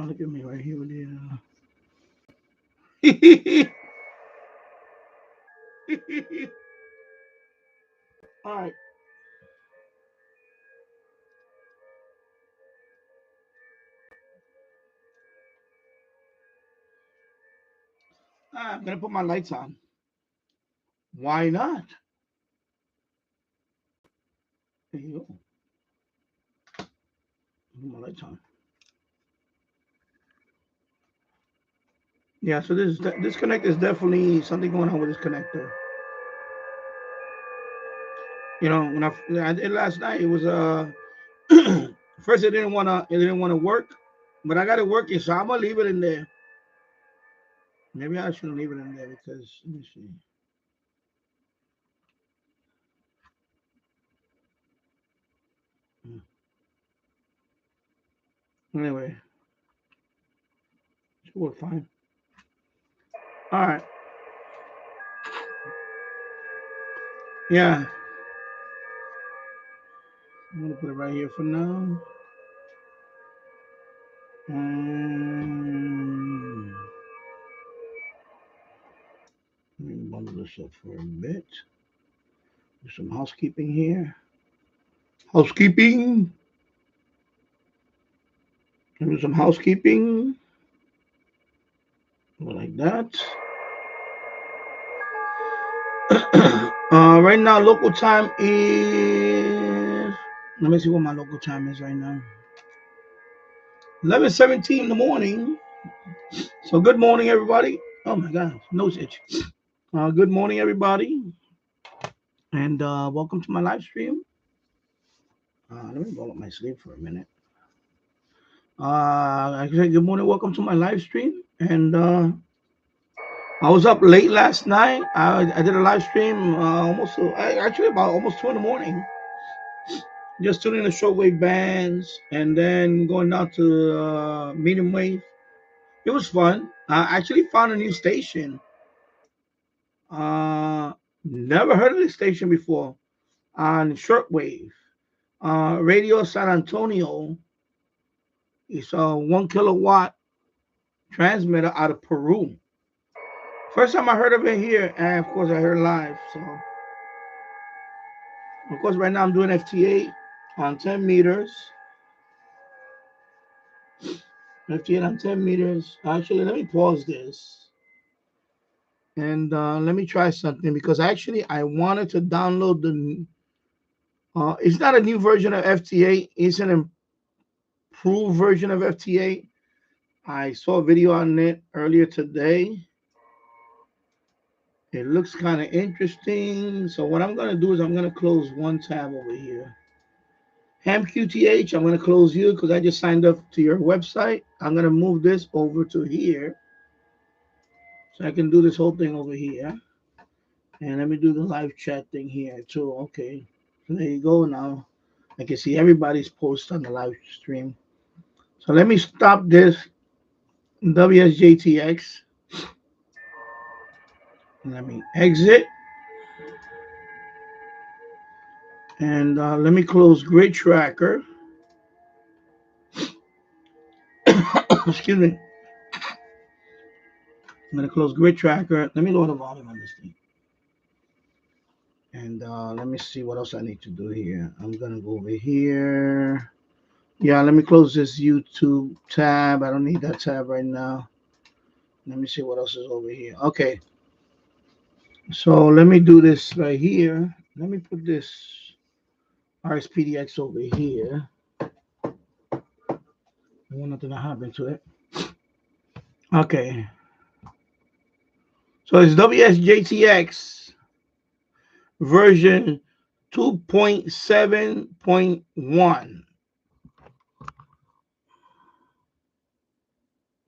look at me right here with the. All right. I'm gonna put my lights on. Why not? There you go. Put my lights on. Yeah, so this connector is definitely something going on with this connector. You know, when I did last night, it was first it didn't wanna work, but I got it working, so I'm gonna leave it in there. Maybe I shouldn't leave it in there because let me see. Anyway, it should work fine. All right. Yeah. I'm gonna put it right here for now. Let me bundle this up for a bit. Do some housekeeping here. Housekeeping. Do some housekeeping. Like that. Right now, local time is. Let me see what my local time is right now. 11:17 in the morning. So good morning, everybody. Oh my God, nose itch. Good morning, everybody, and welcome to my live stream. Let me roll up my sleeve for a minute. I said good morning, welcome to my live stream, and I was up late last night. I did a live stream actually about almost 2 in the morning. Just tuning the shortwave bands and then going down to medium wave. It was fun. I actually found a new station. Never heard of this station before on shortwave. Radio San Antonio. It's a 1 kilowatt transmitter out of Peru. First time I heard of it here, and of course I heard live. So, of course, right now I'm doing FT8 on 10 meters. FT8 on 10 meters. Actually, let me pause this. And let me try something because actually I wanted to download the. It's not a new version of FT8. It's an improved version of FT8. I saw a video on it earlier today. It looks kind of interesting. So what I'm going to do is I'm going to close one tab over here. HamQTH, I'm going to close you because I just signed up to your website. I'm going to move this over to here. So I can do this whole thing over here. And let me do the live chat thing here too. Okay. So there you go. Now I can see everybody's post on the live stream. So let me stop this WSJTX. Let me exit. And let me close Grid Tracker. Excuse me. I'm going to close Grid Tracker. Let me lower the volume on this thing. And let me see what else I need to do here. I'm going to go over here. Yeah, let me close this YouTube tab. I don't need that tab right now. Let me see what else is over here. Okay. So let me do this right here. Let me put this RSPDX over here. I want nothing to happen to it. Okay. So it's WSJTX version 2.7.1.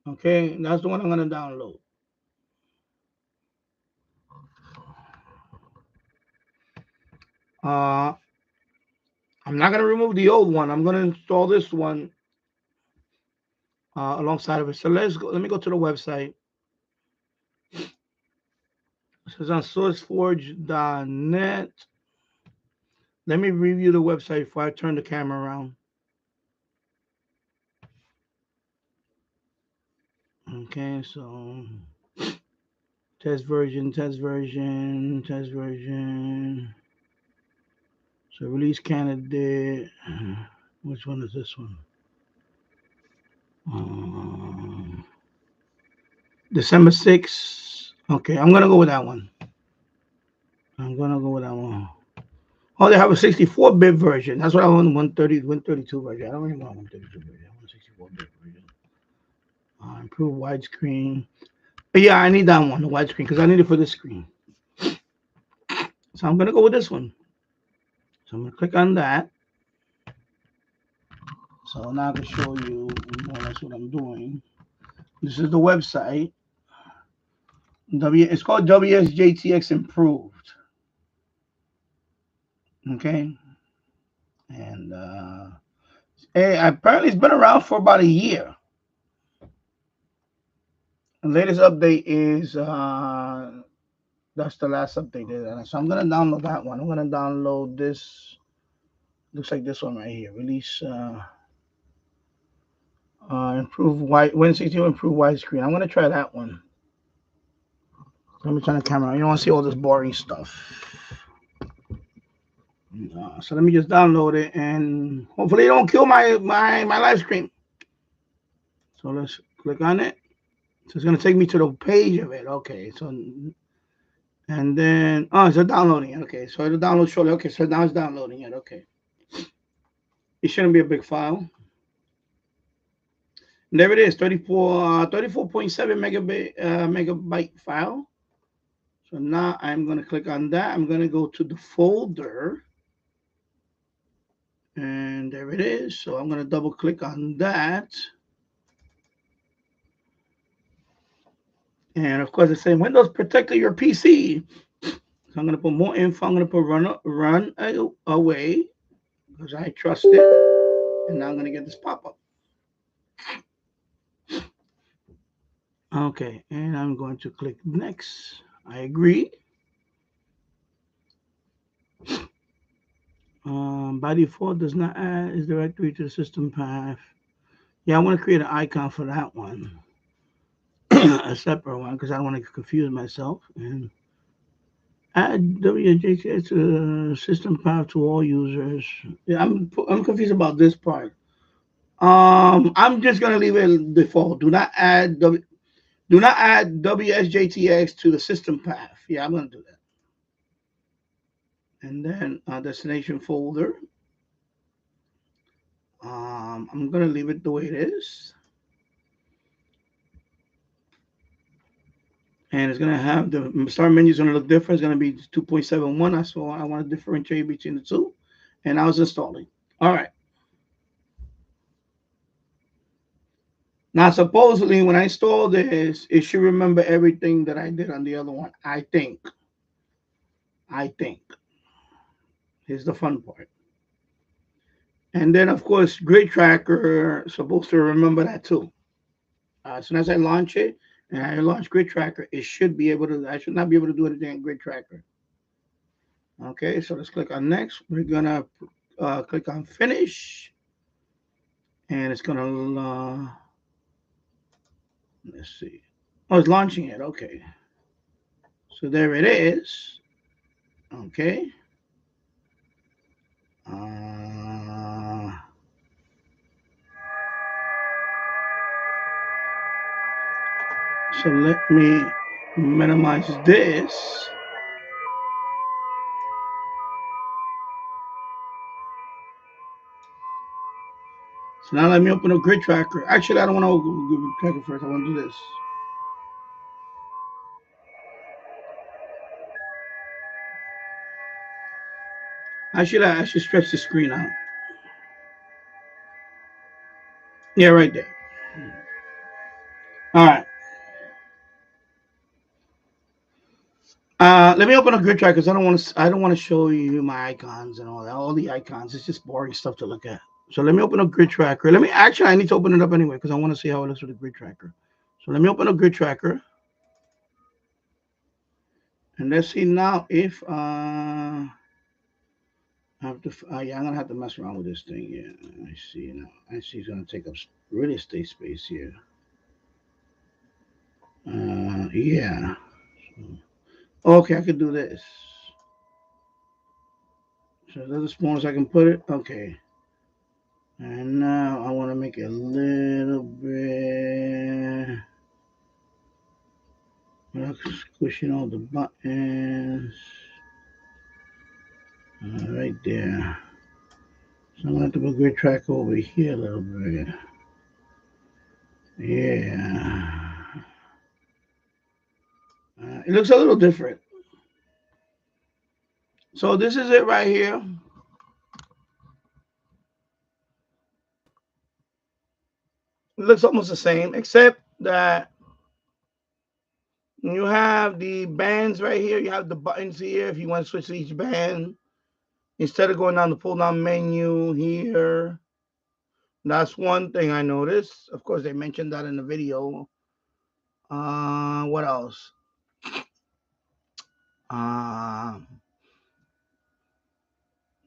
Okay, that's the one I'm going to download. I'm not going to remove the old one. I'm going to install this one alongside of it. So let's go. Let me go to the website. This is on sourceforge.net. Let me review the website before I turn the camera around. Okay, so test version. So release candidate. Which one is this one? December 6th. Okay, I'm gonna go with that one. Oh, they have a 64-bit version. That's what I want. 132 version. I don't really want 132 version. I want 64-bit version. Improve widescreen. But yeah, I need that one, the widescreen, because I need it for this screen. So I'm gonna go with this one. So I'm gonna click on that. So now I can show you more or less what I'm doing. This is the website. It's called WSJTX Improved. Okay. And apparently it's been around for about a year. The latest update is that's the last update. So I'm gonna download that one. I'm gonna download this. Looks like this one right here. Release improve wide Win62 improve widescreen. I'm gonna try that one. Let me turn the camera. You don't want to see all this boring stuff. So let me just download it, and hopefully it don't kill my live stream. So let's click on it. So it's gonna take me to the page of it. Okay, so and then it's downloading it. Okay, so it'll download shortly. Okay, so now it's downloading it. Okay, it shouldn't be a big file. And there it is, 34.7 megabyte file. So now I'm gonna click on that. I'm gonna go to the folder. And there it is. So I'm going to double click on that. And of course, it's saying Windows protected your PC. So I'm going to put more info. I'm going to put run away because I trust it. And now I'm going to get this pop-up. Okay. And I'm going to click next. I agree. By default, does not add its directory to the system path. Yeah, I want to create an icon for that one. A separate one because I don't want to confuse myself. And add WSJTX to system path to all users. Yeah, I'm confused about this part. I'm just gonna leave it default. Do not add WSJTX to the system path. Yeah, I'm gonna do that. And then destination folder. I'm gonna leave it the way it is. And it's gonna have the start menu is gonna look different. It's gonna be 2.71. So I want to differentiate between the two. And I was installing. All right. Now, supposedly, when I install this, it should remember everything that I did on the other one. I think. Here's the fun part. And then, of course, Grid Tracker is supposed to remember that too. As soon as I launch it and I launch Grid Tracker, it should be able to. I should not be able to do anything in Grid Tracker. Okay, so let's click on next. We're gonna click on finish, and it's gonna. Let's see. Oh, it's launching it. Okay. So there it is. Okay. So let me minimize this. So now let me open a grid tracker. Actually, I don't want to open grid tracker first. I want to do this. I should stretch the screen out. Yeah, right there. All right. Let me open a grid tracker because I don't want to show you my icons and all that. All the icons. It's just boring stuff to look at. So let me open a grid tracker. I need to open it up anyway because I want to see how it looks with a grid tracker. So let me open a grid tracker. And let's see now if I have to. Yeah, I'm gonna have to mess around with this thing. Yeah, I see now. I see it's gonna take up real estate space here. Yeah. Okay, I could do this. So that's as small as I can put it. Okay. And now I want to make it a little bit. Without squishing all the buttons. Right there. So I'm going to have to put grid track over here a little bit. Yeah. It looks a little different. So this is it right here. It looks almost the same, except that you have the bands right here. You have the buttons here if you want to switch to each band. Instead of going down the pull-down menu here. That's one thing I noticed. Of course, they mentioned that in the video. What else? I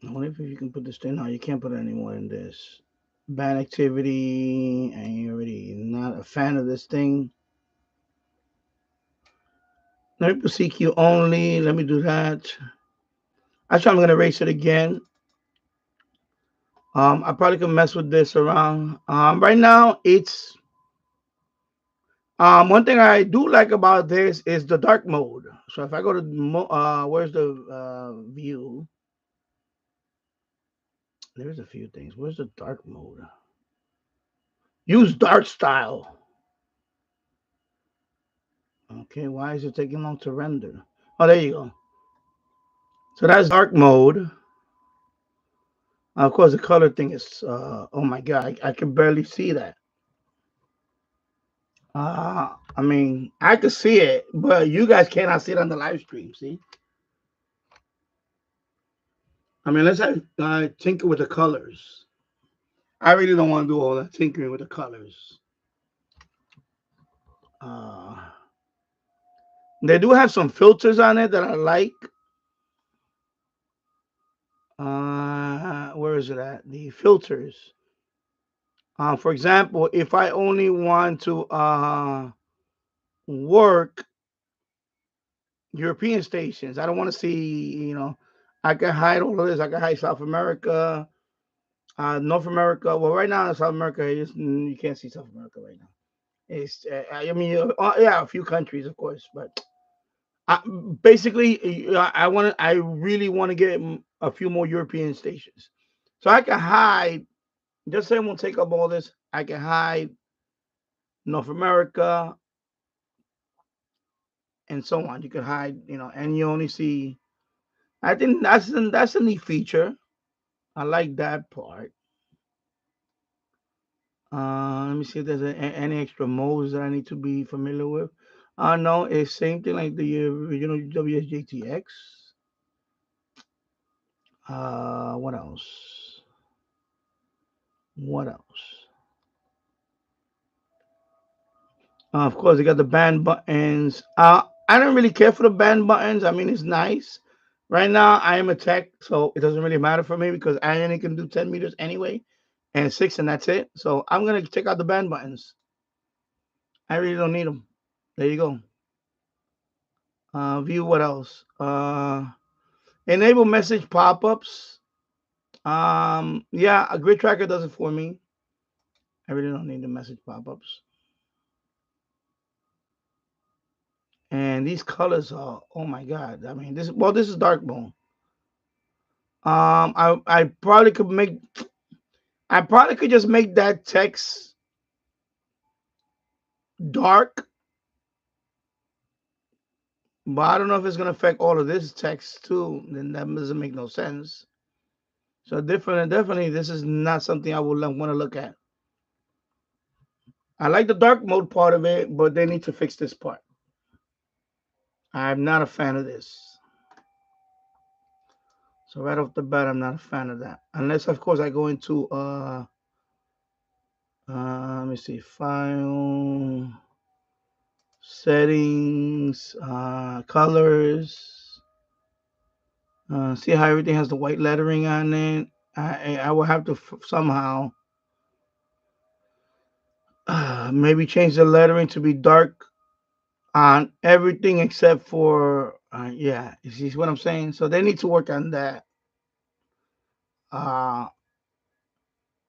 wonder if you can put this thing. No, you can't put it any more than this. Band activity, and you're already not a fan of this thing. Let me put CQ only. Let me do that. Actually, I'm going to erase it again. I probably can mess with this around. Right now, it's one thing I do like about this is the dark mode. So if I go to where's the view? There's a few things. Where's the dark mode? Use dark style. Okay, why is it taking long to render? Oh, there you go. So that's dark mode. Of course, the color thing is, oh my God, I can barely see that. I mean, I could see it, but you guys cannot see it on the live stream, see? I mean, let's tinker with the colors. I really don't want to do all that tinkering with the colors. They do have some filters on it that I like. Where is it at? The filters. For example, if I only want to work European stations, I don't want to see, I can hide all of this. I can hide South America, North America. Well, right now in South America, you can't see South America right now. It's, I mean, yeah, a few countries, of course, but basically, I really want to get a few more European stations, so I can hide. Just say I won't take up all this. I can hide North America and so on. You can hide, and you only see. I think that's a neat feature. I like that part. Let me see if there's any extra modes that I need to be familiar with. No, it's same thing like the original WSJTX. What else? What else? Of course, they got the band buttons. I don't really care for the band buttons. I mean, it's nice. Right now, I am a tech, so it doesn't really matter for me because I only can do 10 meters anyway, and 6, and that's it. So I'm gonna check out the band buttons. I really don't need them. There you go. View what else? Enable message pop-ups. Yeah, a grid tracker does it for me. I really don't need the message pop-ups. And these colors are, oh my God. I mean, this is dark bone. I probably could just make that text dark, but I don't know if it's gonna affect all of this text too. Then that doesn't make no sense. So definitely, this is not something I would want to look at. I like the dark mode part of it, but they need to fix this part. I'm not a fan of this. So right off the bat, I'm not a fan of that. Unless, of course, I go into let me see, file, settings, colors. See how everything has the white lettering on it. I will have to somehow maybe change the lettering to be dark on everything except for yeah, you see what I'm saying? So they need to work on that. I'm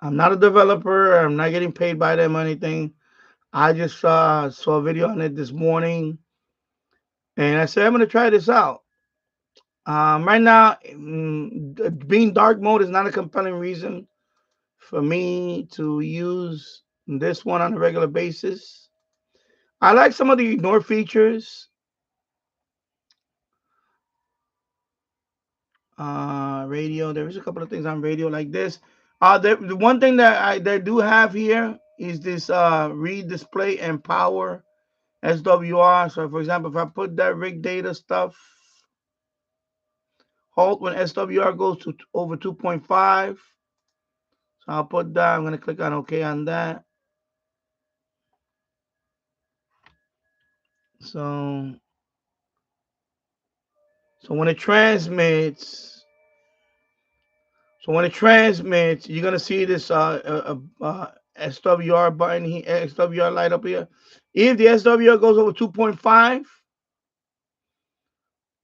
not a developer. I'm not getting paid by them or anything. I just saw a video on it this morning, and I said I'm gonna try this out. Right now, being dark mode is not a compelling reason for me to use this one on a regular basis. I like some of the ignore features. Radio. There's a couple of things on radio like this. The one thing that they do have here is this read, display, and power SWR. So, for example, if I put that rig data stuff, halt when SWR goes to over 2.5. So I'll put that. I'm going to click on OK on that. So when it transmits, you're gonna see this SWR button here, SWR light up here. If the SWR goes over 2.5,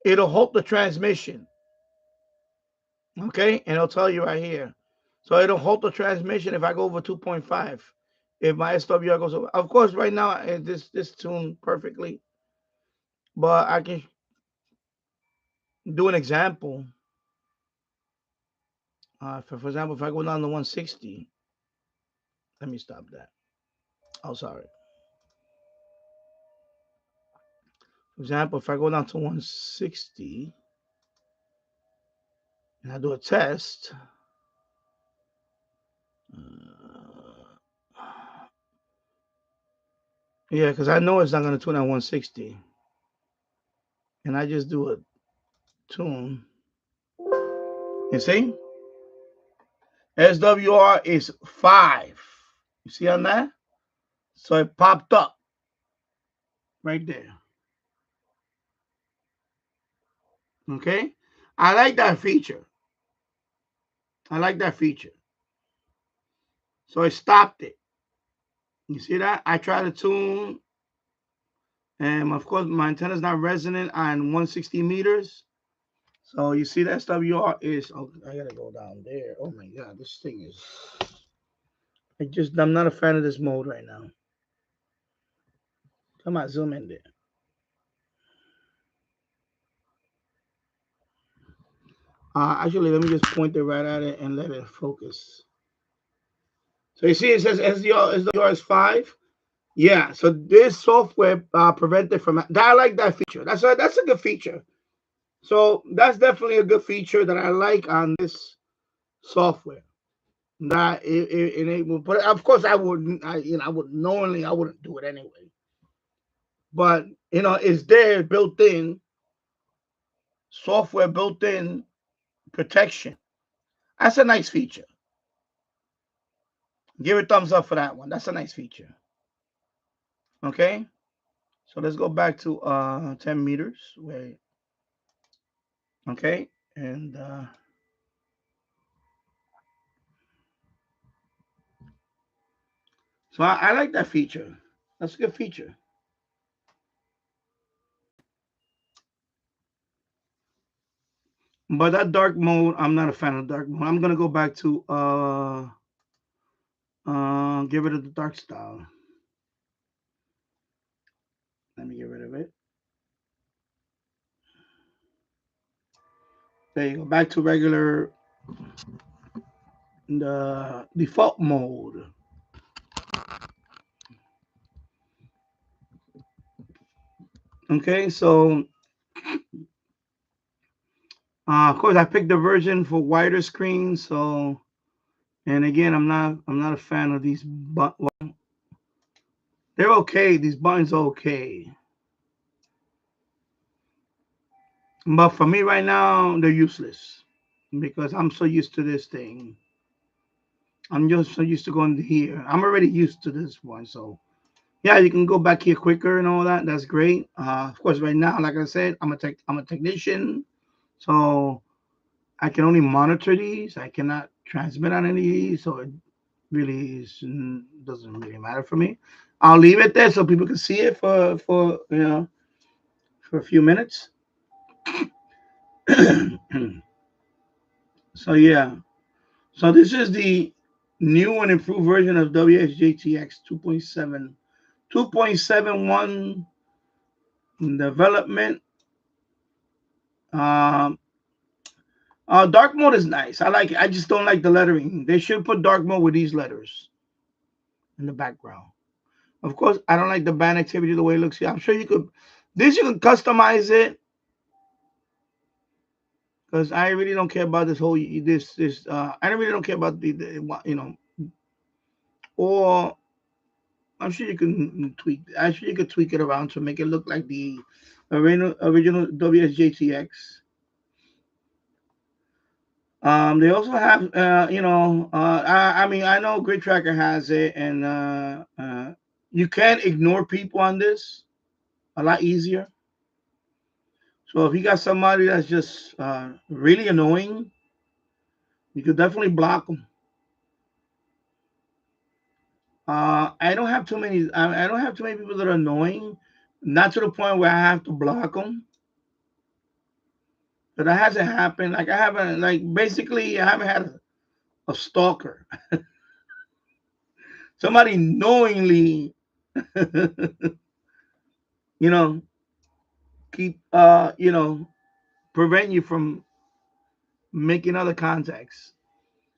it'll halt the transmission. Okay, and it'll tell you right here. So it'll halt the transmission if I go over 2.5. If my SWR goes over, of course, right now this tuned perfectly, but I can do an example. For example, if I go down to 160, let me stop that. Oh, sorry. For example, if I go down to 160 and I do a test, yeah, because I know it's not going to tune at 160, and I just do a tune. You see? SWR is 5. You see on that? So it popped up right there. Okay? I like that feature. So I stopped it. You see that? I try to tune, and of course my antenna is not resonant on 160 meters. So you see that SWR is, oh, I gotta go down there. Oh my God, this thing is, I'm not a fan of this mode right now. Come on, zoom in there. Actually, let me just point it right at it and let it focus. So you see it says SDR is 5. Yeah, so this software prevented from that. I like that feature. That's a good feature. So that's definitely a good feature that I like on this software. That it enabled, but of course I wouldn't. I wouldn't do it anyway. But it's there built in software, built in protection. That's a nice feature. Give it a thumbs up for that one. That's a nice feature. Okay, so let's go back to 10 meters. Wait. Okay, and so I like that feature. That's a good feature. But that dark mode, I'm not a fan of dark mode. I'm gonna go back to get rid of the dark style. Let me get rid of it. There you go. Back to regular, the default mode. Okay, so of course I picked the version for wider screen. So, and again, I'm not a fan of these buttons. They're okay. These buttons are okay. But for me right now, they're useless because I'm so used to this thing. I'm just so used to going to here. I'm already used to this one. So, yeah, you can go back here quicker and all that. That's great. Of course, right now, like I said, I'm a technician. So I can only monitor these. I cannot transmit on any of these. So it really doesn't really matter for me. I'll leave it there so people can see it for for a few minutes. So yeah, so this is the new and improved version of WSJTX 2.71 development. Um, dark mode is nice. I like it. I just don't like the lettering. They should put dark mode with these letters in the background. Of course, I don't like the band activity the way it looks here. I'm sure you could. This you can customize it, because I really don't care about this whole this. I really don't care about the. Or I'm sure you can tweak. I'm sure you could tweak it around to make it look like the original WSJTX. They also have, I mean, I know Grid Tracker has it, and you can ignore people on this a lot easier. So if you got somebody that's just really annoying, you could definitely block them. I don't have too many. I don't have too many people that are annoying, not to the point where I have to block them. But that hasn't happened. Like I haven't, like basically, I haven't had a stalker. Somebody knowingly, you know, keep, prevent you from making other contacts.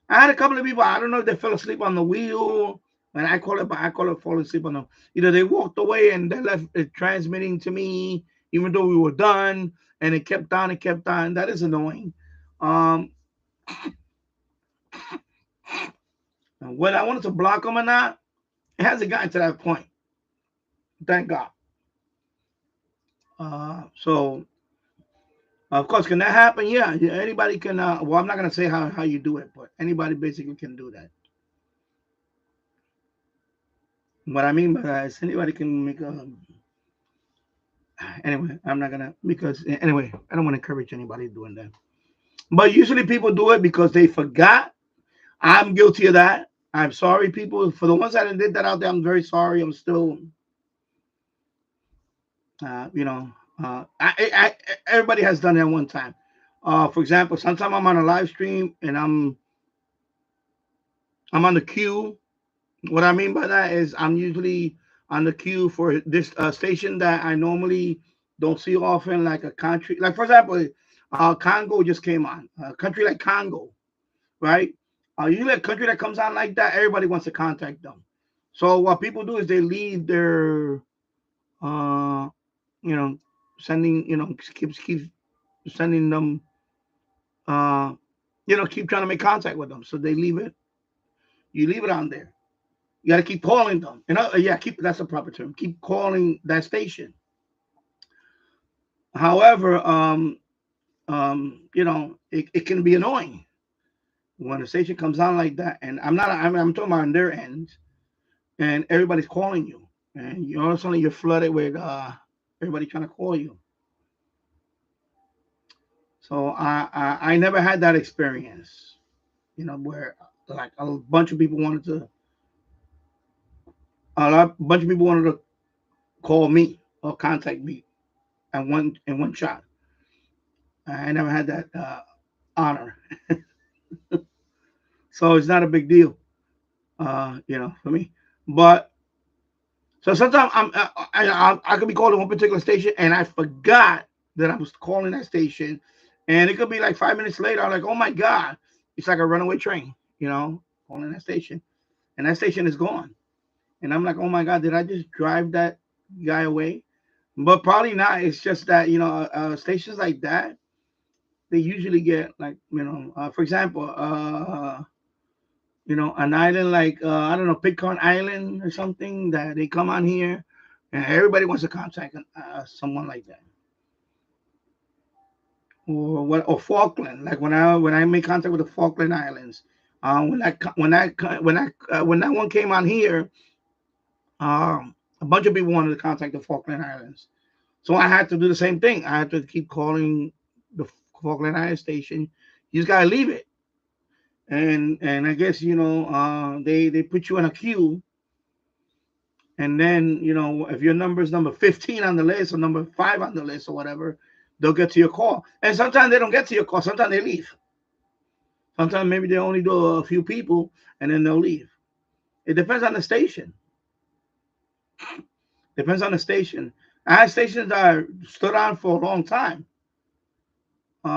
I had a couple of people. I don't know if they fell asleep on the wheel, and I call it falling asleep on them. Either they walked away and they left it transmitting to me, even though we were done, and it kept on and kept on. That is annoying. Um, whether I wanted to block them or not, it hasn't gotten to that point. Thank God. So, of course, can that happen? Yeah, anybody can. Well, I'm not gonna say how you do it, but anybody basically can do that. What I mean by that is anybody can make a. Anyway, I'm not gonna, because anyway, I don't want to encourage anybody doing that. But usually people do it because they forgot. I'm guilty of that. I'm sorry, people. For the ones that did that out there, I'm very sorry. I'm still, uh, you know, everybody has done that one time. For example, sometimes I'm on a live stream and I'm on the queue. What I mean by that is I'm usually on the queue for this station that I normally don't see often, like a country. Like for example, Congo just came on. A country like Congo, right? Usually a country that comes on like that, everybody wants to contact them. So what people do is they leave their, uh, you know, sending, keep sending them, uh, keep trying to make contact with them. So they leave it. You leave it on there. You got to keep calling them. Yeah, that's a proper term. Keep calling that station. However, it can be annoying when a station comes on like that, and I'm talking about on their end, and everybody's calling you, and all of a sudden you're flooded with everybody trying to call you. So I never had that experience, where like a bunch of people wanted to call me or contact me in one shot. I never had that honor, so it's not a big deal, for me. But so sometimes I could be calling one particular station and I forgot that I was calling that station, and it could be like 5 minutes later. I'm like, oh my god, it's like a runaway train, calling that station, and that station is gone, and I'm like, oh my god, did I just drive that guy away? But probably not. It's just that stations like that, they usually get like for example, an island like I don't know, Pitcairn Island or something, that they come on here, and everybody wants to contact someone like that. Or Falkland, like when I make contact with the Falkland Islands, when that one came on here, a bunch of people wanted to contact the Falkland Islands, so I had to do the same thing. I had to keep calling the Falkland Island station. You just gotta leave it, and I guess they put you in a queue, And then, you know, if your number is number 15 on the list or number 5 on the list or whatever, they'll get to your call. And sometimes they don't get to your call. Sometimes they leave. Sometimes maybe they only do a few people and then they'll leave. It depends on the station. Depends on the station. I had stations that stood on for a long time. You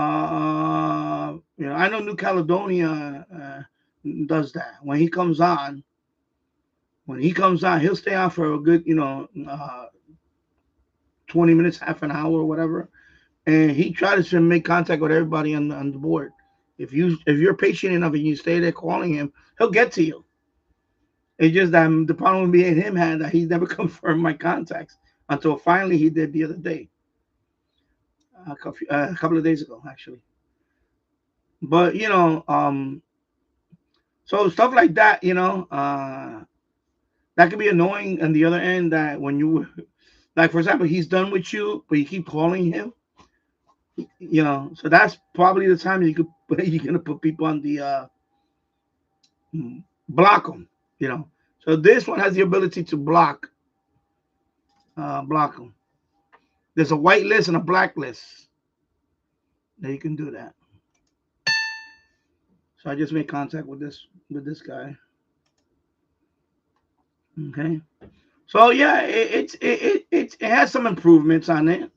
know, I know New Caledonia does that. When he comes on, he'll stay on for a good, you know, 20 minutes, half an hour, or whatever. And he tries to make contact with everybody on the board. If you're patient enough and you stay there calling him, he'll get to you. It's just that the problem being him had that he's never confirmed my contacts until finally he did the other day, a couple of days ago actually. But you know, so stuff like that, you know, that can be annoying on the other end. That when you, like for example, he's done with you, but you keep calling him, you know. So that's probably the time you're gonna put people on the block them, you know. So this one has the ability to block them. There's a white list and a black list. Now you can do that. So I just made contact with this guy. Okay. So yeah, it has some improvements on it.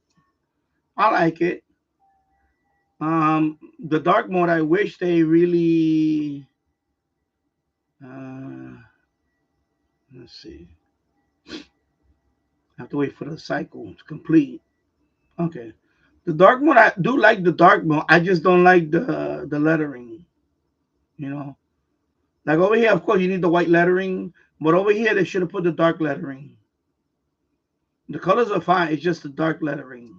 I like it. The dark mode, I wish they really. Let's see. I have to wait for the cycle to complete. Okay. The dark mode, I do like the dark mode. I just don't like the lettering. You know, like over here, of course, you need the white lettering, but over here they should have put the dark lettering. The colors are fine. It's just the dark lettering.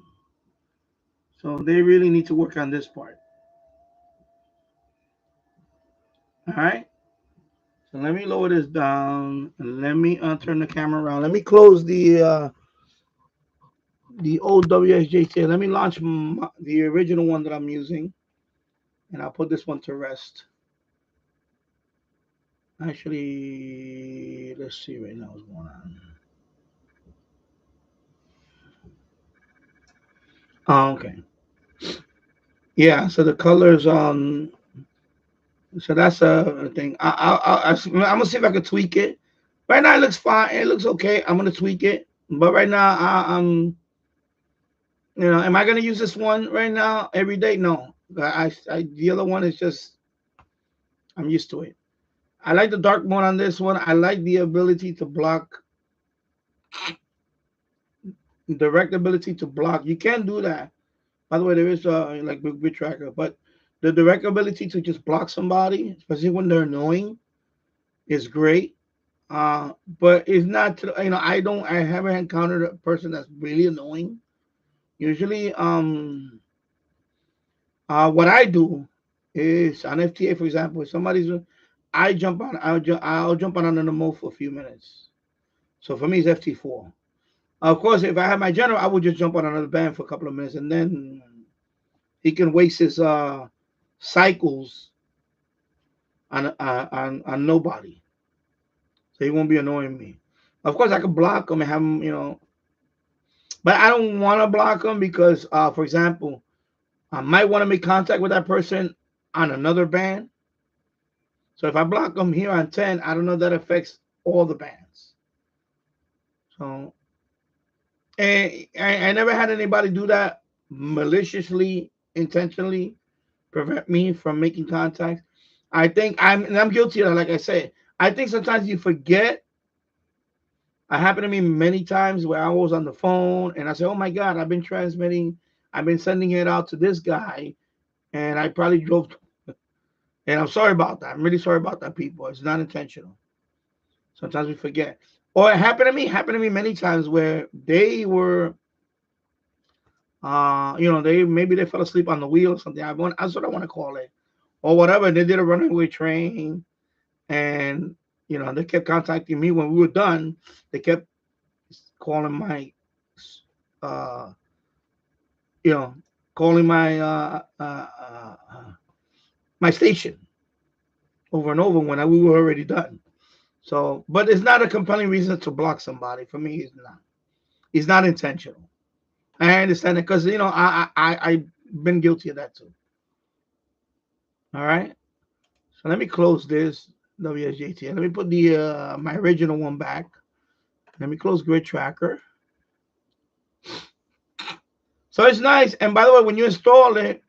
So they really need to work on this part. All right. So let me lower this down and let me turn the camera around. Let me close the old WSJTX. Let me launch the original one that I'm using, and I'll put this one to rest. Actually, let's see right now what's going on. Oh, okay. Yeah. So the colors So that's a thing. I'm gonna see if I can tweak it. Right now it looks fine. It looks okay. I'm gonna tweak it. But right now I'm, you know, am I gonna use this one right now every day? No. The other one is just I'm used to it. I like the dark mode on this one. I like the ability to block, direct ability to block. You can do that. By the way, there is like bit tracker, but the direct ability to just block somebody, especially when they're annoying, is great. But it's not, you know, I haven't encountered a person that's really annoying. Usually, what I do is on FT8, for example, if somebody's, I'll jump on another mode for a few minutes. So for me, it's FT4. Of course, if I have my general, I would just jump on another band for a couple of minutes, and then he can waste his cycles on nobody, so he won't be annoying me. Of course, I could block him and have him, you know, but I don't want to block him because, for example, I might want to make contact with that person on another band. So if I block them here on 10, I don't know that affects all the bands. So, and I never had anybody do that maliciously, intentionally prevent me from making contact. I think I'm guilty of that, like I said. I think sometimes you forget. It happened to me many times where I was on the phone and I said, "Oh my God, I've been sending it out to this guy, and I probably drove." And I'm sorry about that. I'm really sorry about that, people. It's not intentional. Sometimes we forget. Or it happened to me many times where they were, you know, maybe they fell asleep on the wheel or something. That's what I want to call it, or whatever. They did a runaway train, and you know, they kept contacting me when we were done. They kept calling my, uh, you know, calling my station over and over when we were already done. So, but it's not a compelling reason to block somebody. For me, it's not. It's not intentional. I understand it because I've been guilty of that too. All right. So let me close this WSJTX. Let me put the my original one back. Let me close Grid Tracker. So it's nice. And by the way, when you install it,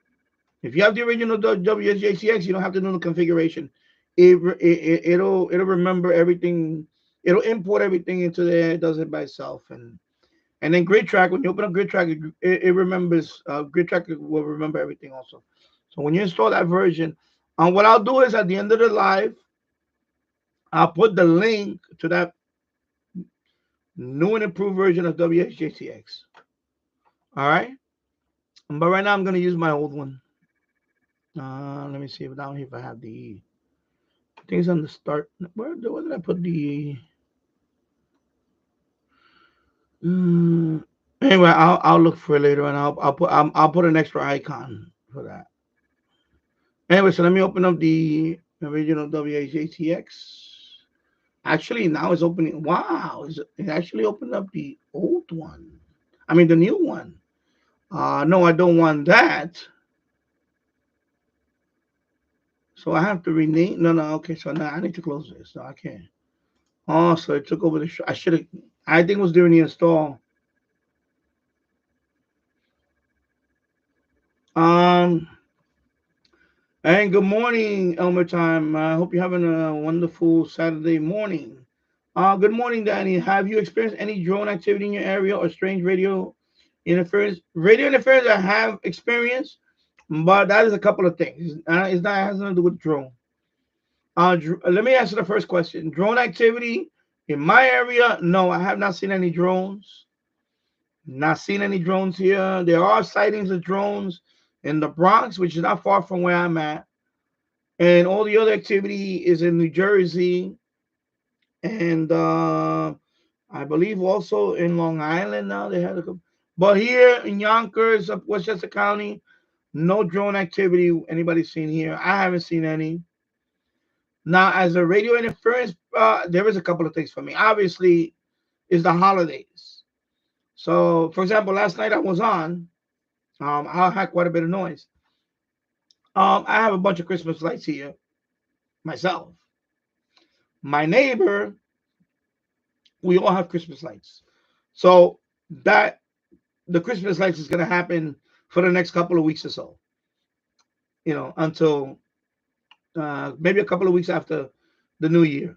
if you have the original WSJTX, you don't have to do the configuration. It'll remember everything. It'll import everything into there. It does it by itself. And then Grid Track, when you open up Grid Track, it remembers. Grid Track will remember everything also. So when you install that version, what I'll do is at the end of the live, I'll put the link to that new and improved version of WSJTX. All right. But right now I'm going to use my old one. Let me see if down here if I have the things on the start. Where did I put the? Anyway, I'll look for it later, and I'll put an extra icon for that. Anyway, so let me open up the original WSJTX. Actually, now it's opening. Wow, it actually opened up the old one. I mean the new one. No, I don't want that. So I have to rename. No. Okay, so now I need to close this. No, I can't. Oh, so it took over the. I should have. I think it was during the install. And good morning, Elmer Time. I hope you're having a wonderful Saturday morning. Good morning, Danny. Have you experienced any drone activity in your area or strange radio interference? Radio interference I have experienced, but that is a couple of things. It has nothing to do with drone. Let me answer the first question. Drone activity in my area? No, I have not seen any drones. Not seen any drones here. There are sightings of drones in the Bronx, which is not far from where I'm at. And all the other activity is in New Jersey. And I believe also in Long Island now they had a couple. But here in Yonkers, Westchester County, no drone activity anybody seen here. I haven't seen any. Now, as a radio interference, there is a couple of things for me. Obviously, is the holidays. So, for example, last night I was on. I had quite a bit of noise. I have a bunch of Christmas lights here myself. My neighbor, we all have Christmas lights. So that the Christmas lights is going to happen for the next couple of weeks or so. Until maybe a couple of weeks after the new year,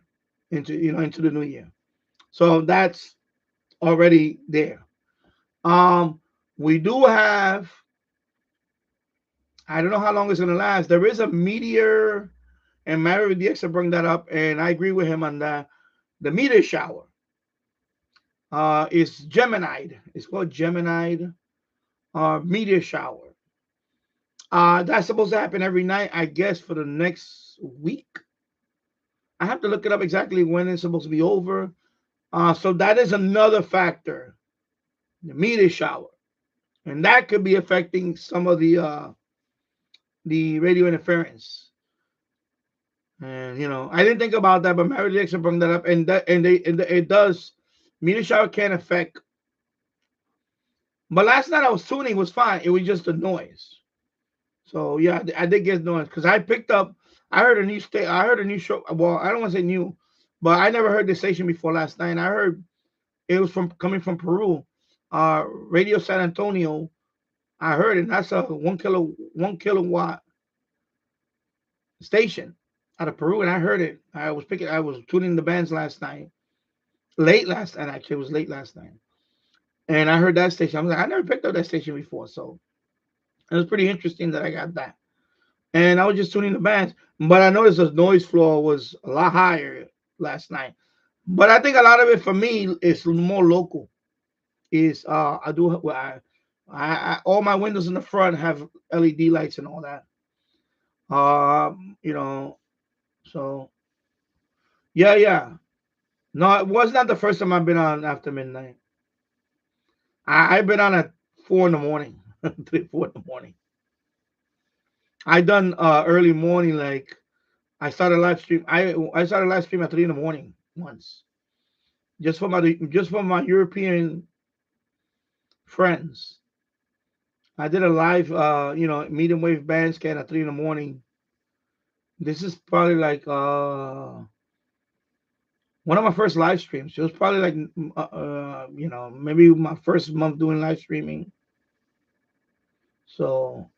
into the new year. So that's already there. We do have. I don't know how long it's going to last. There is a meteor, and Mario DX will bring that up, and I agree with him on that. The meteor shower is Gemini. It's called Gemini meteor shower. That's supposed to happen every night, I guess, for the next week. I have to look it up exactly when it's supposed to be over. So that is another factor, the meteor shower, and that could be affecting some of the radio interference. And I didn't think about that, but Mary Dixon brought that up, and it does. Meteor shower can affect. But last night I was tuning, it was fine. It was just the noise. So yeah, I did get noise because I picked up. I heard a new I heard a new show. Well, I don't want to say new, but I never heard this station before last night. And I heard it was coming from Peru, Radio San Antonio. I heard it. That's a 1 kilowatt station out of Peru, and I heard it. I was tuning the bands last night, late last night. Actually, it was late last night, and I heard that station. I was like, I never picked up that station before, so it was pretty interesting that I got that. And I was just tuning the bands, but I noticed the noise floor was a lot higher last night. But I think a lot of it for me is more local. Is I all my windows in the front have LED lights and all that. So yeah. No, it was not the first time I've been on after midnight. I've been on at 4 in the morning, 3, 4 in the morning. I done early morning, like I started live stream. I started live stream at 3 in the morning once, just for my European friends. I did a live, medium wave band scan at 3 in the morning. This is probably like one of my first live streams. It was probably like, maybe my first month doing live streaming. So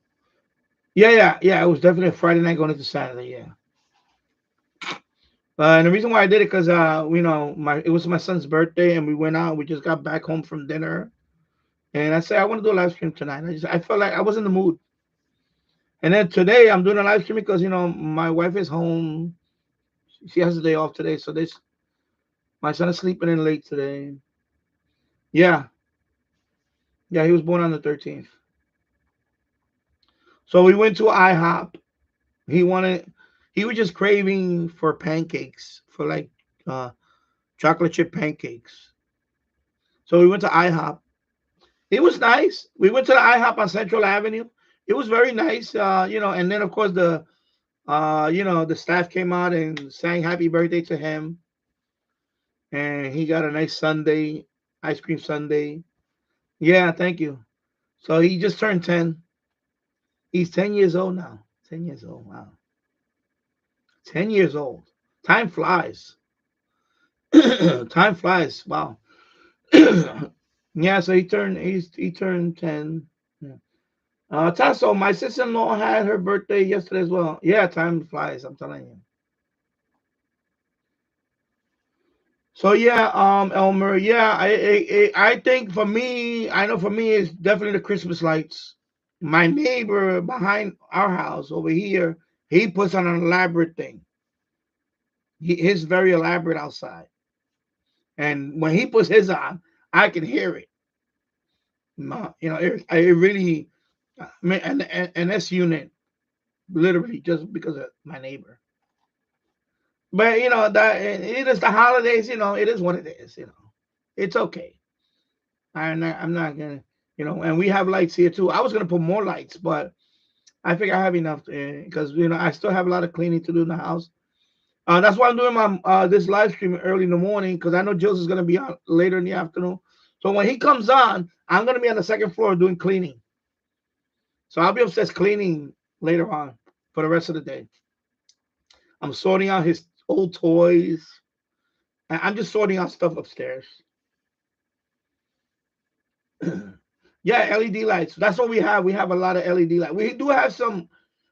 yeah. It was definitely a Friday night going into Saturday. Yeah. And the reason why I did it because it was my son's birthday and we went out. We just got back home from dinner, and I said I want to do a live stream tonight. I felt like I was in the mood. And then today I'm doing a live stream because my wife is home. She has a day off today, so my son is sleeping in late today. Yeah, yeah, he was born on the 13th. So we went to IHOP. He was just craving for pancakes, for like uh, chocolate chip pancakes. So we went to IHOP. It was nice. We went to the IHOP on Central Avenue. It was very nice, and then of course the staff came out and sang happy birthday to him, and he got a nice sundae, ice cream sundae. Yeah, thank you. So he just turned 10. He's 10 years old now. 10 years old. Wow. 10 years old. Time flies. Time flies. Wow. Yeah, so he turned 10. Yeah. Tasso, my sister-in-law had her birthday yesterday as well. Yeah, time flies, I'm telling you. So yeah, Elmer, yeah, I think for me, I know for me it's definitely the Christmas lights. My neighbor behind our house over here, he puts on an elaborate thing. His very elaborate outside, and when he puts his on, I can hear it. It really, I mean, and that's unit literally just because of my neighbor. But that it is the holidays. It is what it is. It's okay. I'm not gonna, and we have lights here too. I was gonna put more lights, but I think I have enough because I still have a lot of cleaning to do in the house. That's why I'm doing my this live stream early in the morning because I know Jules is gonna be on later in the afternoon. So when he comes on, I'm gonna be on the second floor doing cleaning. So I'll be upstairs cleaning later on for the rest of the day. I'm sorting out his old toys. I'm just sorting out stuff upstairs. Yeah, LED lights. That's what we have. We have a lot of LED lights. We do have some.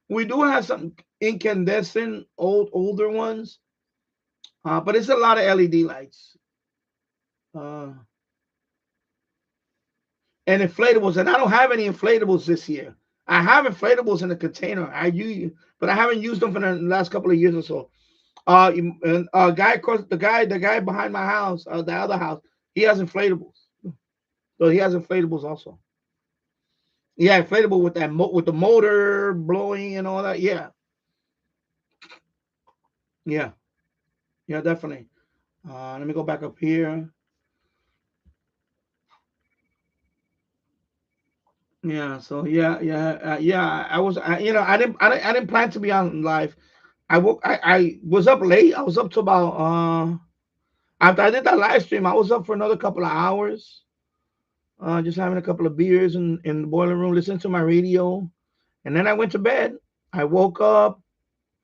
We do have some incandescent older ones, but it's a lot of LED lights uh, and inflatables. And I don't have any inflatables this year. I have inflatables in the container. But I haven't used them for the last couple of years or so. And guy across the guy behind my house, the other house, he has inflatables. So he has inflatables also. Yeah, inflatable with with the motor blowing and all that. Yeah, yeah, yeah, definitely. Let me go back up here. Yeah, so yeah. I didn't plan to be on live. I was up late. I was up to about after I did that live stream. I was up for another couple of hours, just having a couple of beers in the boiler room, listening to my radio, and then I went to bed. I woke up.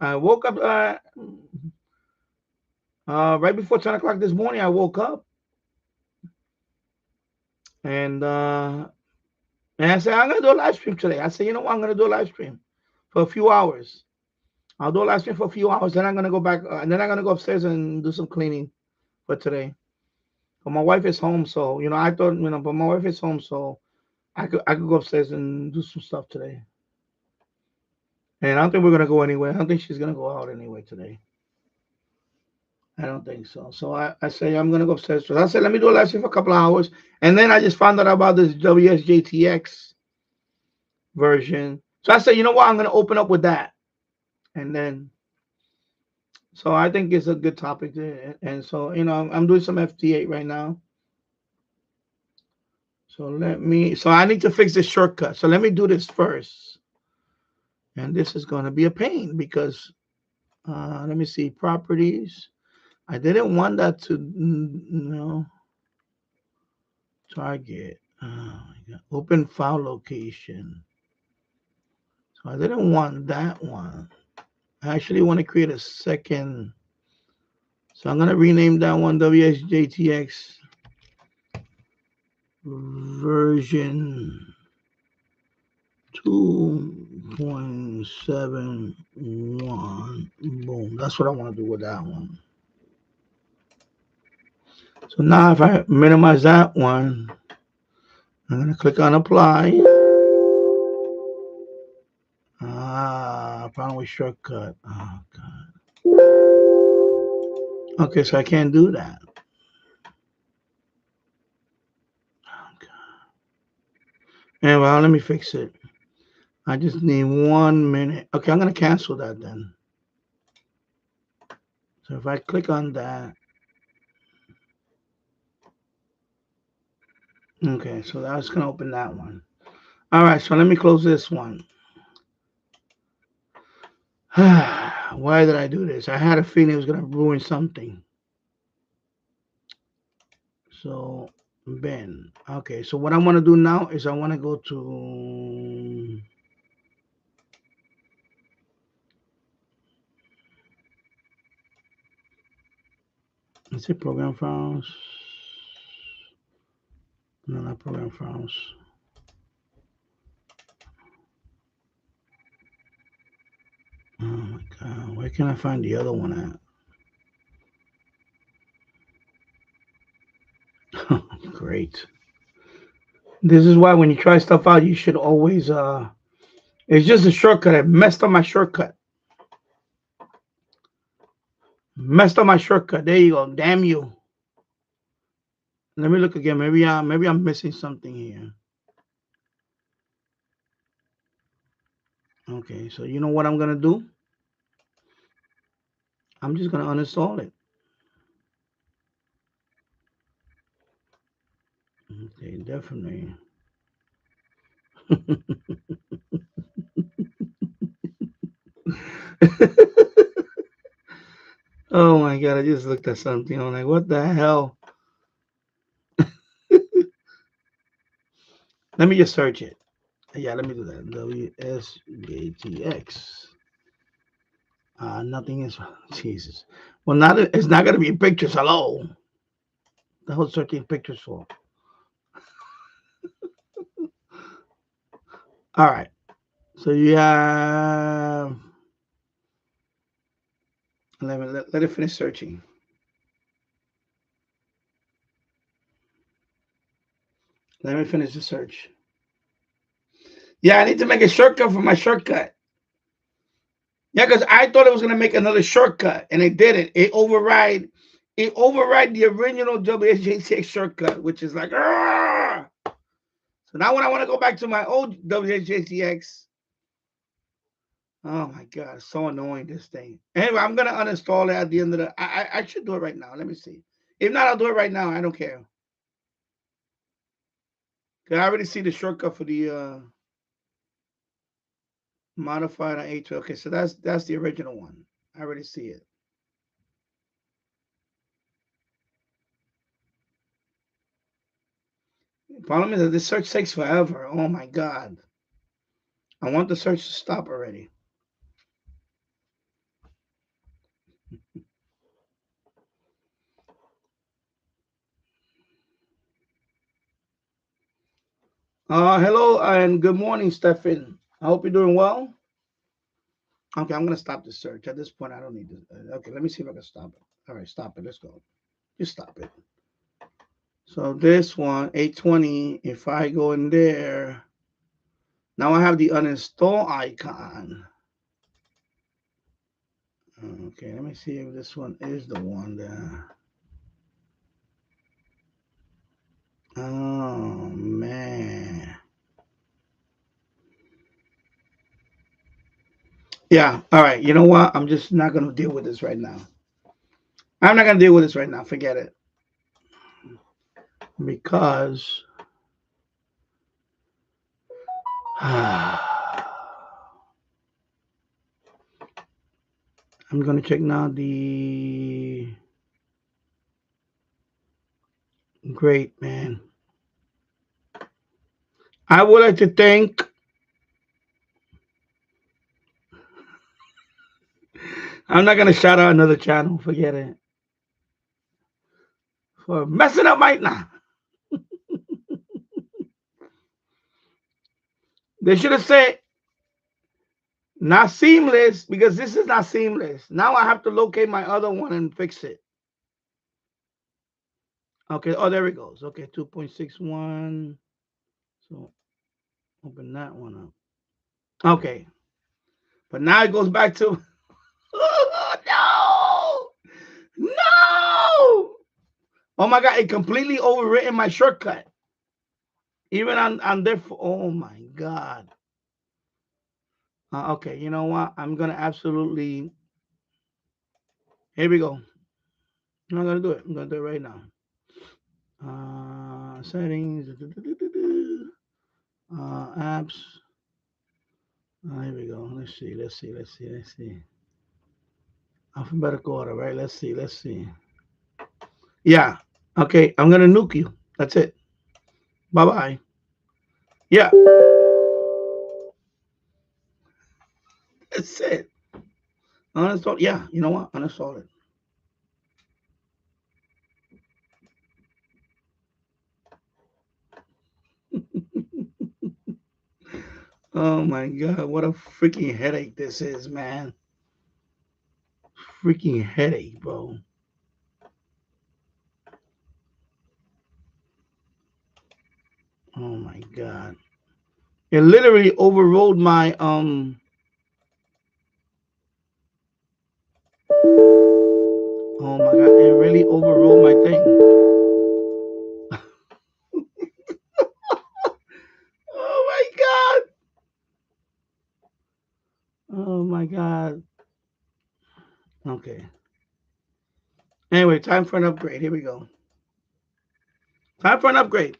I woke up right before 10 o'clock this morning. I woke up and I said I'm gonna do a live stream today. I said, you know what, I'm gonna do a live stream for a few hours. I'll do a live stream for a few hours. Then I'm gonna go back, and then I'm gonna go upstairs and do some cleaning for today. But my wife is home, so I thought but my wife is home, so I could go upstairs and do some stuff today. And I don't think we're gonna go anywhere. I don't think she's gonna go out anyway today. I don't think so. So I say I'm gonna go upstairs. So I said let me do a live stream for a couple of hours, and then I just found out about this WSJTX version. So I said, you know what, I'm gonna open up with that, and then. So I think it's a good topic, and so I'm doing some FT8 right now. So I need to fix this shortcut. So let me do this first, and this is going to be a pain because let me see properties. I didn't want that to, no, target. Oh my God. Open file location. So I didn't want that one. I actually want to create a second. So I'm going to rename that one WSJTX version 2.71. Boom. That's what I want to do with that one. So now if I minimize that one, I'm going to click on apply. Problem with shortcut. Oh, God. Okay, so I can't do that. Okay. Anyway, let me fix it. I just need 1 minute. Okay, I'm going to cancel that then. So if I click on that. Okay, so that's going to open that one. All right, so let me close this one. Why did I do this? I had a feeling it was going to ruin something. So, Ben. Okay, so what I want to do now is I want to go to... Let's say program files. No, not program files. Oh my God, where can I find the other one at? Great. This is why when you try stuff out, you should always, it's just a shortcut. I messed up my shortcut. Messed up my shortcut. There you go. Damn you. Let me look again. Maybe I'm missing something here. Okay, so you know what I'm gonna do? I'm just gonna uninstall it. Okay, definitely. Oh my God, I just looked at something. I'm like, what the hell? Let me just search it. Yeah, let me do that. WSJTX. Nothing is. Jesus. Well, not it's not gonna be pictures. Hello. The whole searching pictures for. All right. So you have. Let it finish searching. Let me finish the search. Yeah, I need to make a shortcut for my shortcut. Yeah, because I thought it was gonna make another shortcut, and it didn't. It override the original WSJTX shortcut, which is like, argh! So now when I want to go back to my old WSJTX, oh my God, it's so annoying, this thing. Anyway, I'm gonna uninstall it at the end of the. I should do it right now. Let me see. If not, I'll do it right now. I don't care. Cause I already see the shortcut for the modified on A2. Okay, so that's the original one. I already see it. The problem is that this search takes forever. Oh my God. I want the search to stop already. Hello and good morning, Stefan. I hope you're doing well. Okay, I'm gonna stop the search. At this point, I don't need this. Okay, let me see if I can stop it. All right, stop it. Let's go. Just stop it. So this one, 820, if I go in there, now I have the uninstall icon. Okay, let me see if this one is the one there. Oh, man. Yeah, all right. You know what? I'm just not going to deal with this right now. I'm not going to deal with this right now. Forget it. Because I'm going to check now the Great, man. I would like to thank I'm not gonna shout out another channel, forget it. For messing up my nah. They should have said not seamless because this is not seamless. Now I have to locate my other one and fix it. Okay, oh there it goes. Okay, 2.61. So open that one up. Okay. But now it goes back to no! No! Oh my god, it completely overwritten my shortcut. Even on there. Oh my god. Okay, you know what? I'm gonna absolutely. Here we go. I'm gonna do it. I'm gonna do it right now. Settings. Apps. Here we go. Let's see. Let's see. Let's see. Let's see. Alphabetical order, right? Let's see. Let's see. Yeah. Okay. I'm gonna nuke you. That's it. Bye bye. Yeah. That's it. Uninstall. Yeah. You know what? Uninstall it. Oh my god, what a freaking headache this is, man. Freaking headache, bro. Oh my god. It literally overrode my oh my god, it really overrode my thing. Oh my god. Oh my god. Okay. Anyway, time for an upgrade. Here we go. Time for an upgrade.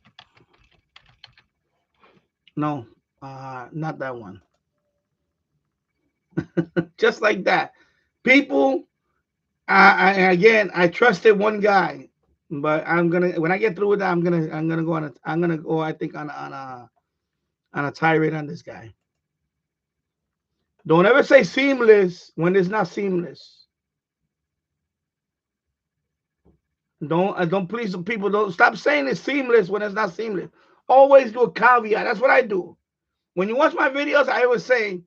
No, not that one. Just like that. People, I trusted one guy, but I'm gonna when I get through with that, I'm gonna go on I think on a tirade on this guy. Don't ever say seamless when it's not seamless. Don't please the people. Don't stop saying it's seamless when it's not seamless. Always do a caveat. That's what I do. When you watch my videos, I always say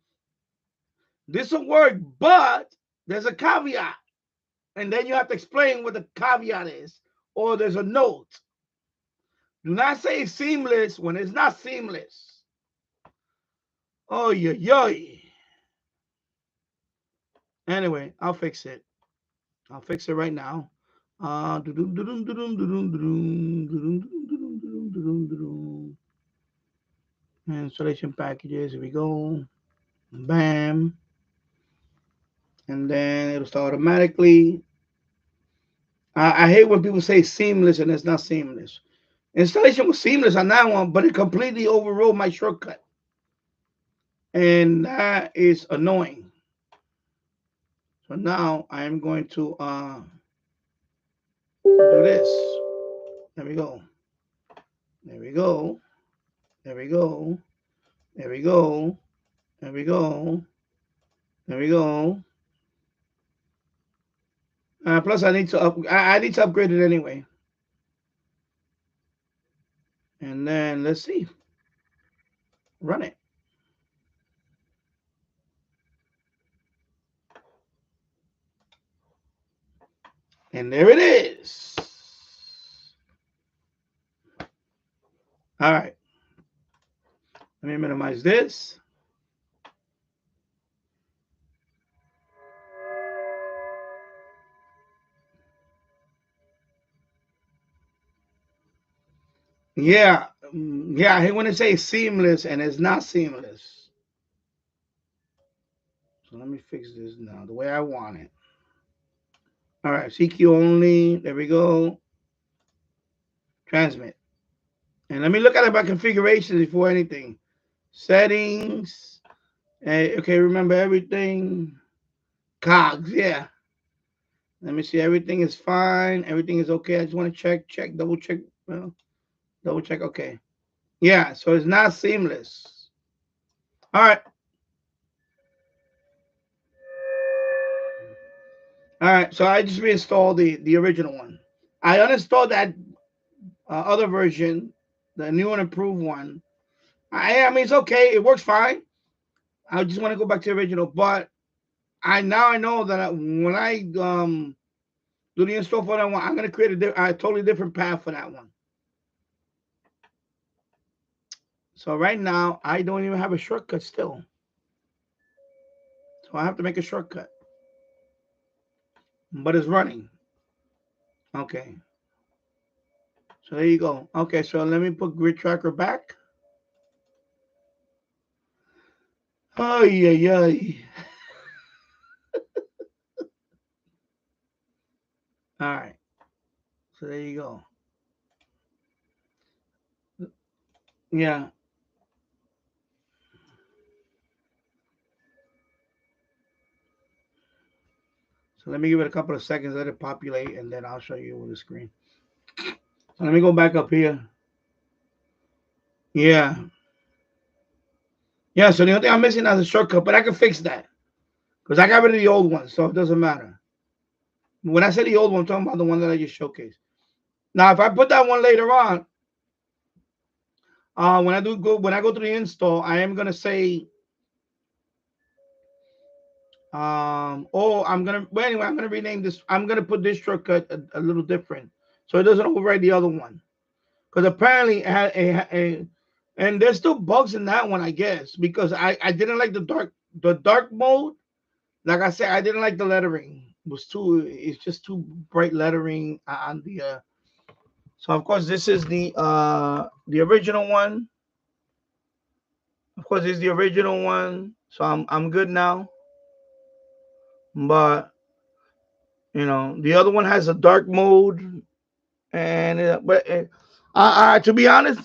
this will work, but there's a caveat, and then you have to explain what the caveat is, or there's a note. Do not say seamless when it's not seamless. Oh yeah. Anyway, I'll fix it. I'll fix it right now. Installation packages. Here we go. Bam. And then it'll start automatically. I hate when people say seamless and it's not seamless. Installation was seamless on that one, but it completely overrode my shortcut. And that is annoying. So now I am going to do this. There we go. There we go. There we go. There we go. There we go. There we go. Plus, I need to upgrade it anyway. And then let's see. Run it. And there it is. All right. Let me minimize this. Yeah. Yeah, I want to say seamless and it's not seamless. So let me fix this now the way I want it. All right, CQ only. There we go. Transmit. And let me look at my configurations before anything. Settings. Okay, remember everything. Cogs, yeah. Let me see. Everything is fine. Everything is okay. I just want to check, double check, Well, double check. Okay. Yeah, so it's not seamless. All right. All right. So I just reinstalled the original one. I uninstalled that other version, the new and improved one. I mean, it's okay. It works fine. I just want to go back to the original, but I know that when I do the install for that one, I'm gonna create a totally different path for that one. So right now, I don't even have a shortcut still. So I have to make a shortcut. But it's running. Okay. So there you go. Okay, so let me put grid tracker back. Oh yeah. All right. So there you go. Yeah. So let me give it a couple of seconds, let it populate, and then I'll show you with the screen. So let me go back up here. Yeah. Yeah, so the only thing I'm missing is a shortcut, but I can fix that. Because I got rid of the old one, so it doesn't matter. When I say the old one, I'm talking about the one that I just showcased. Now, if I put that one later on, when I go through the install, I am gonna say, I'm gonna rename this. I'm gonna put this shortcut a little different, so it doesn't override the other one. Because apparently, it had and there's still bugs in that one, I guess, because I didn't like the dark mode. Like I said, I didn't like the lettering. It's just too bright lettering on the. So of course, this is the original one. Of course, it's the original one, so I'm good now. But the other one has a dark mode, and to be honest,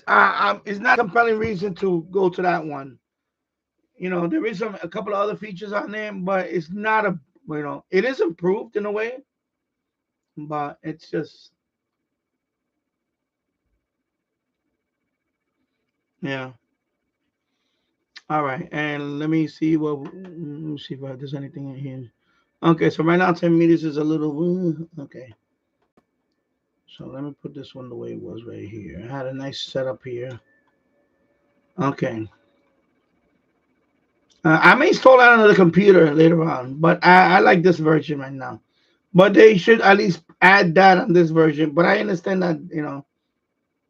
it's not a compelling reason to go to that one. There is a couple of other features on there, but it's not it is improved in a way, but it's just yeah. All right, and let me see if there's anything in here. Okay, so right now 10 meters is a little okay. So let me put this one the way it was right here. I had a nice setup here. Okay. I may install that on the computer later on, but I like this version right now. But they should at least add that on this version. But I understand that,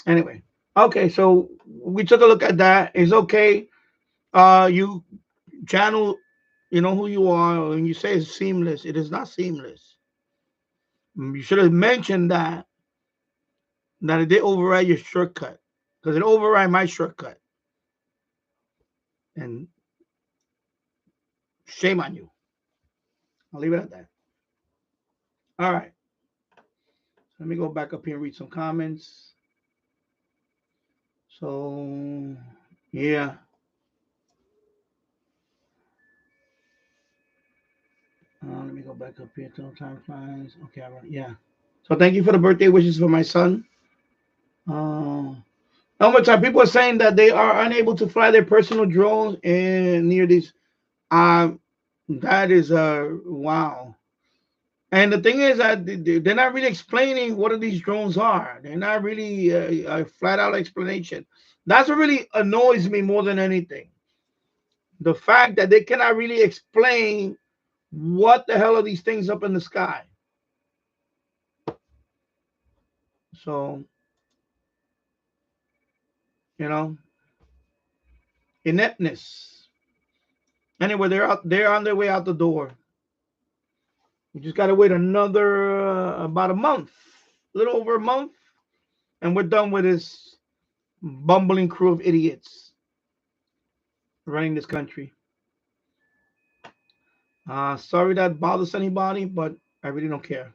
Anyway. Okay, so we took a look at that. It's okay. You channel, you know who you are, and you say it's seamless. It is not seamless. You should have mentioned that it did override your shortcut, because it override my shortcut. And shame on you. I'll leave it at that. All right. Let me go back up here and read some comments. So, yeah. Let me go back up here to time flies. Okay, all right. Yeah. So thank you for the birthday wishes for my son. One more time, people are saying that they are unable to fly their personal drones in near these. That is wow. And the thing is that they're not really explaining what these drones are. They're not really a flat out explanation. That's what really annoys me more than anything. The fact that they cannot really explain what the hell are these things up in the sky. So, ineptness. Anyway, they're on their way out the door. We just got to wait another about a month, a little over a month, and we're done with this bumbling crew of idiots running this country. Sorry that bothers anybody, but I really don't care.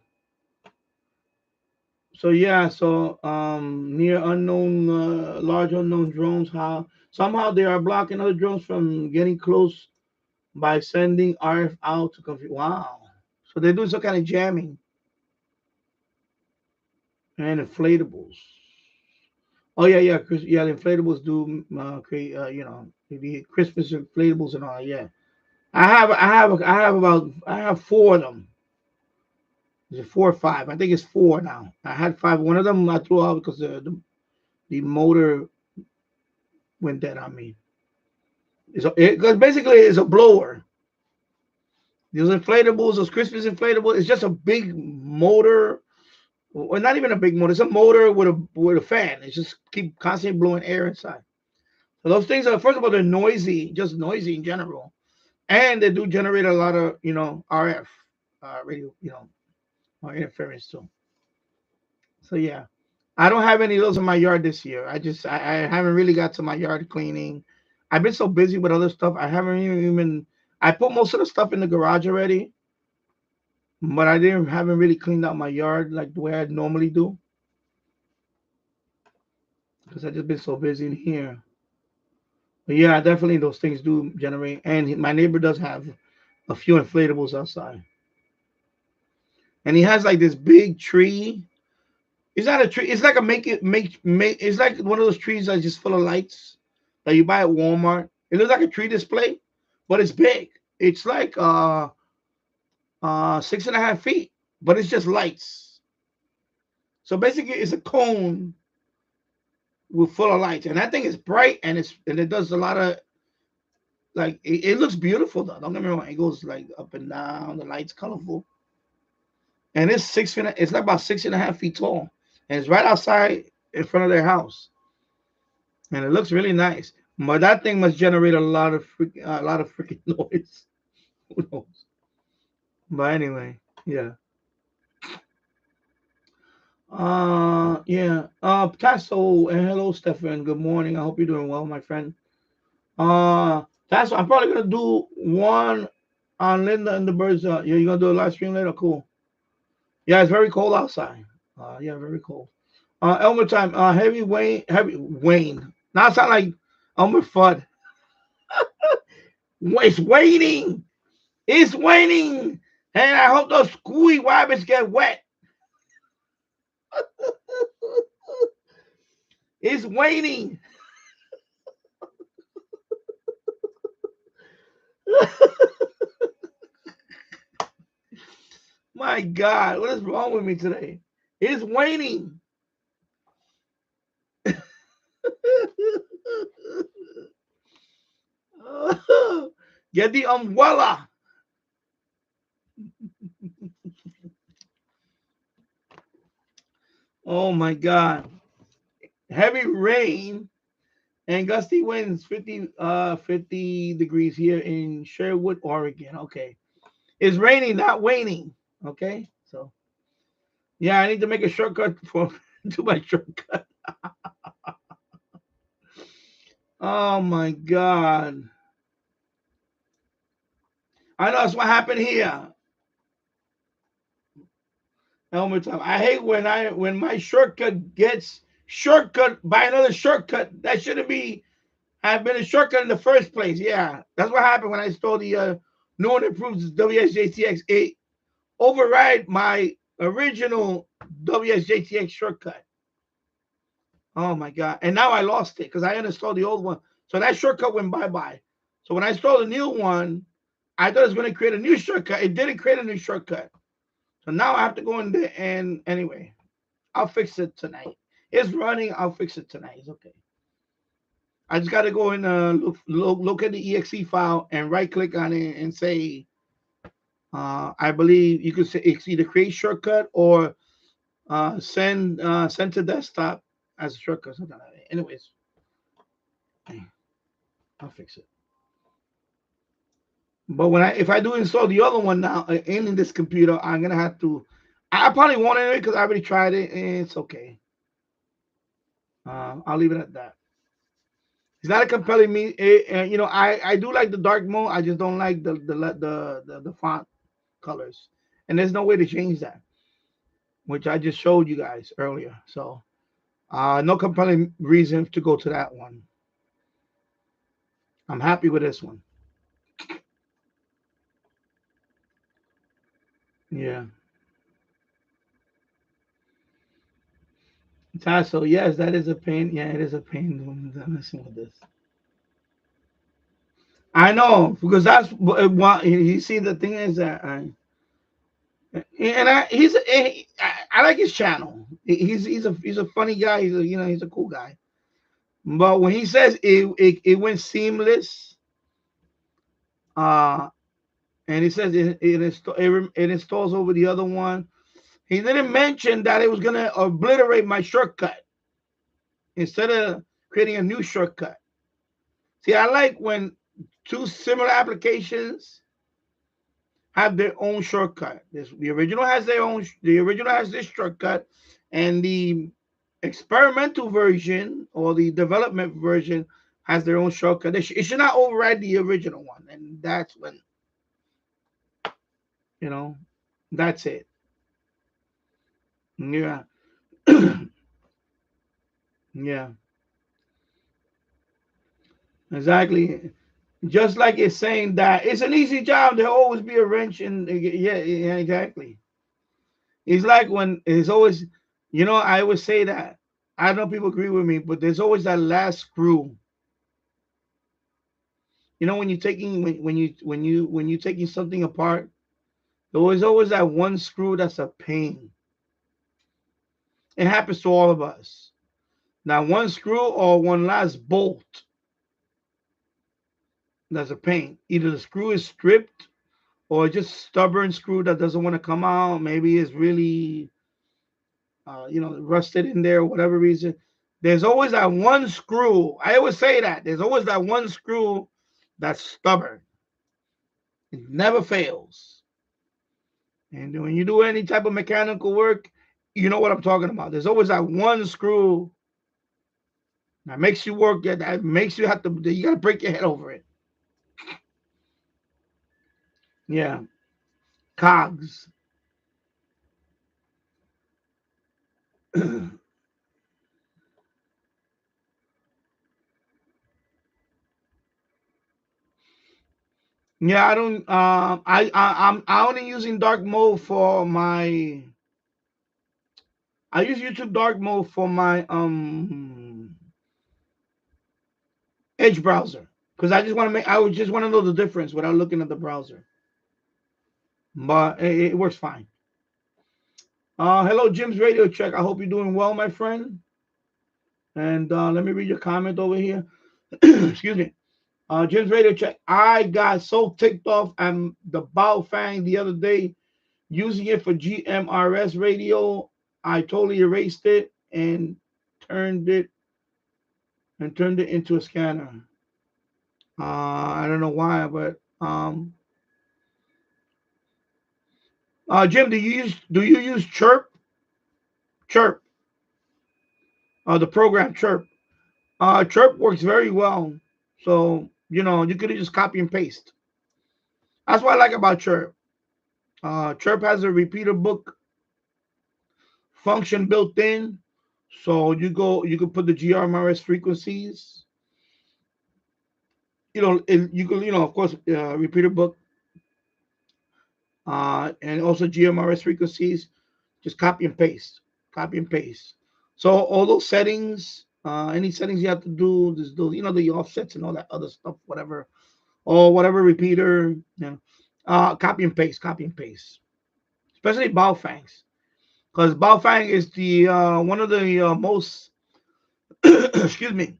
So yeah, so near unknown, large unknown drones, how somehow they are blocking other drones from getting close by sending RF out to confuse. Wow. So they're doing some kind of jamming and inflatables. Oh yeah, yeah, yeah. The inflatables do create, the Christmas inflatables and all. Yeah, I have four of them. Is it four or five? I think it's four now. I had five. One of them I threw out because the motor went dead on me. Because basically it's a blower. Those inflatables, those Christmas inflatables, it's just a big motor, or not even a big motor. It's a motor with a fan. It's just keep constantly blowing air inside. So those things are, first of all, they're noisy, just noisy in general, and they do generate a lot of RF radio, interference too. So yeah, I don't have any of those in my yard this year. I haven't really got to my yard cleaning. I've been so busy with other stuff. I haven't even I put most of the stuff in the garage already, but I didn't haven't really cleaned out my yard like the way I normally do because I just been so busy in here. But yeah, definitely those things do generate. And my neighbor does have a few inflatables outside, and he has like this big tree. It's not a tree. It's like a make. It's like one of those trees that's just full of lights that you buy at Walmart. It looks like a tree display, but it's big. It's like 6.5 feet, but it's just lights. So basically, it's a cone with full of lights, and that thing is bright and it does a lot of like it looks beautiful though. Don't get me wrong. It goes like up and down. The lights colorful, and it's 6 feet. It's like about 6.5 feet tall, and it's right outside in front of their house, and it looks really nice. But that thing must generate a lot of freaking noise. Who knows? But anyway, yeah. Yeah. Tasso and hello, Stefan. Good morning. I hope you're doing well, my friend. Uh, Tasso, I'm probably gonna do one on Linda and the birds. Yeah, you're gonna do a live stream later. Cool. Yeah, it's very cold outside. Yeah, very cold. Elmer time. Heavy Wayne. Now it sound like Elmer Fudd. It's waiting. It's waiting. And I hope those squee wabbits get wet. It's waiting. My God, what is wrong with me today? It's waiting. Get the umbrella. Oh my God. Heavy rain and gusty winds, 50 degrees here in Sherwood, Oregon. Okay. It's raining, not waning. Okay. So, yeah, I need to make a shortcut for to my shortcut. Oh my God. I know that's what happened here. Elmer time. I hate when my shortcut gets shortcut by another shortcut. That shouldn't be have been a shortcut in the first place. Yeah, that's what happened when I installed the new and improved WSJTX. It override my original WSJTX shortcut. Oh my God! And now I lost it because I uninstalled the old one. So that shortcut went bye bye. So when I installed the new one, I thought it was going to create a new shortcut. It didn't create a new shortcut. So now I have to go in there and anyway, I'll fix it tonight. It's running. I'll fix it tonight. It's okay. I just got to go and look at the exe file and right click on it and say, I believe you could say it's either create shortcut or send to desktop as a shortcut. Something like that. Anyways, I'll fix it. But if I do install the other one now in this computer, I'm gonna have to. I probably won't anyway because I already tried it and it's okay. I'll leave it at that. It's not a compelling me. I do like the dark mode. I just don't like the font colors, and there's no way to change that, which I just showed you guys earlier. So, no compelling reason to go to that one. I'm happy with this one. Yeah. Tasso, yes, that is a pain. Yeah, it is a pain when I'm messing with this. I know because that's what you see. The thing is that I like his channel. He's a funny guy. He's a cool guy. But when he says it went seamless, uh, and he says it installs over the other one. He didn't mention that it was gonna obliterate my shortcut instead of creating a new shortcut. See, I like when two similar applications have their own shortcut. The original has their own. The original has this shortcut, and the experimental version or the development version has their own shortcut. It should not override the original one, and that's when you know. That's it. Yeah, yeah, exactly. Just like it's saying that it's an easy job, there'll always be a wrench in. Yeah, yeah, exactly. It's like when it's always, I always say that. I don't know if people agree with me, but there's always that last screw. When you're taking when you taking something apart, there's always that one screw that's a pain. It happens to all of us. Now, one screw or one last bolt that's a pain. Either the screw is stripped or just stubborn screw that doesn't want to come out. Maybe it's really rusted in there, whatever reason. There's always that one screw. I always say that. There's always that one screw that's stubborn. It never fails. And when you do any type of mechanical work, you know what I'm talking about. There's always that one screw that makes you work. That makes you you got to break your head over it. Yeah. Cogs. Yeah, I don't. I only using dark mode for my. I use YouTube dark mode for my Edge browser because I just want to make. I would just want to know the difference without looking at the browser. But it works fine. Hello, Jim's Radio Check. I hope you're doing well, my friend. And let me read your comment over here. Excuse me. Jim's Radio Check. I got so ticked off at the Baofeng the other day using it for GMRS radio. I totally erased it and turned it into a scanner. I don't know why, but Jim, do you use Chirp? Chirp, the program Chirp. Chirp works very well. So you could just copy and paste. That's what I like about Chirp. Chirp has a repeater book function built in, so you can put the GMRS frequencies. You can of course repeater book and also GMRS frequencies. Just copy and paste. So all those settings, any settings you have to do, there's those, the offsets and all that other stuff, whatever, or whatever repeater, copy and paste. Especially Baofangs, because Baofang is the one of the most, excuse me.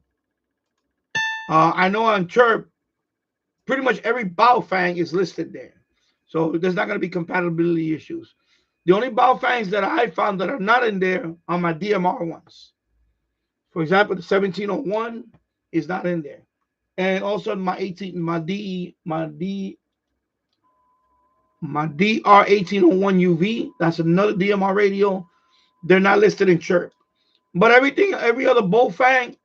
I know on Chirp, pretty much every Baofang is listed there, so there's not going to be compatibility issues. The only Baofangs that I found that are not in there are my DMR ones. For example, the 1701 is not in there, and also my DR 1801 UV. That's another DMR radio. They're not listed in Chirp, but every other Baofang,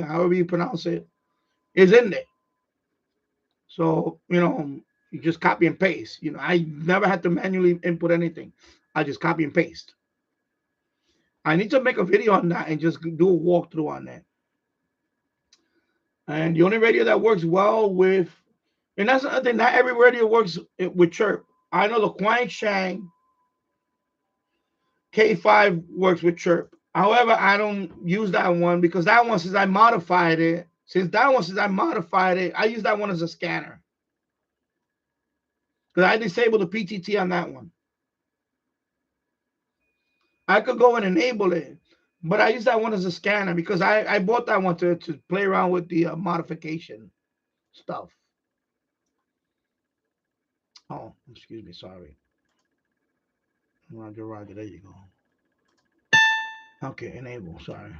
however you pronounce it, is in there. So you just copy and paste. I never had to manually input anything. I just copy and paste. I need to make a video on that and just do a walkthrough on that. And the only radio that works well with, and that's another thing, not every radio works with Chirp. I know the Quang Shang K5 works with Chirp. However, I don't use that one because that one, since I modified it, I use that one as a scanner. Because I disabled the PTT on that one. I could go and enable it, but I use that one as a scanner because I bought that one to play around with the modification stuff. Oh, excuse me, sorry. Roger, Roger, there you go. Okay, enable, sorry.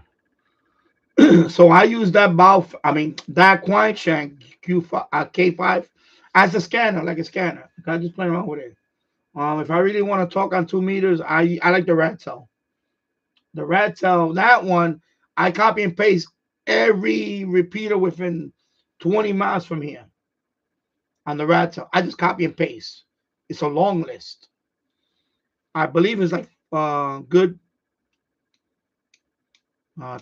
So I use that that Quine Shank K5 as a scanner, like a scanner. I just play around with it. If I really want to talk on 2 meters, I like the rat cell. The rat cell, that one, I copy and paste every repeater within 20 miles from here on the rat cell. I just copy and paste. It's a long list. I believe it's like good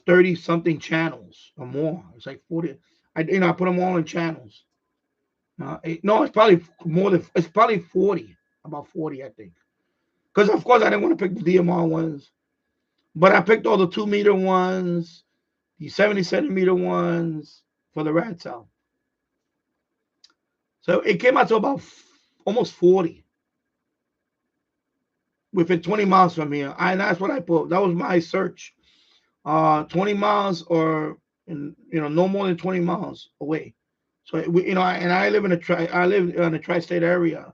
30 something channels or more. It's like 40. I put them all in channels. No, it's probably more than, it's probably 40, about 40, I think. Because of course I didn't want to pick the DMR ones, but I picked all the 2 meter ones, the 70 centimeter ones for the rat cell. So it came out to about almost 40 within 20 miles from here. That's what I put. That was my search. 20 miles or no more than 20 miles away. So and I live in a tri-state area.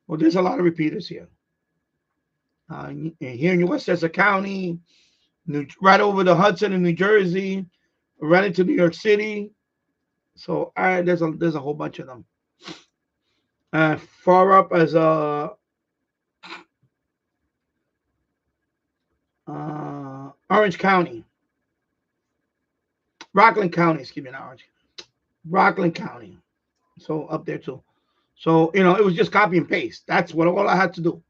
Well, there's a lot of repeaters here. Here in Westchester County, right over the Hudson in New Jersey, right into New York City. So there's a whole bunch of them. Far up as Orange County, Rockland County, excuse me, not Orange, Rockland County. So up there too. So it was just copy and paste. That's what all I had to do.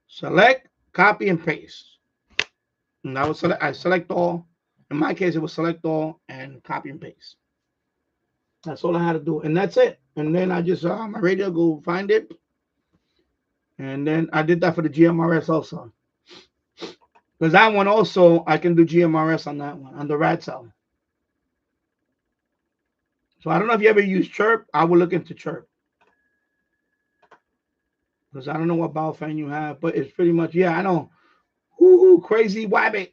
Select, copy and paste. And I was I select all. In my case, it was select all and copy and paste. That's all I had to do, and that's it. And then I just my radio go find it, and then I did that for the GMRS also. Because that one also I can do GMRS on that one on the rat cell. So I don't know if you ever use Chirp. I will look into Chirp because I don't know what bow fan you have, but it's pretty much I know. Ooh, crazy wabbit.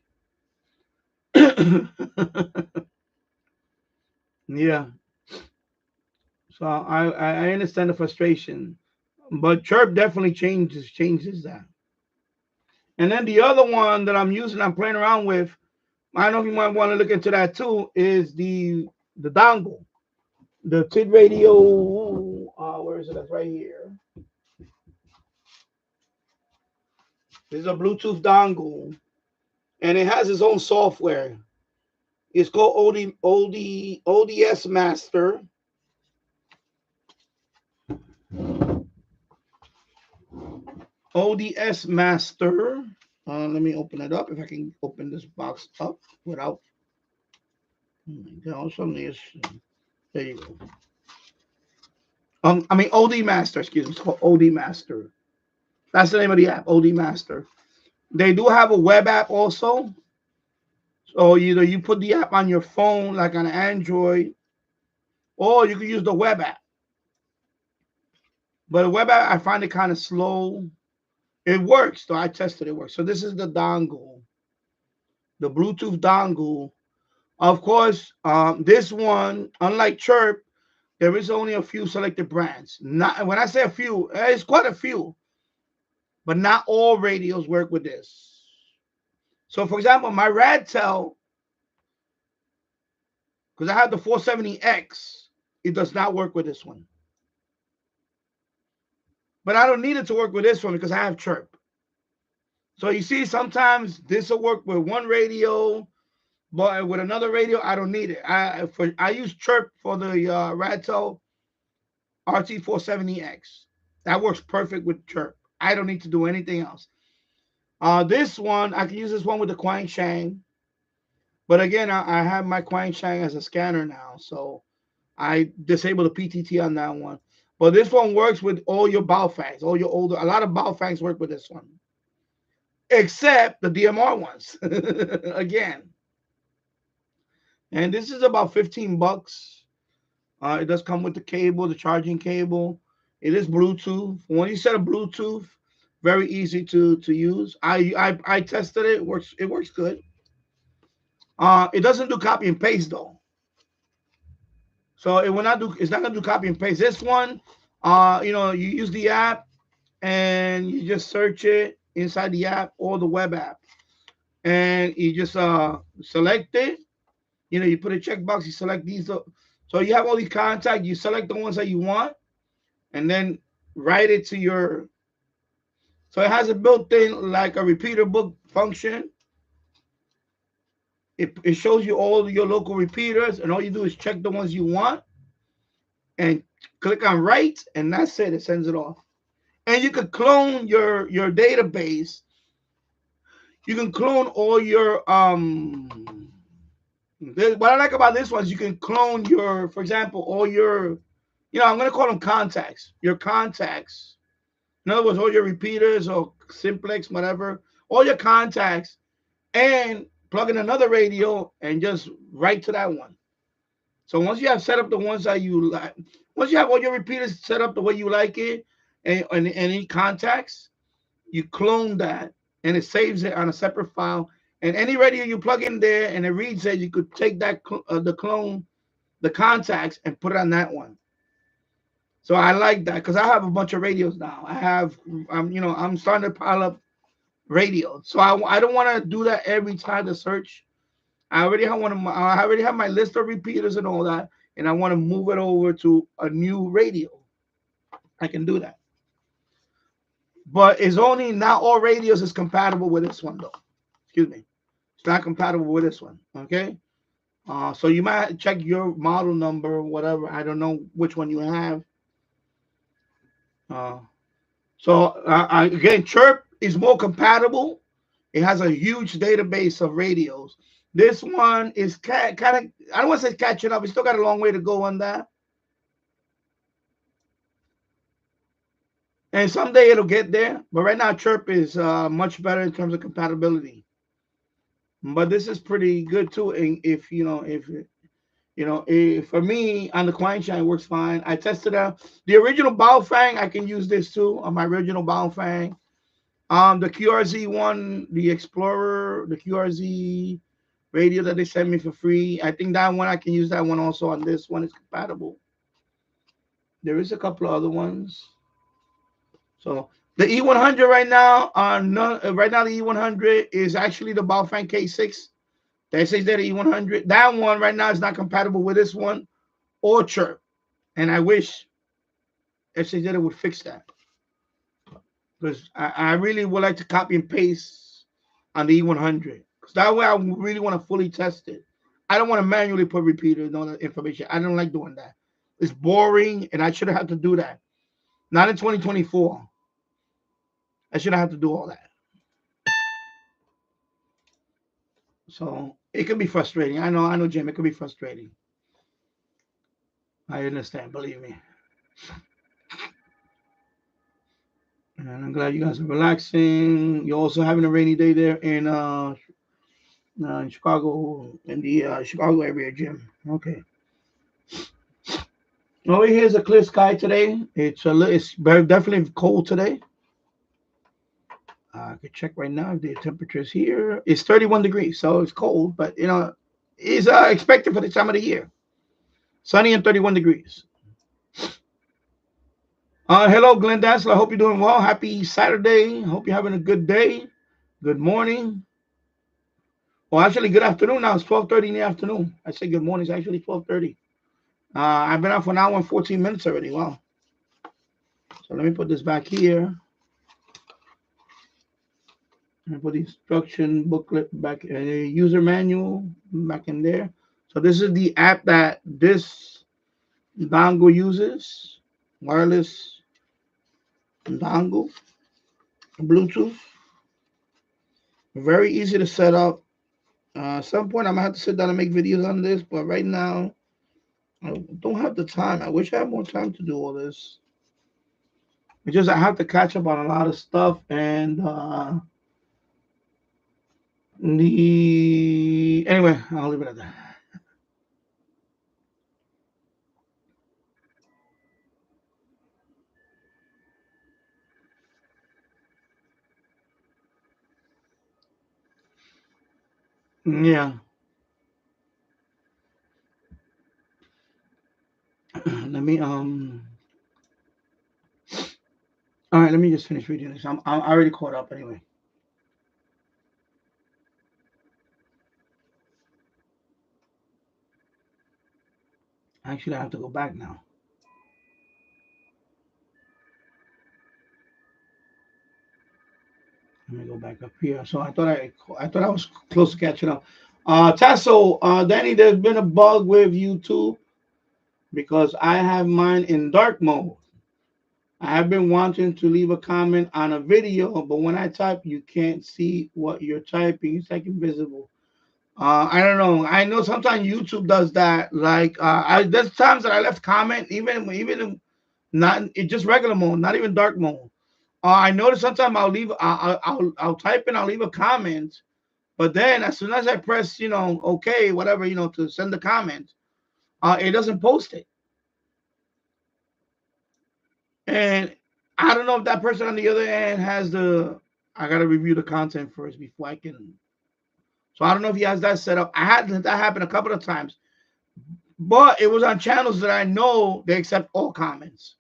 Yeah. So I understand the frustration, but Chirp definitely changes that. And then the other one that I'm playing around with, I don't know if you might want to look into that too, is the dongle, the TID radio. Where is it? That's right here. This is a Bluetooth dongle, and it has its own software. It's called ODS Master. ODS Master. Let me open it up if I can open this box up without. There you go. OD Master. Excuse me. It's called OD Master. That's the name of the app, OD Master. They do have a web app also. So either you put the app on your phone, like on Android, or you can use the web app. But the web app, I find it kind of slow. It works, though. I tested it works. So this is the dongle, the Bluetooth dongle. Of course, this one, unlike Chirp, there is only a few selected brands. Not when I say a few, it's quite a few, but not all radios work with this. So, for example, my Radtel, because I have the 470X, it does not work with this one. But I don't need it to work with this one because I have Chirp. So you see, sometimes this will work with one radio, but with another radio, I don't need it. I use Chirp for the Radtel RT470X. That works perfect with Chirp. I don't need to do anything else. This one, I can use this one with the Quine Shang. But again, I have my Quine Shang as a scanner now, so I disable the PTT on that one. But this one works with all your Baofangs, all your older. A lot of Baofangs work with this one. except the DMR ones. Again. And this is about 15 bucks. It does come with the cable, the charging cable. It is Bluetooth. When you set up Bluetooth, very easy to use. I tested it. It works good. It doesn't do copy and paste though. So it will not do. It's not gonna do copy and paste. This one, you use the app and you just search it inside the app or the web app, and you just select it. You put a checkbox. You select these. So you have all these contacts. You select the ones that you want, and then write it to your. So it has a built-in like a repeater book function. It shows you all your local repeaters, and all you do is check the ones you want, and click on write, and that's it. It sends it off. And you can clone your database. You can clone all your what I like about this one is you can clone your, for example, all your, I'm gonna call them contacts. Your contacts. In other words, all your repeaters or simplex, whatever, all your contacts, and plug in another radio and just write to that one. So once you have set up the ones that you like, once you have all your repeaters set up the way you like it, and any contacts, you clone that, and it saves it on a separate file. And any radio you plug in there and it reads it, you could take that the clone, the contacts, and put it on that one. So I like that because I have a bunch of radios now. I'm starting to pile up radios. So I don't want to do that every time to search. I already have my list of repeaters and all that, and I want to move it over to a new radio. I can do that. But it's only not all radios is compatible with this one though. Excuse me. It's not compatible with this one. Okay. So you might check your model number or whatever. I don't know which one you have. Again, Chirp is more compatible. It has a huge database of radios. This one is kind of, I don't want to say catching up. We still got a long way to go on that. And someday it'll get there. But right now, Chirp is much better in terms of compatibility. But this is pretty good too. And if for me on the client side, it works fine. I tested out the original Baofeng. I can use this too on my original Baofeng. The QRZ one, the Explorer, the QRZ radio that they sent me for free. I think that one I can use that one also on this one. It's compatible. There is a couple of other ones. So the E100 right now, right now the E100 is actually the Baofeng K6. That says that the E100. That one right now is not compatible with this one or Chirp. And I wish FCZ would fix that. Because I really would like to copy and paste on the E100. Because that way I really want to fully test it. I don't want to manually put repeaters and all that information. I don't like doing that. It's boring, and I shouldn't have to do that. Not in 2024. I shouldn't have to do all that. So it can be frustrating. I know, Jim. It can be frustrating. I understand. Believe me. And I'm glad you guys are relaxing. You're also having a rainy day there in Chicago, in the Chicago area, Jim. Okay. Over here is a clear sky today. It's very definitely cold today. I can check right now if the temperature is here. It's 31 degrees, so it's cold, but it's expected for the time of the year. Sunny and 31 degrees. Hello, Glenn Dassler. I hope you're doing well. Happy Saturday. Hope you're having a good day. Good morning. Well, actually, good afternoon now. It's 12:30 in the afternoon. I say good morning. It's actually 12:30. I've been out for an hour and 14 minutes already. Wow. So let me put this back here. And put the instruction booklet back, user manual back in there. So this is the app that this dongle uses. Wireless dongle, Bluetooth. Very easy to set up. At some point, I'm gonna have to sit down and make videos on this, but right now, I don't have the time. I wish I had more time to do all this. It's just I have to catch up on a lot of stuff, and Anyway, I'll leave it at that. Yeah. Let me all right, let me just finish reading this. I'm already caught up anyway. Actually, I have to go back now. Let me go back up here. So I thought I was close to catching up. Tasso, Danny, there's been a bug with YouTube because I have mine in dark mode. I have been wanting to leave a comment on a video, but when I type, you can't see what you're typing. It's like invisible. I don't know. I know sometimes YouTube does that. Like there's times that I left comment, even not it just regular mode, not even dark mode. I notice sometimes I'll type and I'll leave a comment, but then as soon as I press okay whatever to send the comment, it doesn't post it. And I don't know if that person on the other end has the. I gotta review the content first before I can. So I don't know if he has that set up. I had that happen a couple of times, but it was on channels that I know they accept all comments.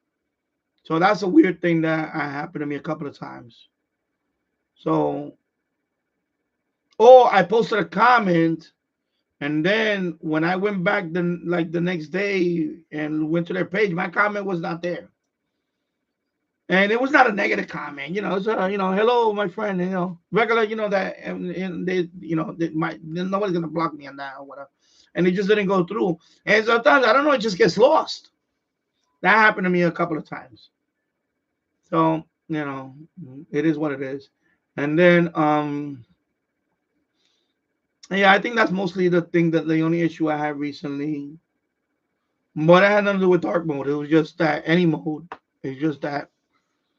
So that's a weird thing that happened to me a couple of times. So, or I posted a comment, and then when I went back the next day and went to their page, my comment was not there. And it was not a negative comment, it's hello, my friend, regular, that, and they, nobody's gonna block me on that or whatever, and it just didn't go through. And sometimes I don't know, it just gets lost. That happened to me a couple of times. So it is what it is. And then, yeah, I think that's mostly the only issue I had recently. But it had nothing to do with dark mode. It was just that any mode. It's just that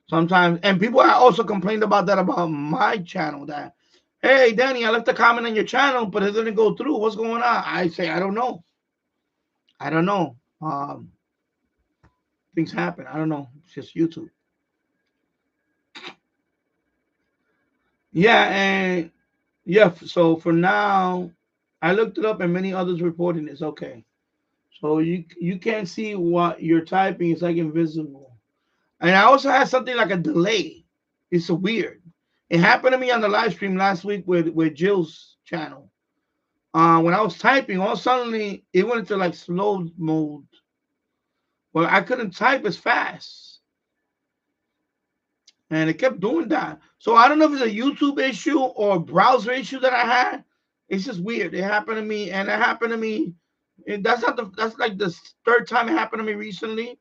sometimes, and people have also complained about that about my channel. That, hey, Danny, I left a comment on your channel, but it didn't go through. What's going on? I say, I don't know. I don't know. Things happen. I don't know. It's just YouTube. Yeah, and yeah. So for now, I looked it up, and many others reporting it's okay. So you can't see what you're typing. It's like invisible. And I also had something like a delay. It's weird. It happened to me on the live stream last week with Jill's channel. When I was typing, all suddenly it went into like slow mode. Well, I couldn't type as fast, and it kept doing that. So I don't know if it's a YouTube issue or a browser issue that I had. It's just weird. It happened to me, and it happened to me. That's like the third time it happened to me recently,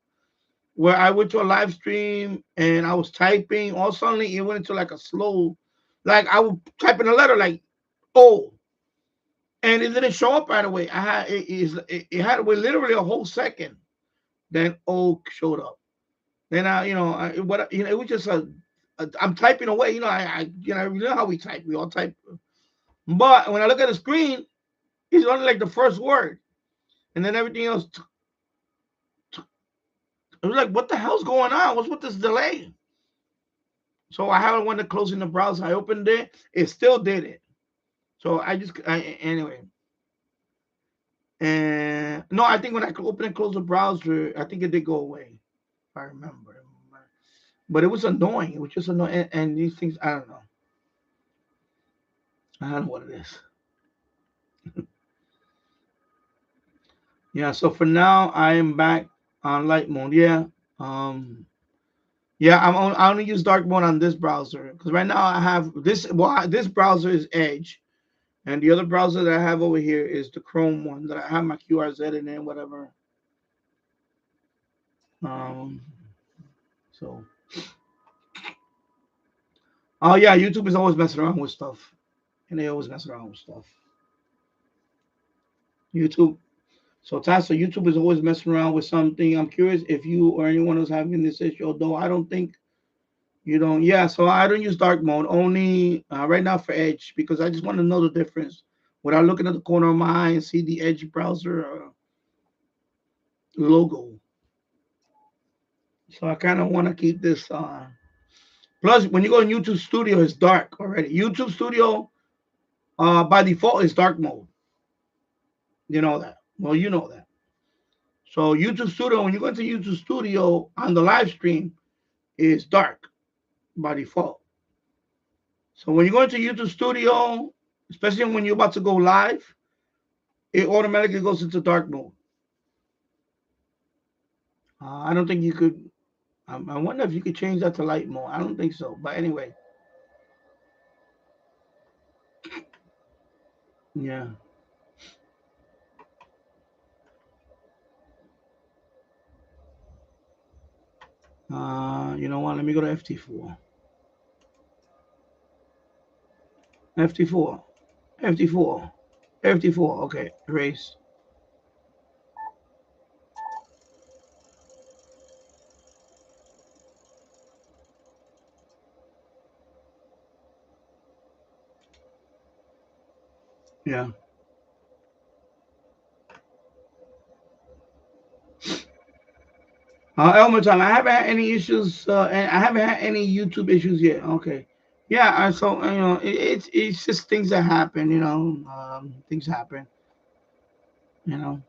where I went to a live stream and I was typing. All suddenly it went into like a slow, like I would type in a letter like oh, and it didn't show up right away. I had it had to wait literally a whole second. Then O showed up. Then it was just I'm typing away. You know how we type. We all type. But when I look at the screen, it's only like the first word, and then everything else. It was like, what the hell's going on? What's with this delay? So I haven't wanted to close in the browser. I opened it. It still did it. So anyway. And no, I think when I open and close the browser, I think it did go away. If I remember. But it was annoying. It was just annoying. And these things, I don't know. I don't know what it is. Yeah. So for now, I am back on light mode. Yeah. Um. Yeah. I only use dark mode on this browser because right now I have this. Well, this browser is Edge. And the other browser that I have over here is the Chrome one that I have my QRZ in and whatever. Um, so, oh yeah, YouTube is always messing around with stuff, and they always mess around with stuff. YouTube. So Tassa, YouTube is always messing around with something. I'm curious if you or anyone is having this issue. Although I don't think You don't, yeah. So I don't use dark mode only right now for Edge because I just want to know the difference without looking at the corner of my eye and see the Edge browser logo. So I kind of want to keep this. Plus, when you go in YouTube Studio, it's dark already. YouTube Studio by default is dark mode. You know that. Well, you know that. So YouTube Studio, when you go into YouTube Studio on the live stream, is dark by default. So when you go into YouTube Studio, especially when you're about to go live, it automatically goes into dark mode. I don't think you could. I wonder if you could change that to light mode. I don't think so. But anyway, yeah. You know what? Let me go to FT4. FT4. FT4. FT4. Okay. Erase. Yeah. Elmer time. I haven't had any issues, and I haven't had any YouTube issues yet. Okay, yeah. So it's just things that happen. Things happen. You know,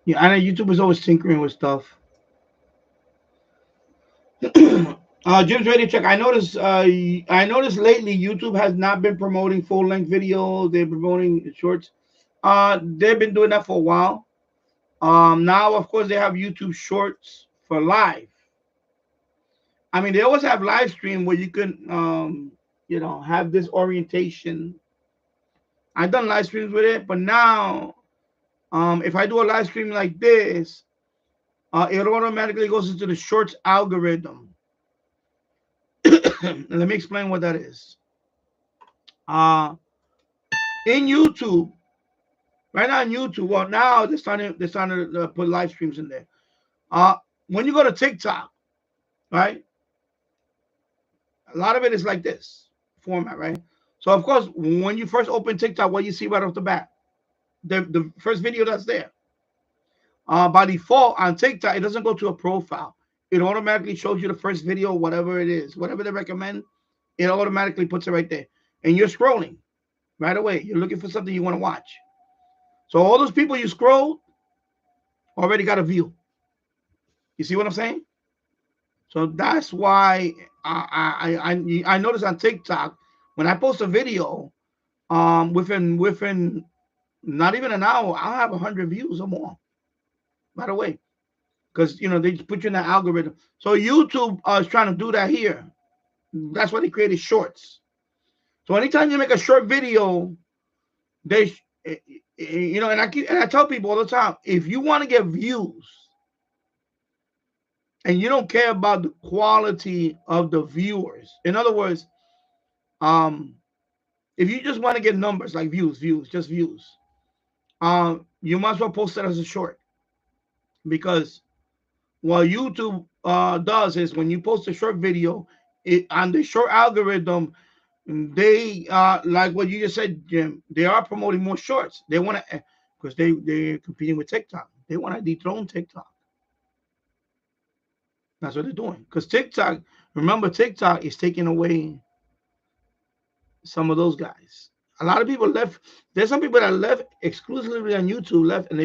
yeah. I know YouTube is always tinkering with stuff. Jim's ready to check. I noticed. I noticed lately YouTube has not been promoting full length videos. They're promoting shorts. They've been doing that for a while. Now of course they have YouTube Shorts for live. I mean, they always have live stream where you can, have this orientation. I've done live streams with it, but now, if I do a live stream like this, it automatically goes into the shorts algorithm. Let me explain what that is. In YouTube, right now in YouTube, well, now they're starting to put live streams in there. When you go to TikTok, right, a lot of it is like this format, right? So of course, when you first open TikTok, what you see right off the bat, the first video that's there. By default on TikTok, it doesn't go to a profile. It automatically shows you the first video, whatever it is, whatever they recommend. It automatically puts it right there, and you're scrolling right away. You're looking for something you want to watch. So all those people you scrolled already got a view. You see what I'm saying? So that's why I notice on TikTok when I post a video, within not even an hour, I'll have 100 views or more. By the way, because they put you in the algorithm. So YouTube is trying to do that here. That's why they created shorts. So anytime you make a short video, they, and I tell people all the time, if you want to get views, and you don't care about the quality of the viewers, in other words, if you just want to get numbers like views, just views, you might as well post it as a short, because what YouTube does is when you post a short video, on the short algorithm, they like what you just said, Jim. They are promoting more shorts. They want to, because they're competing with TikTok. They want to dethrone TikTok. That's what they're doing. Because TikTok, remember, TikTok is taking away some of those guys. A lot of people left. There's some people that left exclusively on YouTube, left, and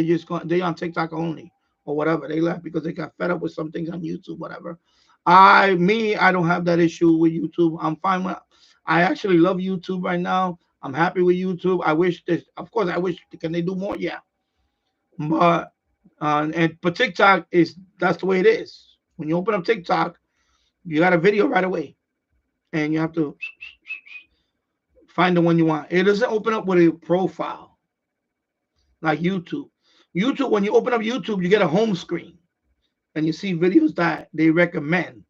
they on TikTok only or whatever. They left because they got fed up with some things on YouTube, whatever. I don't have that issue with YouTube. I'm fine with. I actually love YouTube right now. I'm happy with YouTube. I wish this. Of course, I wish. Can they do more? Yeah. But TikTok that's the way it is. When you open up TikTok, you got a video right away, and you have to find the one you want. It doesn't open up with a profile like YouTube. YouTube, when you open up YouTube, you get a home screen, and you see videos that they recommend.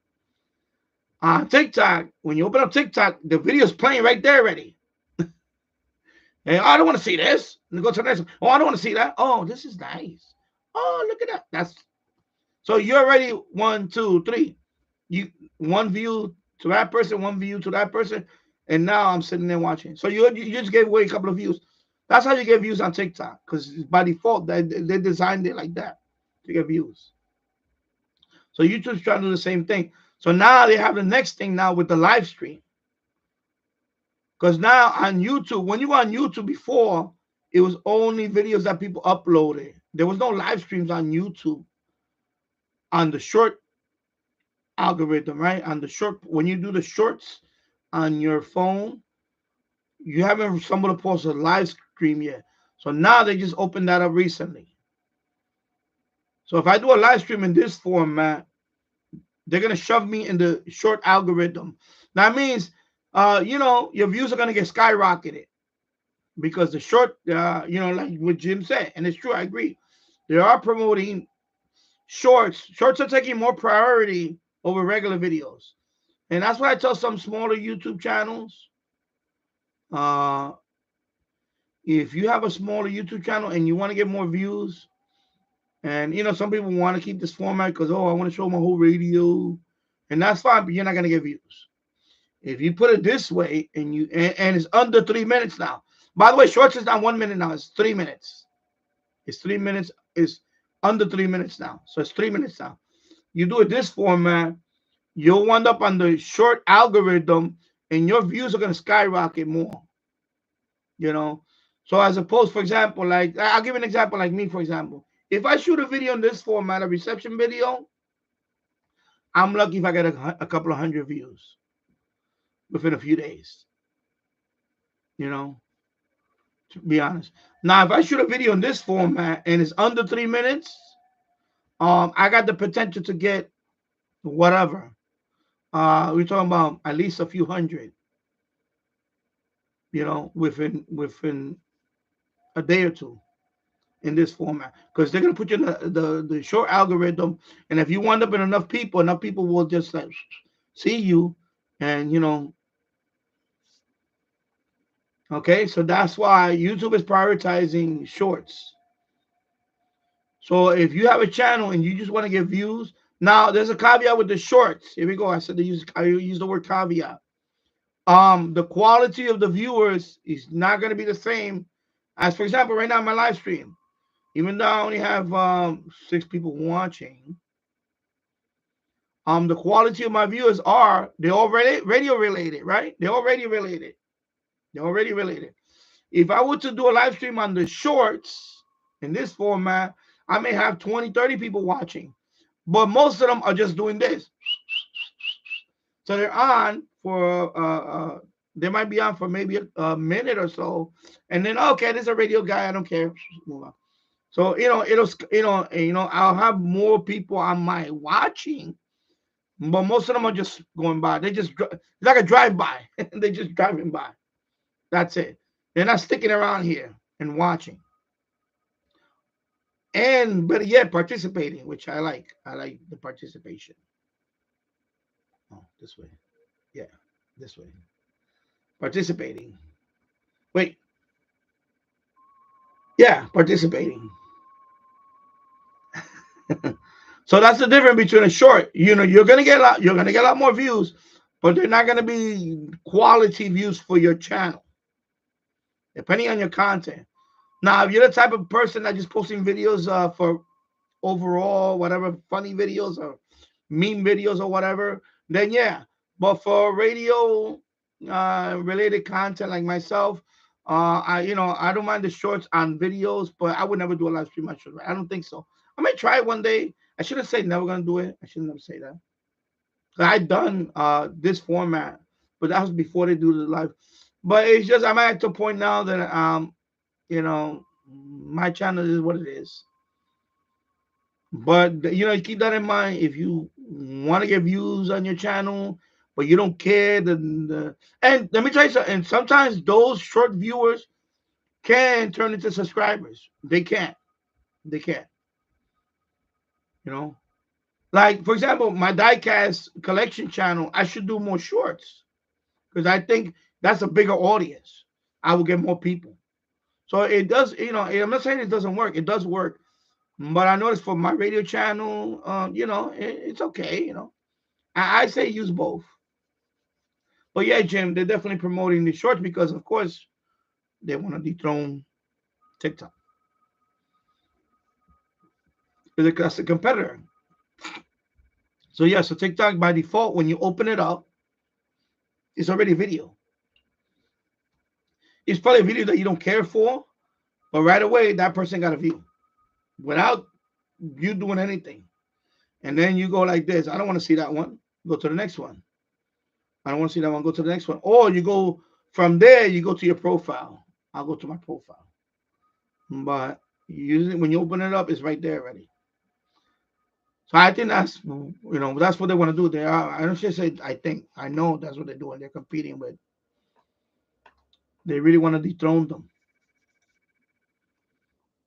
On TikTok, when you open up TikTok, the video is playing right there already. Hey, I don't want to see this. And go to the next one. Oh, I don't want to see that. Oh, this is nice. Oh, look at that. So you're already 1, 2, 3. You one view, To that person, 1 view. To that person, and now I'm sitting there watching. So you just gave away a couple of views. That's how you get views on TikTok, because by default they designed it like that to get views. So YouTube's trying to do the same thing. So now they have the next thing now with the live stream. Because now on YouTube, when you were on YouTube before, it was only videos that people uploaded. There was no live streams on YouTube on the short algorithm, right? On the short, when you do the shorts on your phone, you haven't stumbled upon a live stream yet. So now they just opened that up recently. So if I do a live stream in this format, they're gonna shove me in the short algorithm. That means, your views are gonna get skyrocketed because the short, like what Jim said, and it's true, I agree. They are promoting shorts. Shorts are taking more priority over regular videos, and that's why I tell some smaller YouTube channels. If you have a smaller YouTube channel and you want to get more views, and some people want to keep this format because I want to show my whole radio, and that's fine, but you're not gonna get views. If you put it this way, and it's under 3 minutes now. By the way, shorts is not 1 minute now; it's 3 minutes. It's 3 minutes. It's under 3 minutes now, so it's 3 minutes now. You do it this format, you'll wind up on the short algorithm, and your views are gonna skyrocket more. So as opposed, for example, like I'll give you an example, like me, for example. If I shoot a video in this format, a reception video, I'm lucky if I get a couple of hundred views within a few days. To be honest. Now, if I shoot a video in this format and it's under 3 minutes, I got the potential to get whatever. We're talking about at least a few hundred. Within a day or two. In this format, because they're gonna put you in the short algorithm, and if you wind up in enough people will just like see you, and okay. So that's why YouTube is prioritizing shorts. So if you have a channel and you just want to get views, now there's a caveat with the shorts. Here we go. I use the word caveat. The quality of the viewers is not going to be the same as, for example, right now in my live stream. Even though I only have 6 people watching, the quality of my viewers they're all radio related, right? They're already related. If I were to do a live stream on the shorts in this format, I may have 20, 30 people watching, but most of them are just doing this. So they're on for they might be on for maybe a minute or so, and then okay, there's a radio guy. I don't care. Move on. So I'll have more people on my watching, but most of them are just going by. It's like a drive-by. They're just driving by. That's it. They're not sticking around here and watching. And but yet participating, which I like. I like the participation. Oh, this way. Yeah, this way. Participating. Wait. Yeah, participating. So that's the difference between a short. You're gonna get a lot more views, but they're not gonna be quality views for your channel, depending on your content. Now, if you're the type of person that just posting videos for overall whatever funny videos or meme videos or whatever, then yeah. But for radio related content like myself, I don't mind the shorts on videos, but I would never do a live stream on shorts. I don't think so. I may try it one day. I shouldn't say never gonna do it. I shouldn't never say that. I've done this format, but that was before they do the live. But it's just I'm at the point now that my channel is what it is. But you keep that in mind. If you want to get views on your channel, but you don't care, and let me tell you something. And sometimes those short viewers can turn into subscribers. They can't. Like, for example, my diecast collection channel, I should do more shorts because I think that's a bigger audience. I will get more people. So it does, I'm not saying it doesn't work. It does work. But I noticed for my radio channel, it's okay. I say use both. But yeah, Jim, they're definitely promoting the shorts because, of course, they want to dethrone TikTok. That's a competitor. So yeah, so TikTok by default, when you open it up, it's already video. It's probably a video that you don't care for, but right away that person got a view without you doing anything. And then you go like this. I don't want to see that one. Go to the next one. I don't want to see that one. Go to the next one. Or you go from there, you go to your profile. I'll go to my profile. But usually when you open it up, it's right there already. So I think that's that's what they want to do. They are. I don't just say I think. I know that's what they're doing. They're competing with. They really want to dethrone them.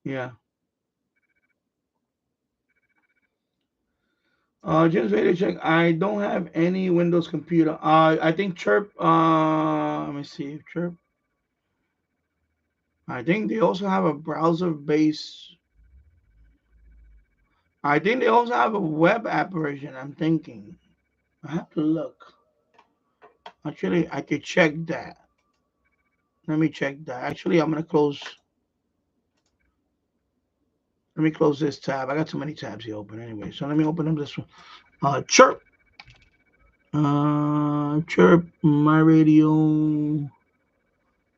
Yeah. Just wait to check. I don't have any Windows computer. I think Chirp. Let me see. Chirp. I think they also have a browser based. I think they also have a web app version. I'm thinking. I have to look. Actually, I could check that. Let me check that. Actually, I'm gonna close. Let me close this tab. I got too many tabs here open anyway. So let me open up this one. Chirp. Chirp. My radio.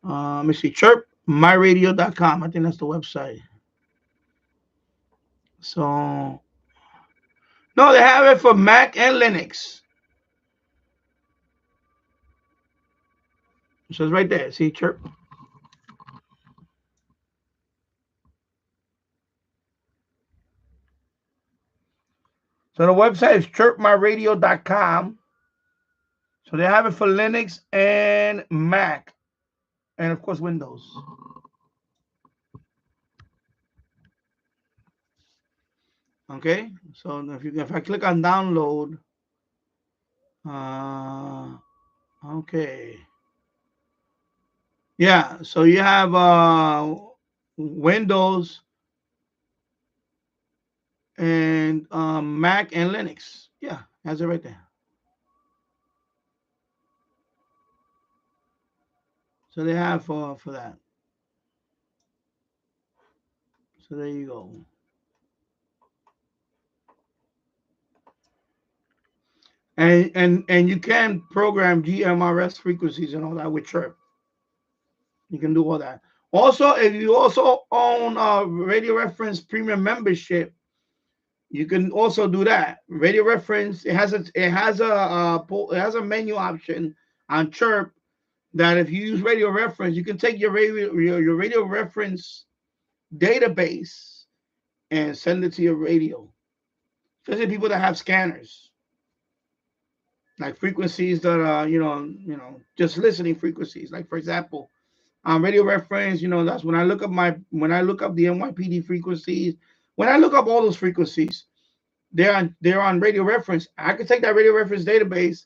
Let me see. Chirp. MyRadio.com. I think that's the website. So no, they have it for Mac and Linux. It says right there. See, Chirp. So the website is chirpmyradio.com. So they have it for Linux and Mac, and of course Windows. Okay, so if I click on download, okay, yeah. So you have Windows and Mac and Linux. Yeah, has it right there. So they have for that. So there you go. And you can program GMRS frequencies and all that with Chirp. You can do all that. Also, if you also own a Radio Reference Premium membership, you can also do that. Radio Reference it has a menu option on Chirp that if you use Radio Reference, you can take your Radio Reference database and send it to your radio. Especially people that have scanners, like frequencies that are just listening frequencies. Like for example, on Radio Reference, that's when I look up the NYPD frequencies. When I look up all those frequencies, they're on Radio Reference. I could take that Radio Reference database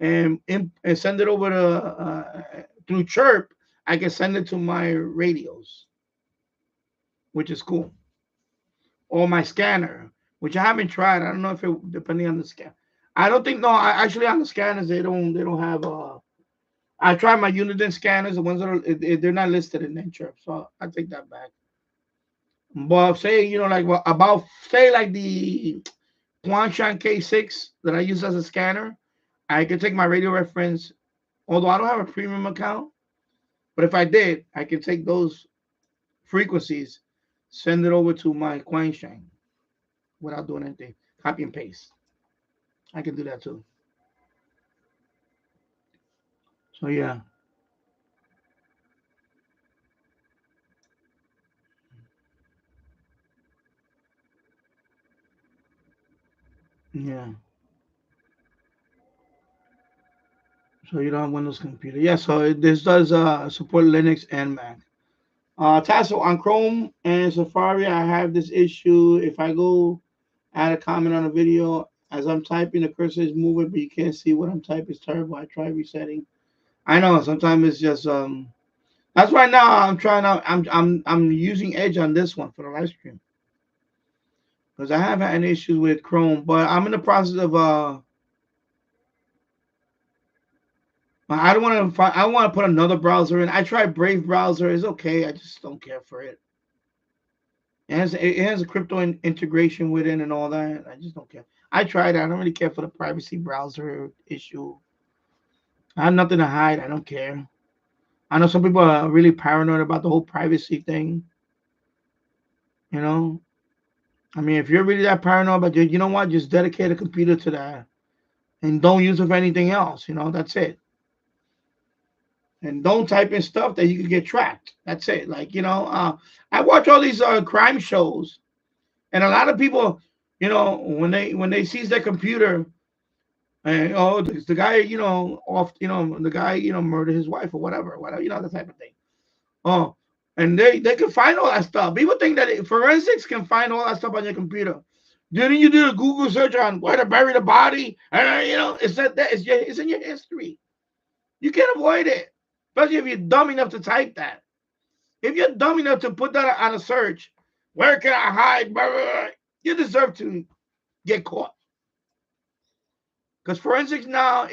and send it over to through Chirp. I can send it to my radios, which is cool. Or my scanner, which I haven't tried. I don't know if it depending on the scan. I don't think no. Actually on the scanners they don't have. I tried my Uniden scanners. The ones that are they're not listed in Chirp, so I take that back. But say like about say like the Quanshan K6 that I use as a scanner, I can take my Radio Reference. Although I don't have a premium account, but if I did, I can take those frequencies, send it over to my Quanshan without doing anything. Copy and paste. I can do that too. So yeah, yeah. So you don't have Windows computer. Yeah. So this does support Linux and Mac. Tasso on Chrome and Safari, I have this issue. If I go add a comment on a video as I'm typing, the cursor is moving, but you can't see what I'm typing. It's terrible. I tried resetting. I know sometimes it's just That's why now I'm trying out. I'm using Edge on this one for the live stream because I have had issues with Chrome, but I'm in the process of I don't want to. I want to put another browser in. I tried Brave browser. It's okay. I just don't care for it. It has a crypto integration with it and all that. I just don't care. I tried it. I don't really care for the privacy browser issue. I have nothing to hide. I don't care. I know some people are really paranoid about the whole privacy thing. You know, I mean, if you're really that paranoid about it, you know what? Just dedicate a computer to that and don't use it for anything else. That's it. And don't type in stuff that you could get tracked. That's it. Like, I watch all these crime shows, and a lot of people, when they seize their computer, and the guy, the guy, murdered his wife or whatever, that type of thing. Oh, and they can find all that stuff. People think that forensics can find all that stuff on your computer. Didn't you do a Google search on where to bury the body? And it's in your history. You can't avoid it, especially if you're dumb enough to type that. If you're dumb enough to put that on a search, where can I hide? You deserve to get caught. Because forensics now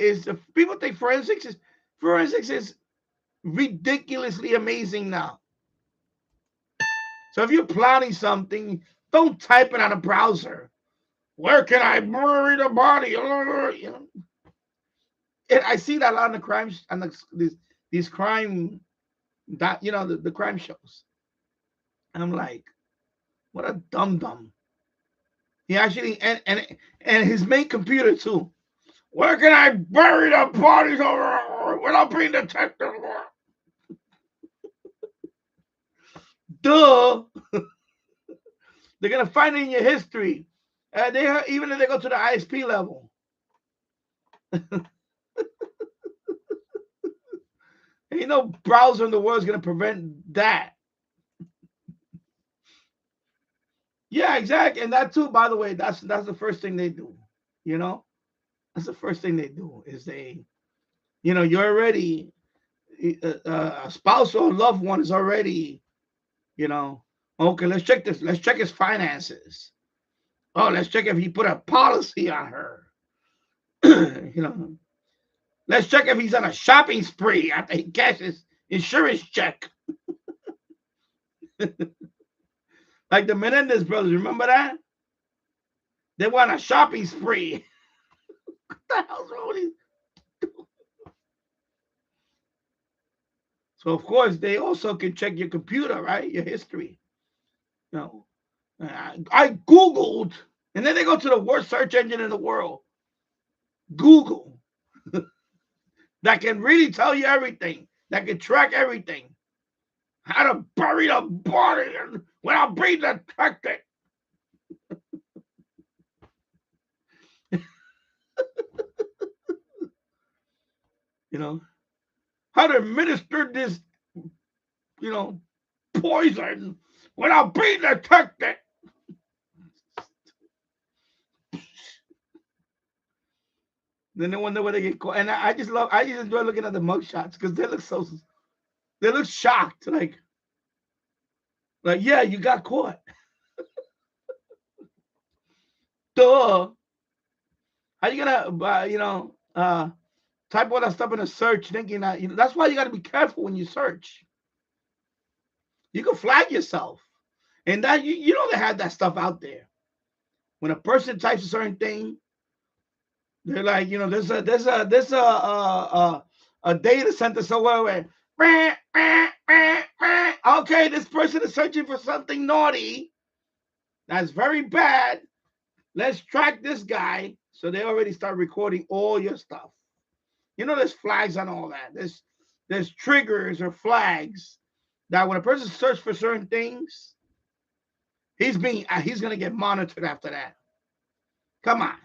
people think forensics is ridiculously amazing now. So if you're plotting something, don't type it on a browser. Where can I bury the body? And I see that a lot on the crimes and these crime the crime shows. And I'm like, what a dum. He actually and his main computer too. Where can I bury the bodies without being detected? Duh. They're gonna find it in your history. Even if they go to the ISP level. Ain't no browser in the world is gonna prevent that. Yeah, exactly. And that too, by the way, that's the first thing they do. That's the first thing they do is you're already a spouse or a loved one is already, okay, let's check this. Let's check his finances. Oh, let's check if he put a policy on her. Let's check if he's on a shopping spree after he cashes insurance check. Like the Menendez brothers, remember that? They went on a shopping spree. What the hell's wrong with these? So of course they also can check your computer, right? Your history. I Googled, and then they go to the worst search engine in the world, Google, that can really tell you everything, that can track everything. How to bury the body without being detected. How to administer this, poison without being detected. Then they wonder where they get caught. And I just enjoy looking at the mugshots because they look shocked. Like, yeah, you got caught. Duh. How you gonna, type all that stuff in a search thinking that, that's why you got to be careful when you search. You can flag yourself. And that, they have that stuff out there. When a person types a certain thing, they're like, there's a data center somewhere where, okay, this person is searching for something naughty. That's very bad. Let's track this guy. So they already start recording all your stuff. There's flags on all that. There's triggers or flags that when a person searches for certain things, he's gonna get monitored after that. Come on.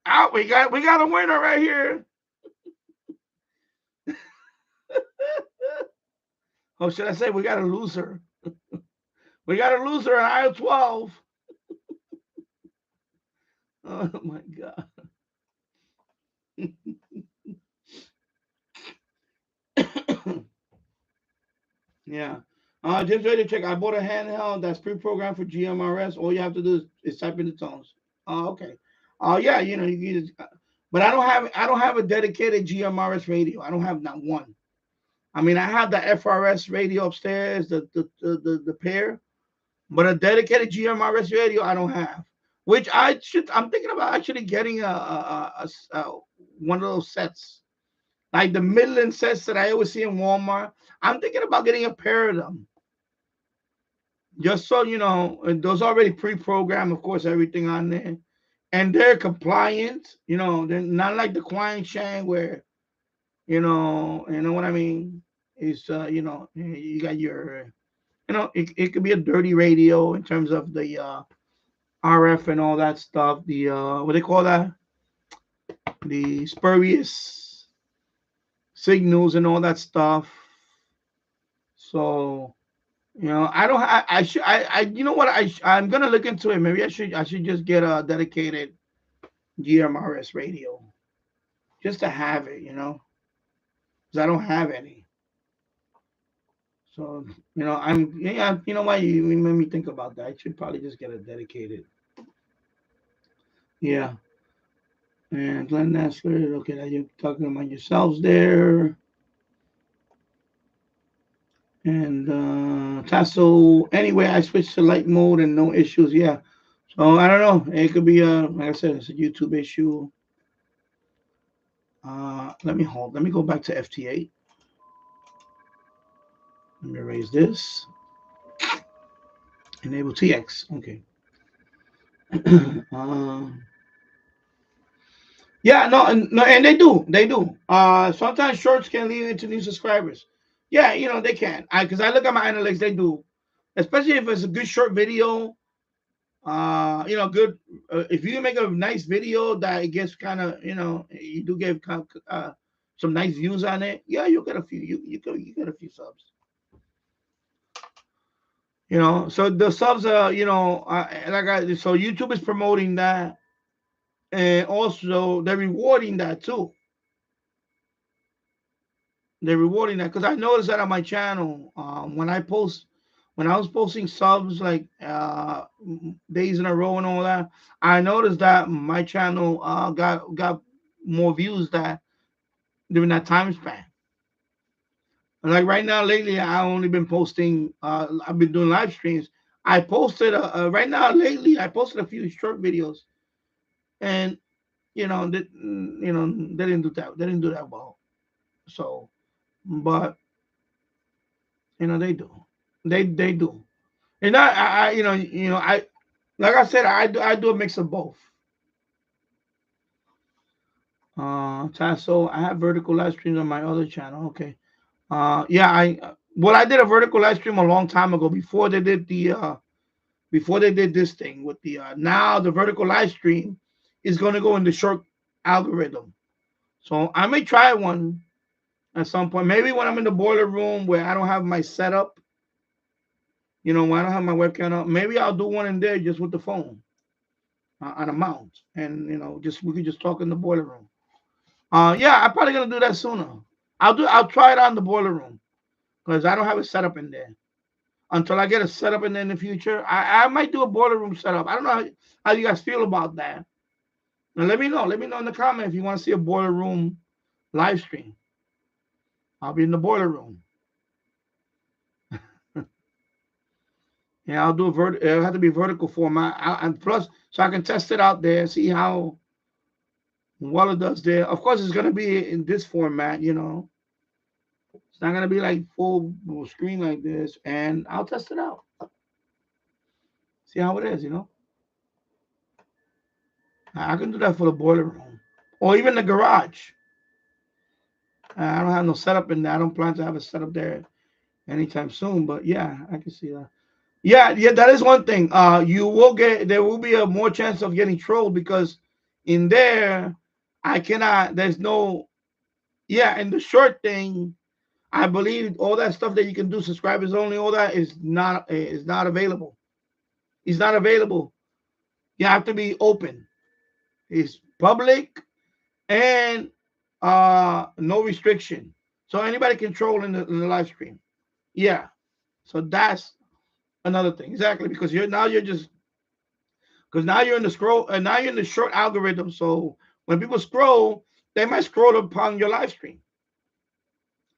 Oh, we got a winner right here. Oh, should I say we got a loser? We got a loser on aisle 12. Oh my God. Yeah. Just ready to check. I bought a handheld that's pre-programmed for GMRS. All you have to do is type in the tones. Oh, okay. Oh yeah, you know, you just, but I don't have a dedicated GMRS radio. I don't have not one. I mean, I have the FRS radio upstairs, the pair, but a dedicated GMRS radio I don't have. Which I'm thinking about actually getting one of those sets, like the Midland sets that I always see in Walmart. I'm thinking about getting a pair of them, just so you know. And those already pre-programmed, of course, everything on there, and they're compliant. You know, they're not like the Quang Shang where you know what I mean. It's you got your it could be a dirty radio in terms of the RF and all that stuff. The what they call that? The spurious signals and all that stuff. So I don't. I should. You know what? I'm gonna look into it. Maybe I should just get a dedicated GMRS radio just to have it. Because I don't have any. So I'm yeah. You know why you made me think about that? I should probably just get a dedicated. Yeah. And Glenn Nassler. Okay, now you're talking about yourselves there. And Tasso. Anyway, I switched to light mode and no issues. Yeah. So I don't know. It could be like I said, it's a YouTube issue. Let me hold. Let me go back to FT8. Let me erase this. Enable TX. Okay. uh, yeah, no, and they do. Sometimes shorts can lead into new subscribers. Yeah, they can. Because I look at my analytics, they do. Especially if it's a good short video. Good. If you make a nice video that it gets kind of, you do get some nice views on it. Yeah, you get a few. You get a few subs. So the subs are, so YouTube is promoting that, and also they're rewarding that too. They're rewarding that because I noticed that on my channel, when I was posting subs like days in a row and all that, I noticed that my channel got more views that during that time span. Like right now, lately, I only been posting. I've been doing live streams. I posted right now lately. I posted a few short videos, and they didn't do that. They didn't do that well. So, but they do. They do. And I I like I said, I do a mix of both. So I have vertical live streams on my other channel. Okay. Yeah, I did a vertical live stream a long time ago before they did this thing with the now the vertical live stream is going to go in the short algorithm. So I may try one at some point. Maybe when I'm in the boiler room where I don't have my setup, when I don't have my webcam up, maybe I'll do one in there just with the phone on a mount, and just we could just talk in the boiler room. Yeah, I'm probably gonna do that sooner. I'll try it on the boiler room because I don't have a setup in there. Until I get a setup in there in the future, I might do a boiler room setup. I don't know how you guys feel about that. And let me know. Let me know in the comment if you want to see a boiler room live stream. I'll be in the boiler room. Yeah, I'll do it'll have to be vertical format. And plus, so I can test it out there, see how well it does there. Of course, it's gonna be in this format. It's not gonna be like full screen like this, and I'll test it out. See how it is. I can do that for the boiler room or even the garage. I don't have no setup in there. I don't plan to have a setup there anytime soon. But yeah, I can see that. Yeah, that is one thing. There will be a more chance of getting trolled because in there, I cannot. There's no. Yeah, and the short thing, I believe all that stuff that you can do, subscribers only, all that is not available. It's not available. You have to be open. It's public and no restriction. So anybody can troll in the live stream. Yeah. So that's another thing. Exactly. Because you're just because now you're in the scroll, and now you're in the short algorithm. So when people scroll, they might scroll upon your live stream,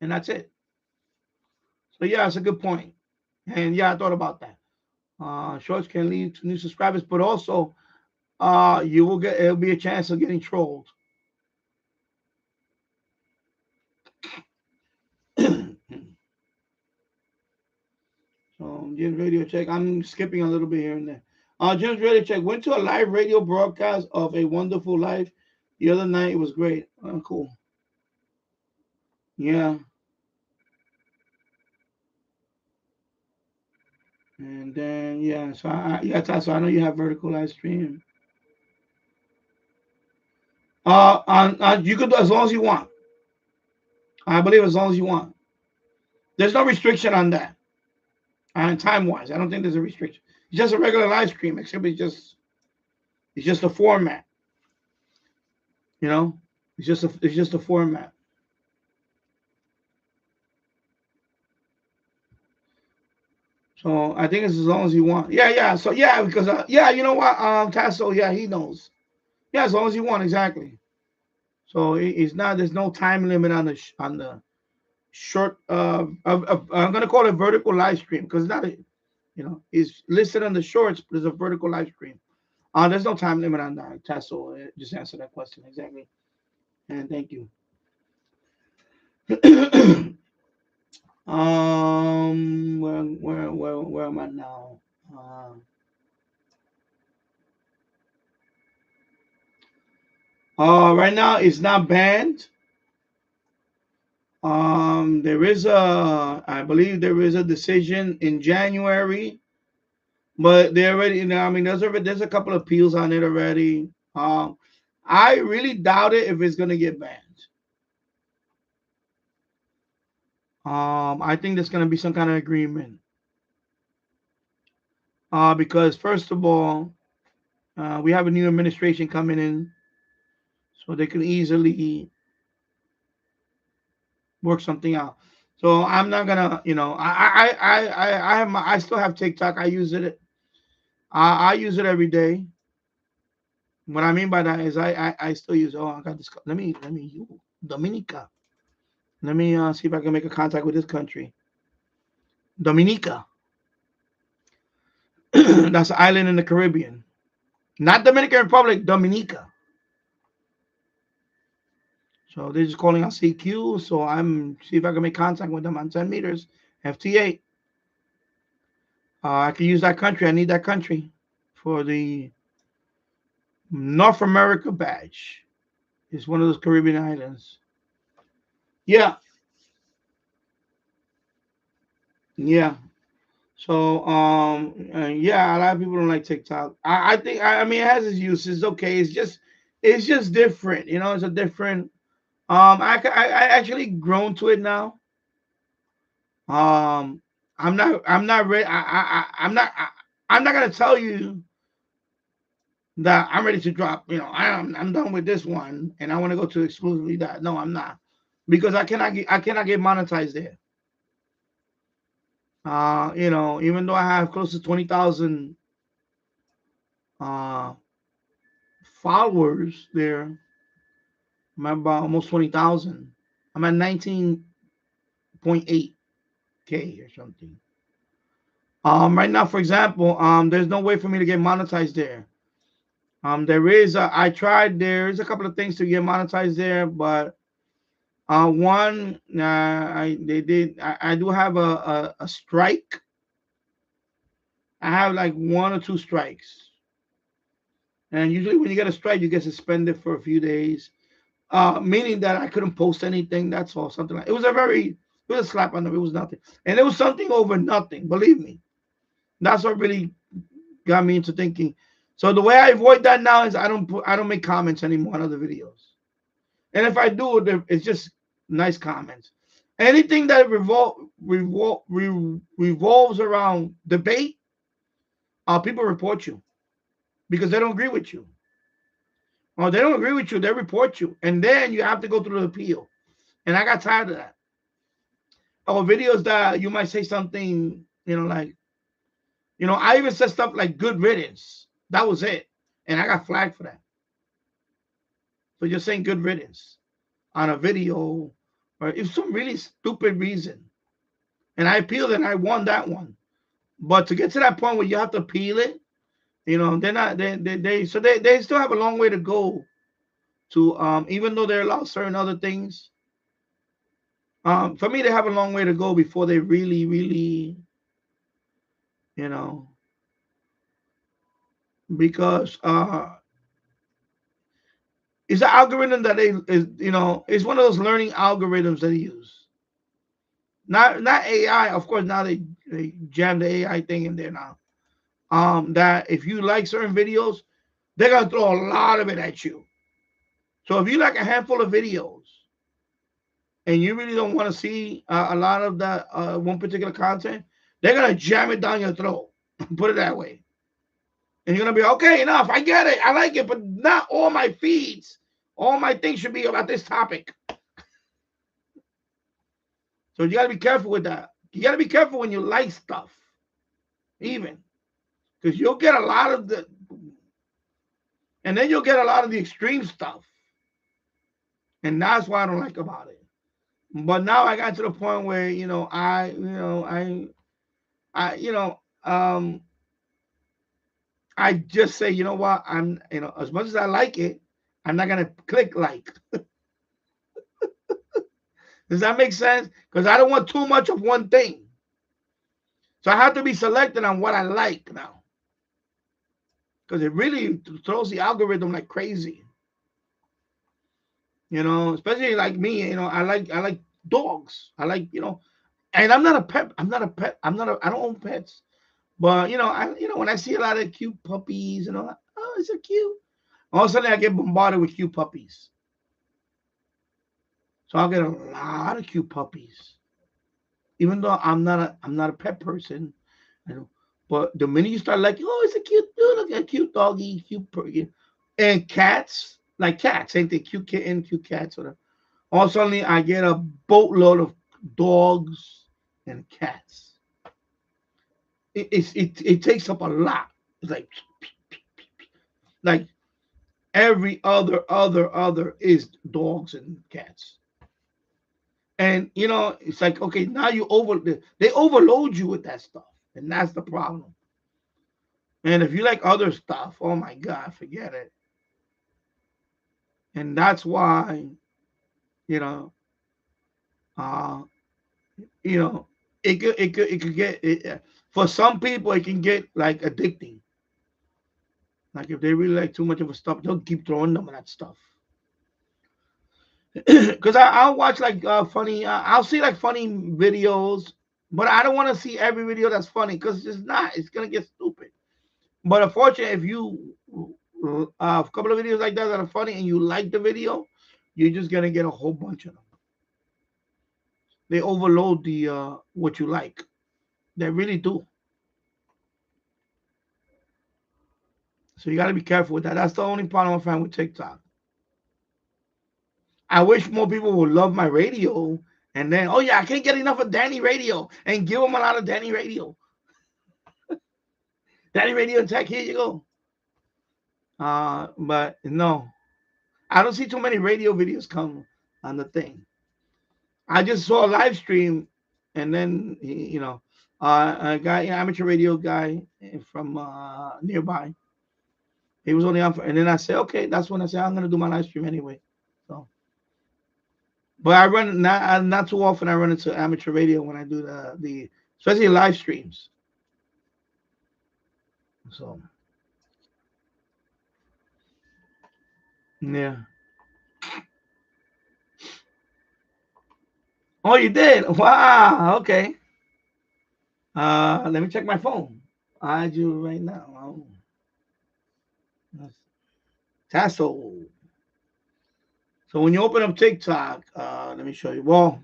and that's it. So yeah, it's a good point. And yeah, I thought about that. Shorts can lead to new subscribers, but also you will get, it'll be a chance of getting trolled. So Jim's Radio Check. I'm skipping a little bit here and there. Jim's Radio Check. Went to a live radio broadcast of A Wonderful Life the other night. It was great. Cool. Yeah. And then yeah, so so I know you have vertical live stream. You could do as long as you want. I believe as long as you want. There's no restriction on that. And time wise, I don't think there's a restriction. It's just a regular live stream, except it's just a format. You know, it's just a format. So I think it's as long as you want. Yeah. So yeah, because yeah, you know what, Tasso, yeah, he knows. Yeah, as long as you want, exactly. So it's not. There's no time limit on the short. I'm gonna call it vertical live stream because it's not a, it's listed on the shorts, but it's a vertical live stream. There's no time limit on that. Tasso just answer that question exactly, and thank you. Where am I now? Right now it's not banned. I believe there is a decision in January, but they already, I mean, there's a couple of appeals on it already. I really doubt it if it's gonna get banned. I think there's gonna be some kind of agreement. Because first of all, we have a new administration coming in, so they can easily work something out. So I'm not gonna, I still have TikTok. I use it. I use it every day. What I mean by that is I still use. Oh, I got this. Let me Dominica. Let me see if I can make a contact with this country. Dominica. That's an island in the Caribbean. Not Dominican Republic, Dominica. So they're just calling out CQ. So I'm see if I can make contact with them on 10 meters. FT8. I can use that country. I need that country for the North America badge. It's one of those Caribbean islands. Yeah. Yeah. So yeah, a lot of people don't like TikTok. I think I mean it has its uses. It's okay. It's just different. It's a different. I actually grown to it now. I'm not ready. I'm not gonna tell you that I'm ready to drop. I'm done with this one, and I want to go to exclusively that. No, I'm not, because I cannot get monetized there. Even though I have close to 20,000 followers there, I'm at about almost 20,000. I'm at 19.8K or something. Right now, for example, there's no way for me to get monetized there. I tried. There's a couple of things to get monetized there, but one, I do have a strike. I have like 1 or 2 strikes, and usually when you get a strike, you get suspended for a few days, meaning that I couldn't post anything. That's all. Something like it was a slap on the. It was nothing, and it was something over nothing. Believe me, that's what really got me into thinking. So the way I avoid that now is I don't make comments anymore on other videos, and if I do, it's just nice comments. Anything that revolves around debate, people report you because they don't agree with you. Or they don't agree with you, they report you, and then you have to go through the appeal. And I got tired of that. Or videos that you might say something, I even said stuff like good riddance. That was it. And I got flagged for that. For just saying good riddance on a video, or it's some really stupid reason. And I appealed and I won that one. But to get to that point where you have to appeal it, you know, they're not they still have a long way to go to even though they're allowed certain other things. For me, they have a long way to go before they really, really, you know, because it's an algorithm that it's one of those learning algorithms that they use. Not AI, of course. Now they jam the AI thing in there now. That if you like certain videos, they're gonna throw a lot of it at you. So if you like a handful of videos and you really don't want to see a lot of that one particular content, they're gonna jam it down your throat. Put it that way. And you're gonna be okay, enough. I get it, I like it, but not all my feeds, all my things should be about this topic. So you gotta be careful with that. You gotta be careful when you like stuff, even because you'll get a lot of the, and then you'll get a lot of the extreme stuff, and that's what I don't like about it. But now I got to the point where I just say, you know what, I'm as much as I like it, I'm not gonna click like. Does that make sense? Because I don't want too much of one thing. So I have to be selected on what I like now. Because it really throws the algorithm like crazy. Especially like me, I like dogs. I like, and I'm not a pet. I don't own pets. But when I see a lot of cute puppies and all that, oh, it's so cute. All of a sudden I get bombarded with cute puppies. So I'll get a lot of cute puppies. Even though I'm not a pet person, but the minute you start like, oh, it's a cute dude, look at cute doggy, cute purgy. And cats, like cats, ain't they cute kitten, cute cats, whatever. All of a sudden I get a boatload of dogs and cats. It takes up a lot. It's like every other is dogs and cats. And it's like, okay, now they overload you with that stuff, and that's the problem. And if you like other stuff, oh my God, forget it. And that's why, it could get for some people it can get like addicting. Like if they really like too much of a stuff, they'll keep throwing them that stuff. Because I'll watch like funny, I'll see like funny videos, but I don't want to see every video that's funny because it's gonna get stupid. But unfortunately, if you a couple of videos like that are funny and you like the video, you're just gonna get a whole bunch of them. They overload the what you like. They really do. So you got to be careful with that. That's the only problem I find with TikTok. I wish more people would love my radio, and then, oh yeah, I can't get enough of Danny Radio, and give them a lot of Danny Radio. Danny Radio and Tech, here you go. But no, I don't see too many radio videos come on the thing. I just saw a live stream, and then a guy, an amateur radio guy from nearby. He was only on, and then I said, okay, that's when I said I'm gonna do my live stream anyway. So, but I run not too often. I run into amateur radio when I do the especially live streams. So, yeah. Oh, you did? Wow. Okay. Let me check my phone. I do right now. Tassel. So when you open up TikTok, let me show you. Well,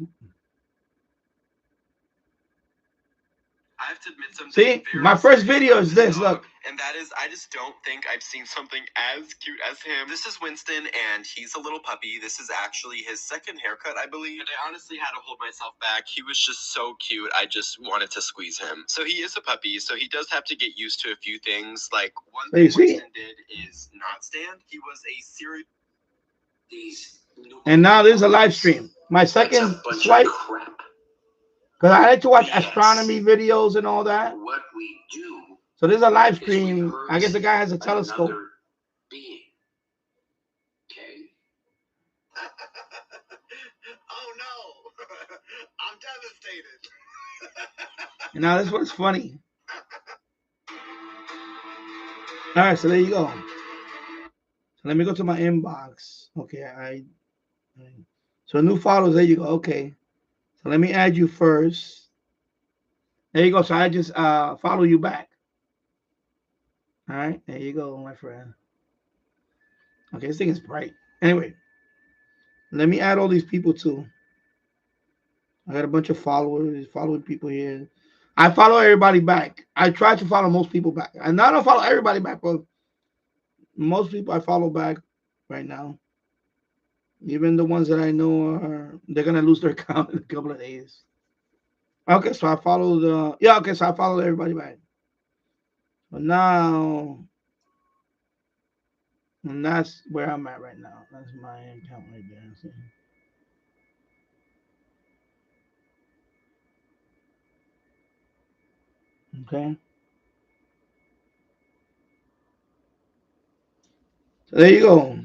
I have to admit something. See, my first video is this. Look. And that is, I just don't think I've seen something as cute as him. This is Winston, and he's a little puppy. This is actually his second haircut, I believe. And I honestly had to hold myself back. He was just so cute. I just wanted to squeeze him. So he is a puppy, so he does have to get used to a few things. Like, one thing Winston did is not stand. He was a serious... And now there's a live stream. My second swipe. Because I like to watch astronomy videos and all that. What we do. So there's a live stream. I guess the guy has a telescope. Being. Okay. Oh no. I'm devastated. And now this one's funny. All right, so there you go. So let me go to my inbox. Okay, so new followers, there you go. Okay. So let me add you first. There you go. So I just follow you back. All right, there you go, my friend. Okay, this thing is bright. Anyway, let me add all these people too. I got a bunch of followers, following people here. I follow everybody back. I try to follow most people back. And I don't follow everybody back, but most people I follow back right now. Even the ones that I know they're gonna lose their account in a couple of days. Okay, so I follow so I followed everybody back. But now, and that's where I'm at right now. That's my account right there. See? Okay. So there you go.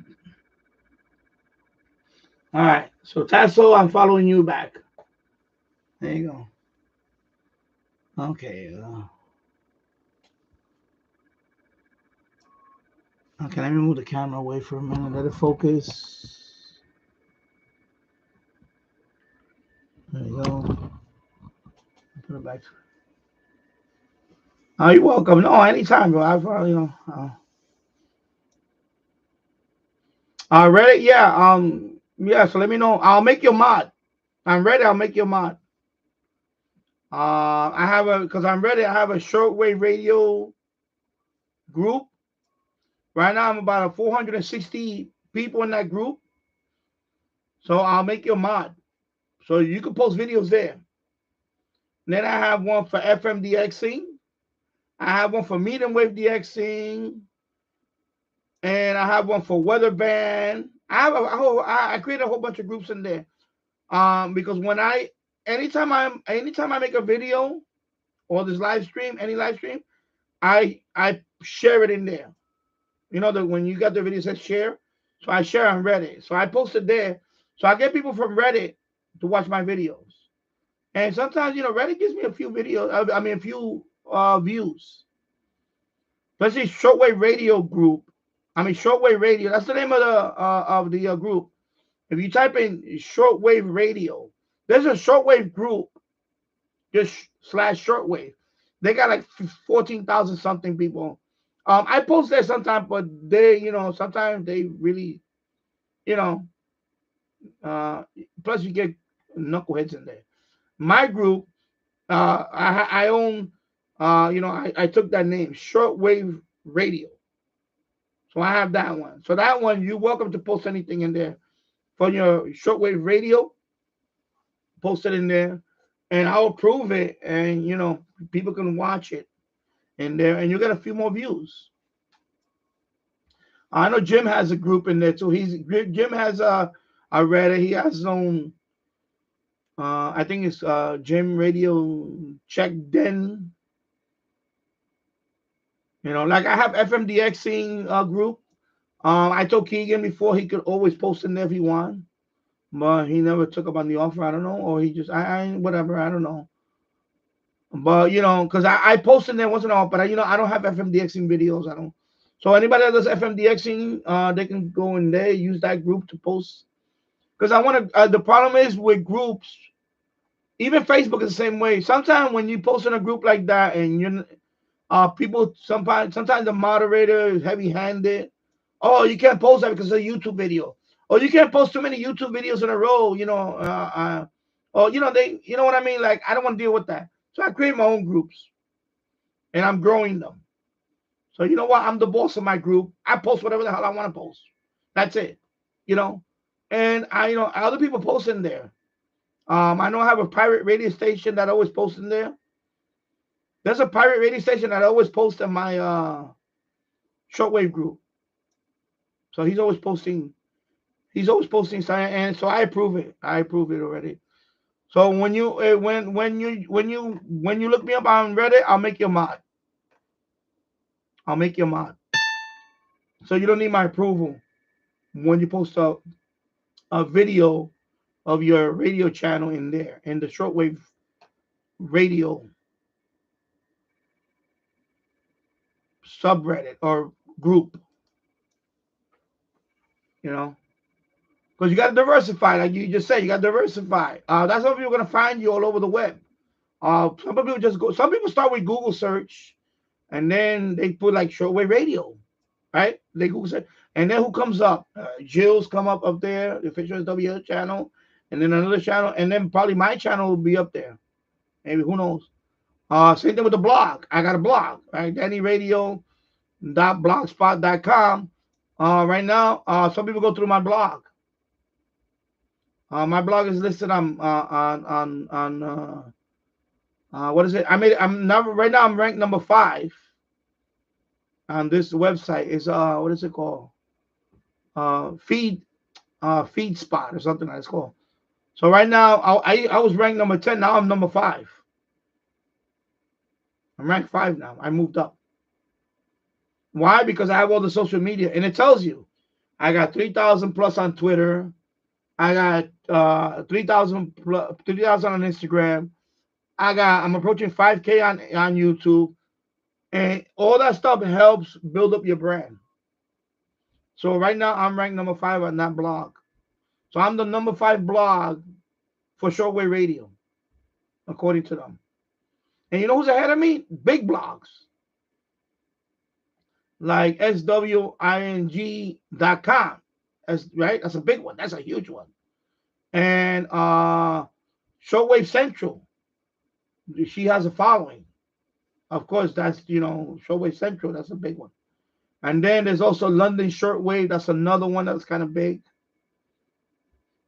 All right. So Tasso, I'm following you back. There you go. Okay. Okay, let me move the camera away for a minute. Let it focus. There you go. Put it back. Oh, you're welcome. No, anytime, bro. I probably ready? Yeah. Yeah. So let me know. I'll make your mod. I'm ready. I'll make your mod. Because I'm ready. I have a shortwave radio group. Right now, I'm about 460 people in that group. So I'll make your mod. So you can post videos there. And then I have one for FM DXing. I have one for medium wave DXing. And I have one for weather band. I created a whole bunch of groups in there. Because anytime I make a video or this live stream, any live stream, I share it in there. You know that when you got the video says share, so I share on Reddit. So I post it there. So I get people from Reddit to watch my videos. And sometimes, Reddit gives me a few videos. A few views. Let's see, Shortwave Radio group. Shortwave Radio. That's the name of the group. If you type in Shortwave Radio, there's a Shortwave group. Just /Shortwave. They got like 14,000 something people. I post there sometimes, but they, sometimes they really, plus you get knuckleheads in there. My group, I own, I took that name, Shortwave Radio. So I have that one. So that one, you're welcome to post anything in there from your Shortwave Radio. Post it in there, and I'll approve it, and people can watch it in there, and you get a few more views. I know Jim has a group in there too. Jim has I read it. He has his own. I think it's Jim Radio Check Den. Like I have FMDXing group. I told Keegan before he could always post in there if he wanted, but he never took up on the offer. I don't know, or he just whatever. I don't know. But because I post in there once in a while, but I don't have FMDXing videos. I don't. So anybody that does FMDXing, they can go in there, use that group to post. Because I want to. The problem is with groups, even Facebook is the same way. Sometimes when you post in a group like that, and people sometimes the moderator is heavy-handed. Oh, you can't post that because it's a YouTube video. Or you can't post too many YouTube videos in a row. Or they, what I mean? Like I don't want to deal with that. So I create my own groups. and I'm growing them. So you know what? I'm the boss of my group. I post whatever the hell I want to post. That's it. You know, and other people post in there. I know I have a pirate radio station that I always post in there. There's a pirate radio station that I always post in my Shortwave group. So he's always posting. He's always posting something, and so I approve it. I approve it already. So when you when you look me up on Reddit, I'll make you a mod. I'll make you a mod. So you don't need my approval when you post a video of your radio channel in there, in the Shortwave radio subreddit or group. You know, because you got to diversify, like you just said, you got to diversify. That's how people are gonna find you all over the web. Some people just go. Some people start with Google search, and then they put like Shortwave radio, right? They Google search, and then who comes up? Jill's come up there, the official SWL channel, and then another channel, and then probably my channel will be up there. Maybe, who knows? Same thing with the blog. I got a blog, right? dannyradio.blogspot.com. Right now, some people go through my blog. My blog is listed on what is it? I'm now right now. I'm ranked number 5 on this website. Is what is it called? Feed Spot or something like it's called. So right now, I was ranked number 10. Now I'm number 5. I'm ranked 5 now. I moved up. Why? Because I have all the social media, and it tells you. I got 3,000 plus on Twitter. I got 3,000 on Instagram. I'm approaching 5K on YouTube, and all that stuff helps build up your brand. So right now I'm ranked number 5 on that blog. So I'm the number 5 blog for Shortwave radio, according to them. And you know who's ahead of me? Big blogs like swing.com. Right? That's a big one. That's a huge one. And Shortwave Central. She has a following. Of course, that's, Shortwave Central. That's a big one. And then there's also London Shortwave. That's another one that's kind of big.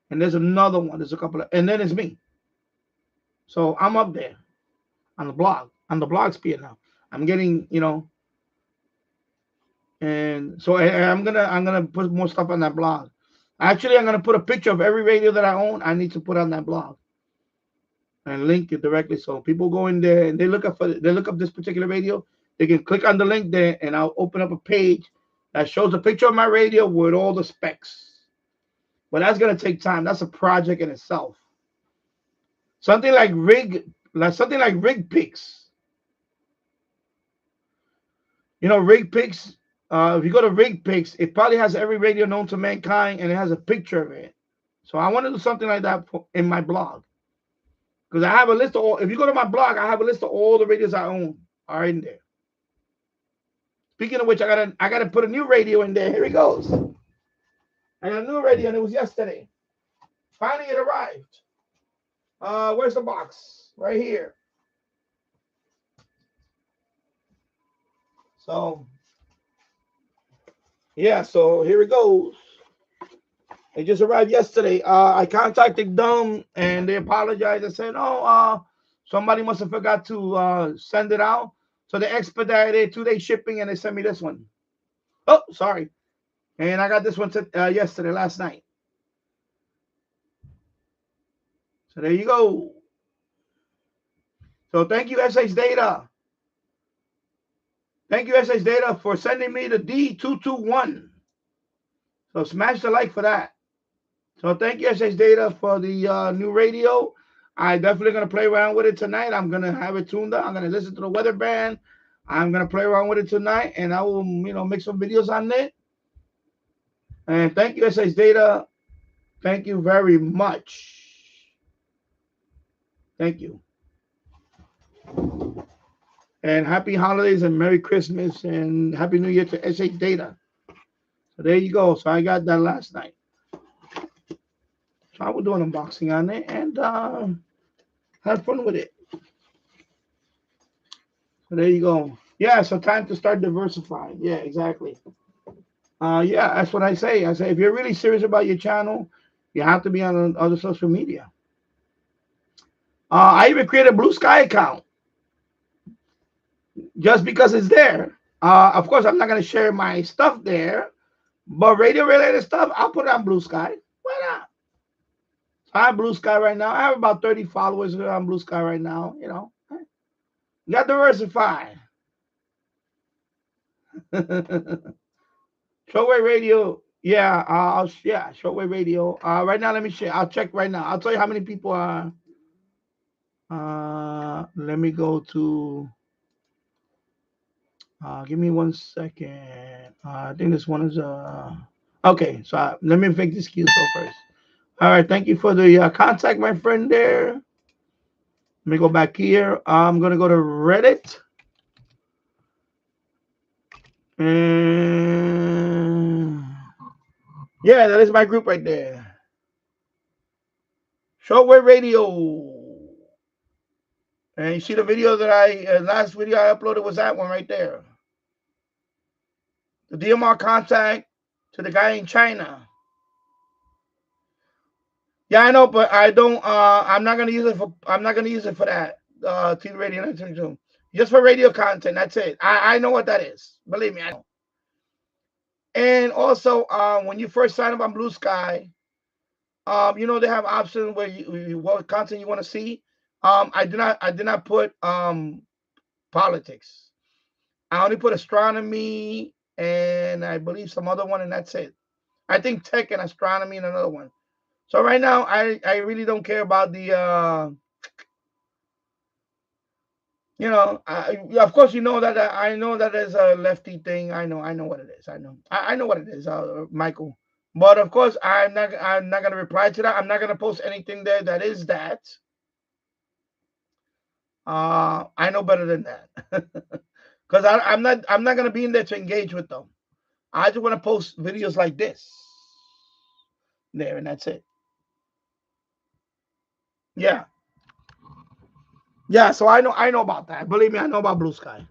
And there's another one. There's a couple of, and then it's me. So I'm up there on the blog sphere now. I'm getting, and so I'm gonna put more stuff on that blog. Actually, I'm gonna put a picture of every radio that I own. I need to put on that blog and link it directly, so people go in there and they look up this particular radio. They can click on the link there, and I'll open up a page that shows a picture of my radio with all the specs. But that's gonna take time. That's a project in itself. Something like rig picks. Rig picks. If you go to rig picks, it probably has every radio known to mankind, and it has a picture of it. So I want to do something like that in my blog, because I have a list of all. If you go to my blog, I have a list of all the radios I own are in there. Speaking of which, I gotta put a new radio in there. Here it goes. I got a new radio, and it was yesterday. Finally, it arrived. Where's the box? Right here. So, yeah, so here it goes. It just arrived yesterday. I contacted them, and they apologized and said, somebody must have forgot to send it out. So they expedited 2-day shipping, and they sent me this one. Oh, sorry. And I got this one yesterday, last night. So there you go. So thank you, SH Data. Thank you, SH Data, for sending me the D221. So smash the like for that. So thank you, SH Data, for the new radio. I'm definitely going to play around with it tonight. I'm going to have it tuned up. I'm going to listen to the weather band. I'm going to play around with it tonight, and I will, make some videos on it. And thank you, SH Data. Thank you very much. Thank you. And happy holidays and Merry Christmas and Happy New Year to SH Data. So there you go. So I got that last night. So I will do an unboxing on it and have fun with it. So So there you go. Yeah, so time to start diversifying. Yeah, exactly. Yeah, that's what I say. I say if you're really serious about your channel, you have to be on other social media. I even created a Blue Sky account just because it's there. Of course, I'm not gonna share my stuff there, but radio related stuff, I'll put it on Blue Sky. Why not? I have Blue Sky right now. I have about 30 followers on Blue Sky right now. You know, you got to diversify. Shortwave radio. Yeah, yeah, shortwave radio. Right now, let me share. I'll check right now. I'll tell you how many people are. Let me go to. Give me 1 second. I think this one is okay. So let me make this QSO first. All right, thank you for the contact, my friend. There. Let me go back here. I'm gonna go to Reddit. And yeah, that is my group right there. Shortwave radio. And you see the video that last video I uploaded was that one right there. The DMR contact to the guy in China. Yeah, I know, but I don't. I'm not gonna use it for. I'm not gonna use it for that. TV radio 922. Just for radio content. That's it. I know what that is. Believe me, I know. And also, when you first sign up on Blue Sky, you know they have options where what content you want to see. I did not put politics. I only put astronomy and I believe some other one, and that's it. I think tech and astronomy and another one. So right now, I really don't care about the you know. Of course, you know that I know that there's a lefty thing. I know what it is. I know what it is, Michael. But of course, I'm not gonna reply to that. I'm not gonna post anything there that is that. I know better than that. Because I'm not gonna be in there to engage with them. I just want to post videos like this. There, and that's it. Yeah. Yeah, so I know about that. Believe me, I know about Blue Sky.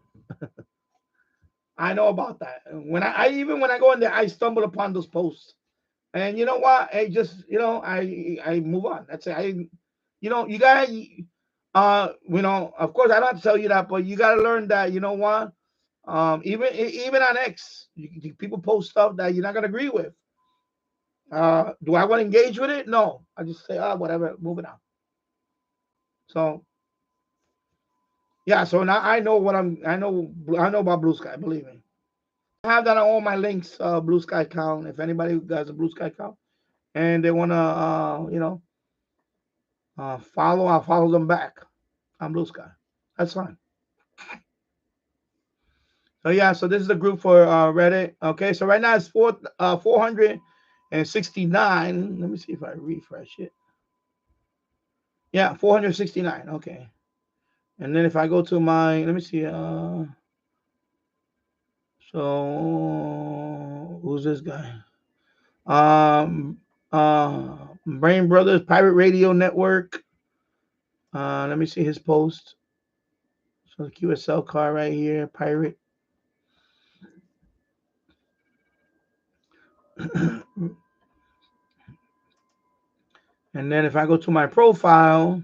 I know about that. When I even when I go in there, I stumble upon those posts. And you know what? I just, I move on. That's it. You gotta of course I don't have to tell you that, but you gotta learn that, you know what? Even on X, people post stuff that you're not gonna agree with. Do I want to engage with it? No. I just say, whatever, moving on. So yeah, so now I know I know about Blue Sky, believe me. I have that on all my links, Blue Sky account. If anybody has a Blue Sky account and they wanna follow, I'll follow them back on Blue Sky. That's fine. So yeah, so this is the group for Reddit. Okay, so right now it's 469. Let me see if I refresh it. Yeah, 469. Okay. And then if I go to my, let me see, so who's this guy? Brain Brothers Pirate Radio Network. Let me see his post. So the QSL car right here, Pirate. And then if I go to my profile,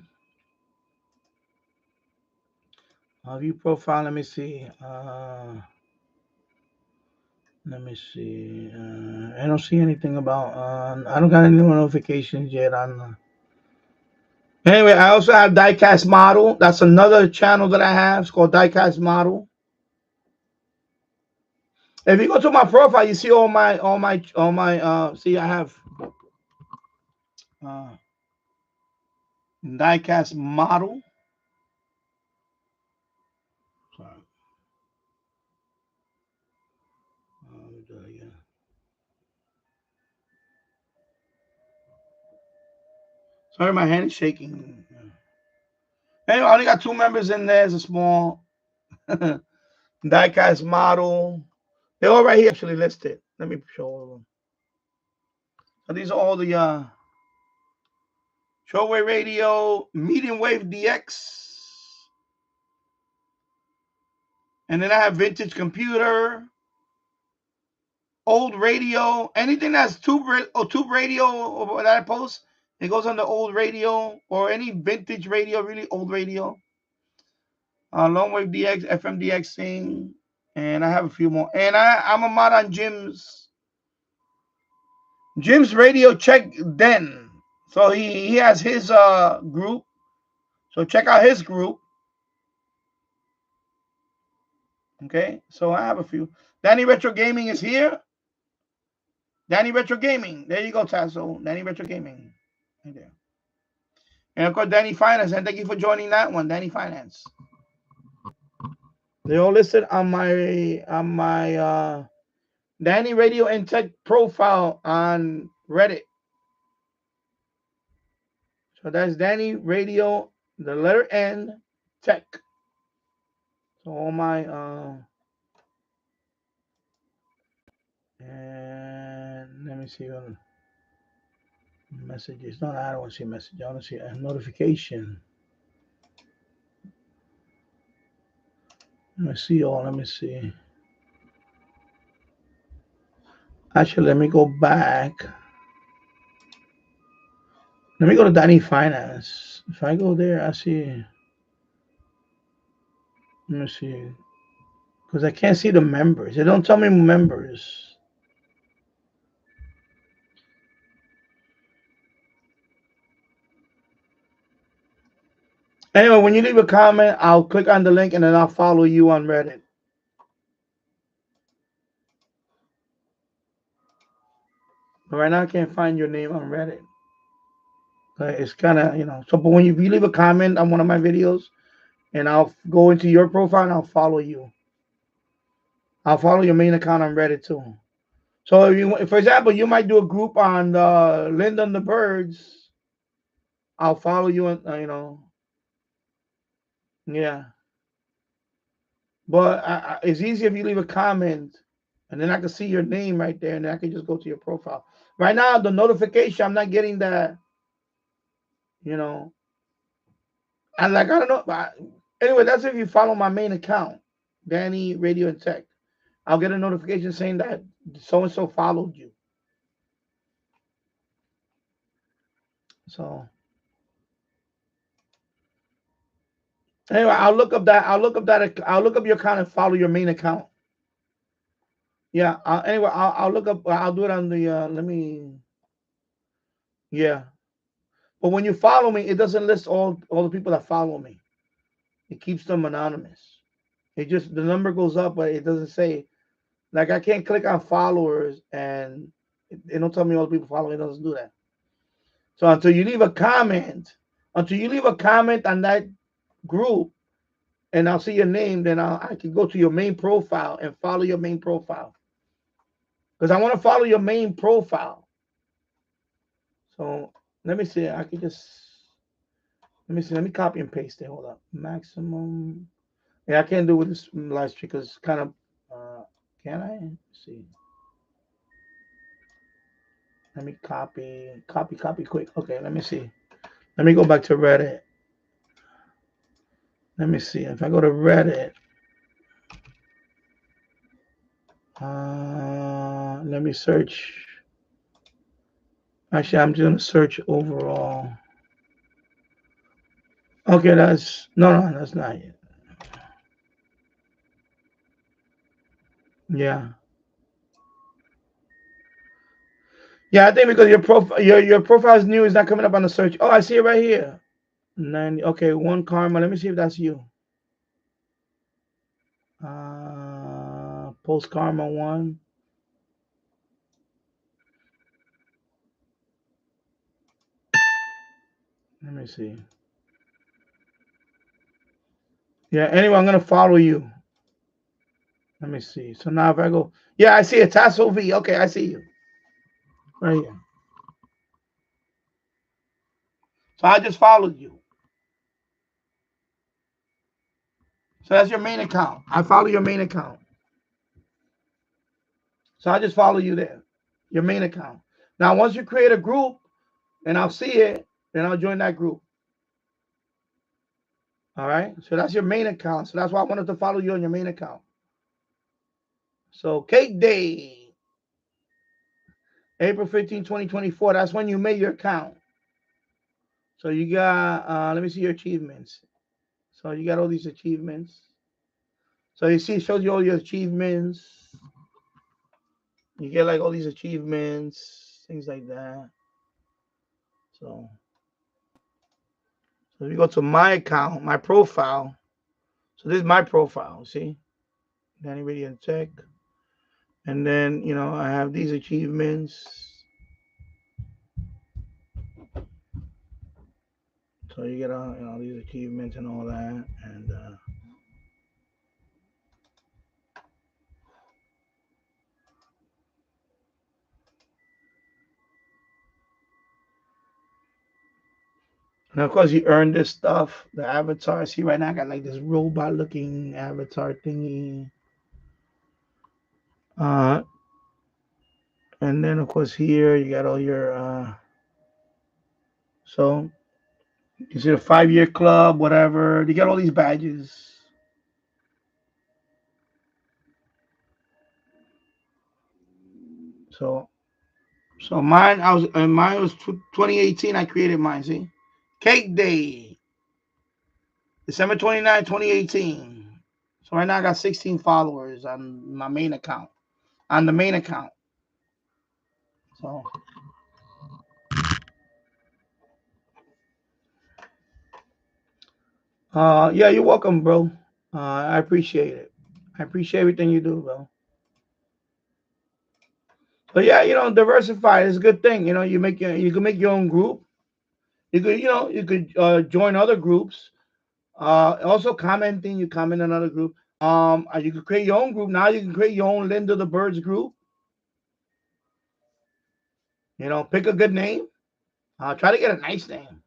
view profile, let me see. Let me see. I don't see anything about. I don't got any notifications yet on. Anyway, I also have Diecast Model. That's another channel that I have. It's called Diecast Model. If you go to my profile, you see all my. See, I have Diecast Model. Sorry. Sorry, my hand is shaking. Anyway, I only got 2 members in there. It's a small Diecast Model. They're all right here actually listed. Let me show all of them. So these are all the Shortwave Radio, Medium Wave DX. And then I have vintage computer, old radio, anything that's tube radio that I post, it goes on the old radio or any vintage radio, really old radio. Long wave DX, FM DX thing, and I have a few more. And I'm a mod on Jim's radio check den. So he has his group. So check out his group. Okay, so I have a few. Danny Retro Gaming is here. Danny Retro Gaming. There you go, Tasso. Danny Retro Gaming. Right there. And of course, Danny Finance. And thank you for joining that one, Danny Finance. They're all listed on my Danny Radio and Tech profile on Reddit. So that's Danny Radio, the letter N, Tech. So all my and let me see what messages. No, I don't want to see a message. I want to see a notification. Let me see all. Let me see. Actually, let me go back. Let me go to Danny Finance. If I go there, I see. Let me see. Because I can't see the members. They don't tell me members. Anyway, when you leave a comment, I'll click on the link and then I'll follow you on Reddit. But right now, I can't find your name on Reddit. It's kind of, So, but when you leave a comment on one of my videos, and I'll go into your profile and I'll follow you. I'll follow your main account on Reddit too. So, if you, for example, you might do a group on Lyndon the Birds. I'll follow you, and yeah. But it's easy if you leave a comment, and then I can see your name right there, and then I can just go to your profile. Right now, the notification, I'm not getting that. And like, I don't know. But anyway, that's if you follow my main account, Danny Radio and Tech. I'll get a notification saying that so-and-so followed you. So anyway, I'll look up your account and follow your main account. Yeah. Anyway, I'll look up. I'll do it on the. Yeah. But when you follow me, it doesn't list all the people that follow me. It keeps them anonymous. It just, the number goes up, but it doesn't say. Like, I can't click on followers and it don't tell me all the people following. It doesn't do that. So until you leave a comment on that group, and I'll see your name, then I can go to your main profile and follow your main profile. Because I want to follow your main profile. So let me see. I can just, let me see. Let me copy and paste it. Hold up. Maximum. Yeah, I can't do it with this live stream because it's kind of, can I? Let's see. Let me copy quick. Okay, let me see. Let me go back to Reddit. Let me see. If I go to Reddit, let me search. Actually, I'm just going to search overall. Okay, that's, no, that's not it. Yeah. Yeah, I think because your profile is new, it's not coming up on the search. Oh, I see it right here. 90. Okay, one karma. Let me see if that's you. Post karma 1. Let me see. Yeah, anyway, I'm gonna follow you. Let me see. So now if I go, yeah, I see a Tasso V. Okay, I see you. Right here. So I just followed you. So that's your main account. I follow your main account. So I just follow you there. Your main account. Now, once you create a group and I'll see it, then I'll join that group. All right. So that's your main account. So that's why I wanted to follow you on your main account. So Cake Day, April 15, 2024. That's when you made your account. So you got, let me see your achievements. So you got all these achievements. So you see, it shows you all your achievements. You get like all these achievements, things like that. So, so if you go to my account, my profile. So this is my profile. See, Danny Radio Tech. And then, you know, I have these achievements. So you get all, you know, these achievements and all that. And of course, you earn this stuff. The avatar. See, right now I got like this robot-looking avatar thingy. Uh, and then of course here you got all your. So you see the 5-year club, whatever. You get all these badges. So, so mine was 2018. I created mine. See, Cake Day, December 29, 2018. So right now I got 16 followers on my main account. On the main account. So yeah, you're welcome, bro. I appreciate it. I appreciate everything you do, bro. But yeah, you know, diversify is a good thing. You know, you can make your own group. You could, you know, you could join other groups. Also commenting, you comment in another group. You could create your own group. Now you can create your own Linda the Birds group. You know, pick a good name. Try to get a nice name.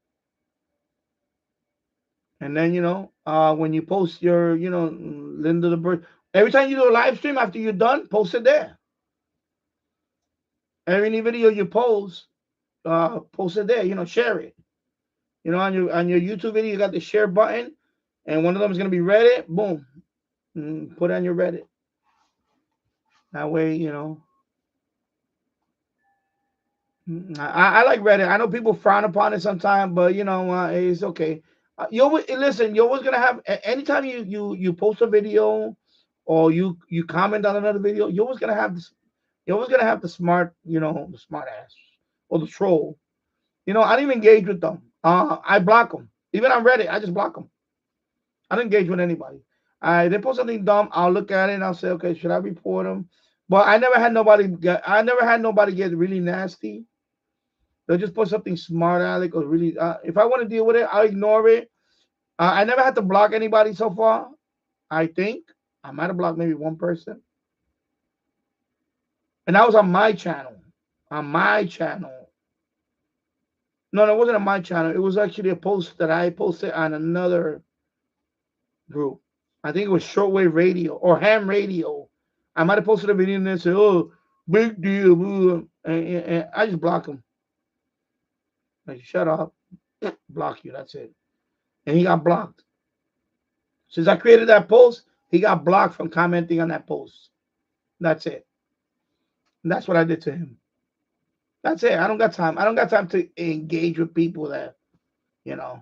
And then, you know, when you post your, you know, Linda the Bird, every time you do a live stream after you're done, post it there. Every new video you post it there. You know, share it. You know, on your YouTube video, you got the share button, and one of them is gonna be Reddit. Boom, put it on your Reddit. That way, you know. I like Reddit. I know people frown upon it sometimes, but you know, it's okay. You always listen. You're always gonna have anytime you post a video or you comment on another video. You're always gonna have this. You're always gonna have the smart, you know, the smart ass or the troll. You know, I don't even engage with them. I block them. Even on Reddit, I just block them. I don't engage with anybody. They post something dumb. I'll look at it and I'll say, okay, should I report them? But I never had nobody get really nasty. They'll just put something smart, Alec, or really. If I want to deal with it, I'll ignore it. I never had to block anybody so far. I think I might have blocked maybe one person, and that was on my channel. On my channel. No, it wasn't on my channel. It was actually a post that I posted on another group. I think it was Shortwave Radio or Ham Radio. I might have posted a video and they said, "Oh, big deal," and I just block him. Like, shut up, block you. That's it. And he got blocked. Since I created that post, he got blocked from commenting on that post. That's it. And that's what I did to him. That's it. I don't got time. I don't got time to engage with people that, you know,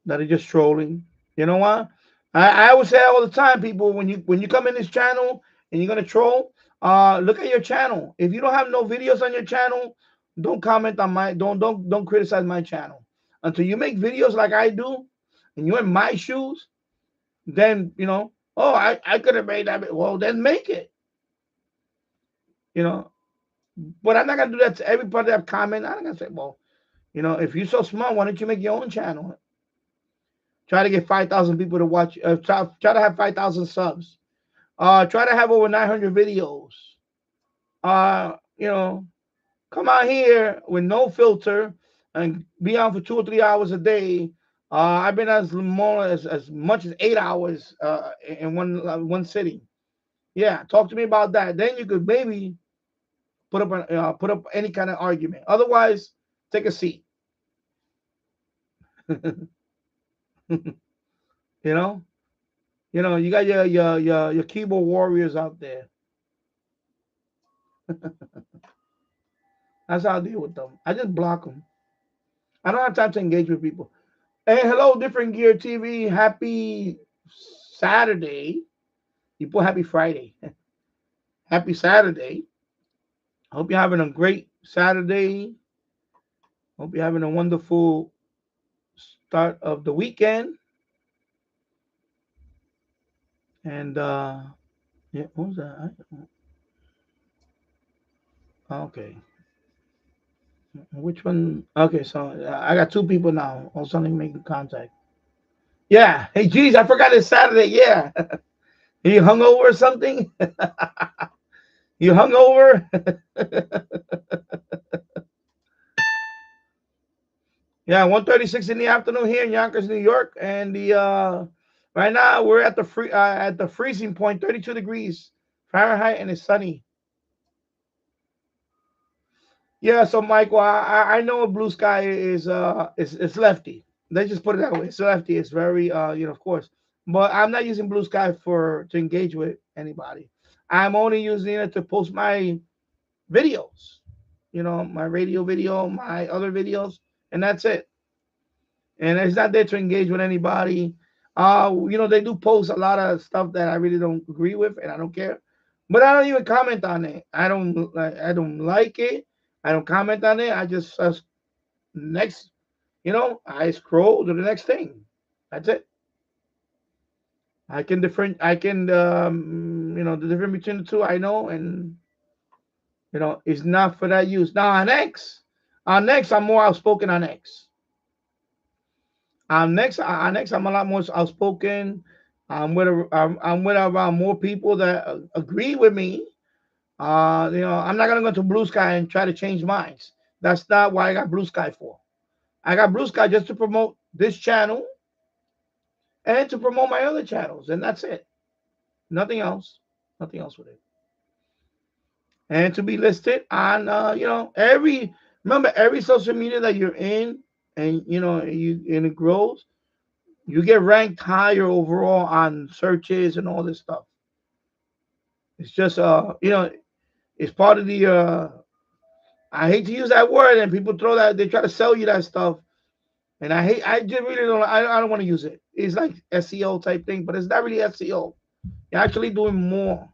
that are just trolling. You know what? I always say all the time, people, when you come in this channel and you're gonna troll, look at your channel. If you don't have no videos on your channel, don't comment on my don't criticize my channel. Until you make videos like I do and you're in my shoes, then you know, oh, I could have made that. Well, then make it. You know, but I'm not gonna do that to everybody that comment. I'm not gonna say, well, you know, if you're so smart, why don't you make your own channel? Try to get 5,000 people to watch. Try to have 5,000 subs. Try to have over 900 videos. You know, come out here with no filter and be on for 2 or 3 hours a day. I've been as much as 8 hours in one sitting. Yeah, talk to me about that. Then you could maybe put up any kind of argument. Otherwise, take a seat. You know, you got your keyboard warriors out there. That's how I deal with them. I just block them. I don't have time to engage with people. Hey, hello, Different Gear TV. Happy Saturday. You put happy Friday. Happy Saturday. Hope you're having a great Saturday. Hope you're having a wonderful start of the weekend. And yeah, what was that? Okay. Which one? Okay, so I got two people now. All of a sudden making contact. Yeah. Hey, geez, I forgot it's Saturday. Yeah. You hung over or something? You hung over? Yeah, 1:36 in the afternoon here in Yonkers, New York, and the right now we're at the freezing point, 32 degrees Fahrenheit, and it's sunny. Yeah, so Michael, I know a blue sky is it's lefty. Let's just put it that way. It's lefty. It's very of course, but I'm not using blue sky for to engage with anybody. I'm only using it to post my videos. My radio video, my other videos, and that's it. And it's not there to engage with anybody. They do post a lot of stuff that I really don't agree with, and I don't care. But I don't even comment on it. I don't like it. I don't comment on it. I just next. I scroll to the next thing. That's it. I can different. I can the difference between the two. I know, and it's not for that use. Now on X, I'm more outspoken on X. On X, I'm a lot more outspoken. I'm with around more people that agree with me. I'm not gonna go to Blue Sky and try to change minds. That's not why I got Blue Sky for. I got Blue Sky just to promote this channel and to promote my other channels, and that's it. Nothing else. Nothing else with it. And to be listed on, every social media that you're in, and and it grows. You get ranked higher overall on searches and all this stuff. It's just it's part of the I hate to use that word, and people throw that, they try to sell you that stuff, and I just really don't, I don't want to use it. It's like SEO type thing, but it's not really SEO. You're actually doing more.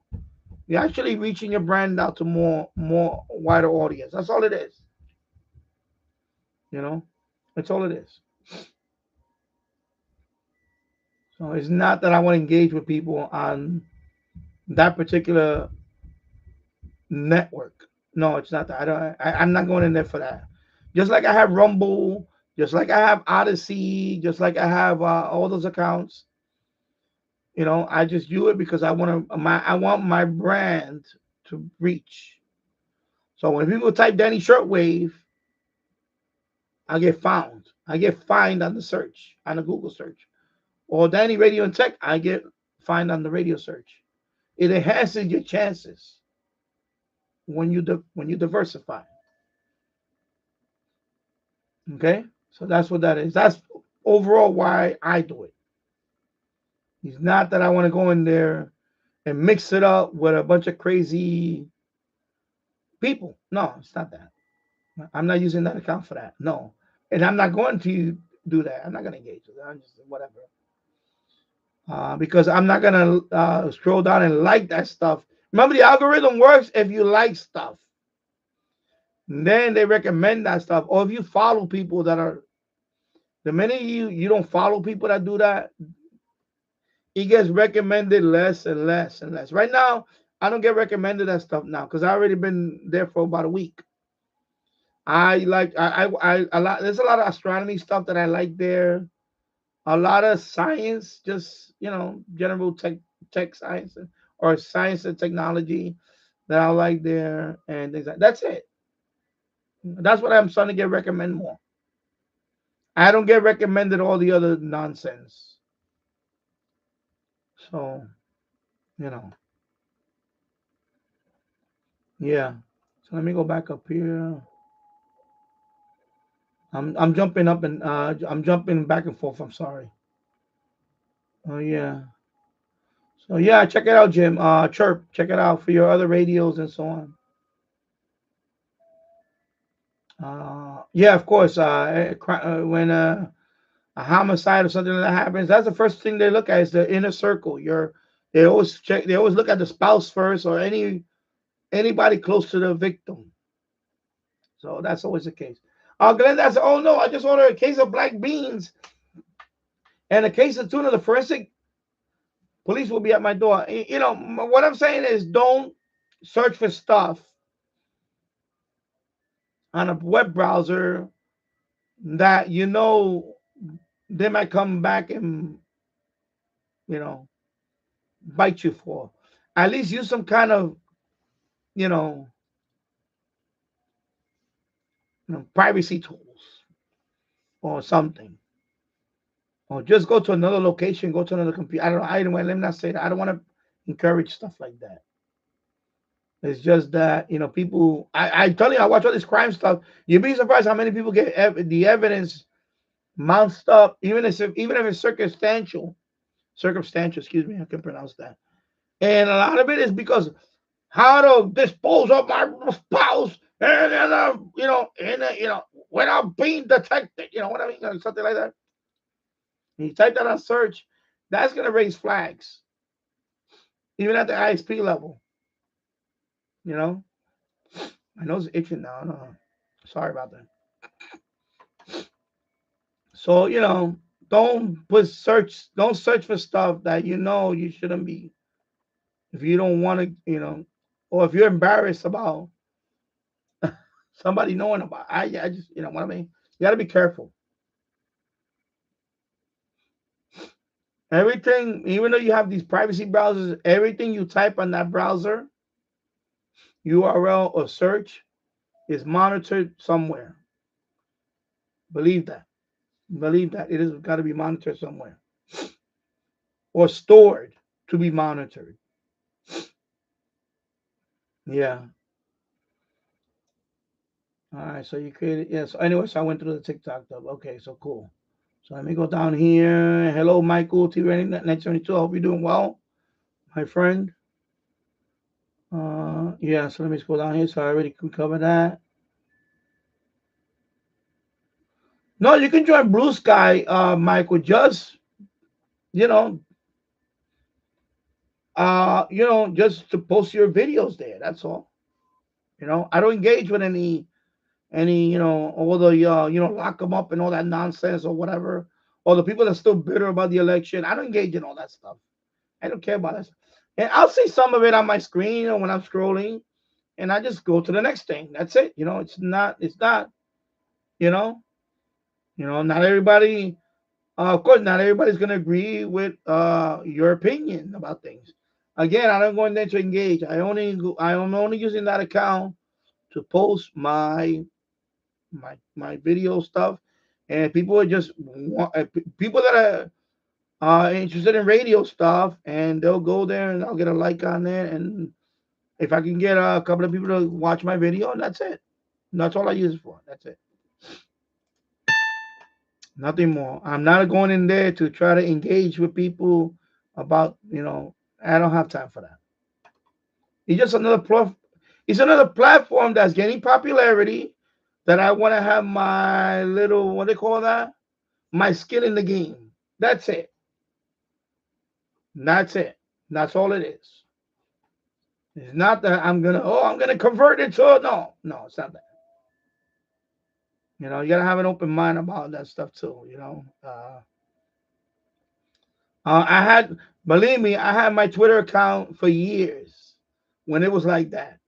You're actually reaching your brand out to more wider audience. That's all it is. You know, that's all it is. So it's not that I want to engage with people on that particular network. No, it's not that. I don't. I'm not going in there for that. Just like I have Rumble, just like I have Odyssey, just like I have all those accounts. I just do it because I want my brand to reach. So when people type Danny Shortwave, I get found. I get find on the search, on the Google search. Or Danny Radio and Tech, I get find on the radio search. It enhances your chances when you diversify. Okay, so that's what that is. That's overall why I do it. It's not that I want to go in there and mix it up with a bunch of crazy people. No, it's not that. I'm not using that account for that. No, and I'm not going to do that. I'm not going to engage with that. I'm just whatever. Because I'm not going to scroll down and like that stuff. Remember, the algorithm works if you like stuff. Then they recommend that stuff. Or if you follow people that are, the minute you don't follow people that do that, it gets recommended less and less and less. Right now, I don't get recommended that stuff now because I already been there for about a week. I like I a lot. There's a lot of astronomy stuff that I like there. A lot of science, just general tech science or science and technology that I like there and things like. That's it. That's what I'm starting to get recommended more. I don't get recommended all the other nonsense. So you know, yeah. So let me go back up here. I'm jumping up and I'm jumping back and forth. I'm sorry. Oh yeah. So yeah, check it out, Jim. Chirp, check it out for your other radios and so on. Yeah, of course. When a homicide or something like that happens, that's the first thing they look at is the inner circle. They always check. They always look at the spouse first or anybody close to the victim. So that's always the case. Glenda said, "Oh no, I just ordered a case of black beans and a case of tuna. The forensic police will be at my door." You know what I'm saying is, don't search for stuff on a web browser that they might come back and you know bite you for. At least use some kind of you know, privacy tools or something. Or just go to another location, go to another computer. I don't know. I don't let me not say that. I don't want to encourage stuff like that. It's just that people. I tell you, I watch all this crime stuff. You'd be surprised how many people get the evidence mounted up, even if it's circumstantial. Excuse me, I can pronounce that. And a lot of it is because how to dispose of my spouse, and without being detected. You know what I mean? Something like that. And you type that on search, that's gonna raise flags, even at the ISP level. You know, my nose is itching now. No, sorry about that. So don't search for stuff that you shouldn't be. If you don't want to, or if you're embarrassed about somebody knowing about, I just, what I mean. You got to be careful. Everything, even though you have these privacy browsers, everything you type on that browser, URL or search, is monitored somewhere. Believe that. Believe that it has got to be monitored somewhere or stored to be monitored. Yeah. All right. So you created. Yeah. So anyway, so I went through the TikTok stuff. Okay. So cool. So let me go down here. Hello, Michael T. Rennie, 1972. I hope you're doing well, my friend. Yeah. So let me scroll down here. So I already covered that. No, you can join Blue Sky, Michael. Just you know, just to post your videos there. That's all. I don't engage with any all the lock them up and all that nonsense or whatever, or the people that still bitter about the election. I don't engage in all that stuff. I don't care about that. And I'll see some of it on my screen or when I'm scrolling, and I just go to the next thing. That's it. It's not. You know. Not everybody. Of course, not everybody's gonna agree with your opinion about things. Again, I don't go in there to engage. I'm only using that account to post my video stuff, and people are just people that are interested in radio stuff, and they'll go there and I'll get a like on there, and if I can get a couple of people to watch my video, that's it. That's all I use it for. That's it. Nothing more. I'm not going in there to try to engage with people about. I don't have time for that. It's just it's another platform that's getting popularity that I want to have my little, what they call that, my skin in the game. That's it. That's it. That's all it is. It's not that I'm gonna convert it to no, it's not that. You gotta have an open mind about that stuff too. I had, believe me, I had my Twitter account for years when it was like that,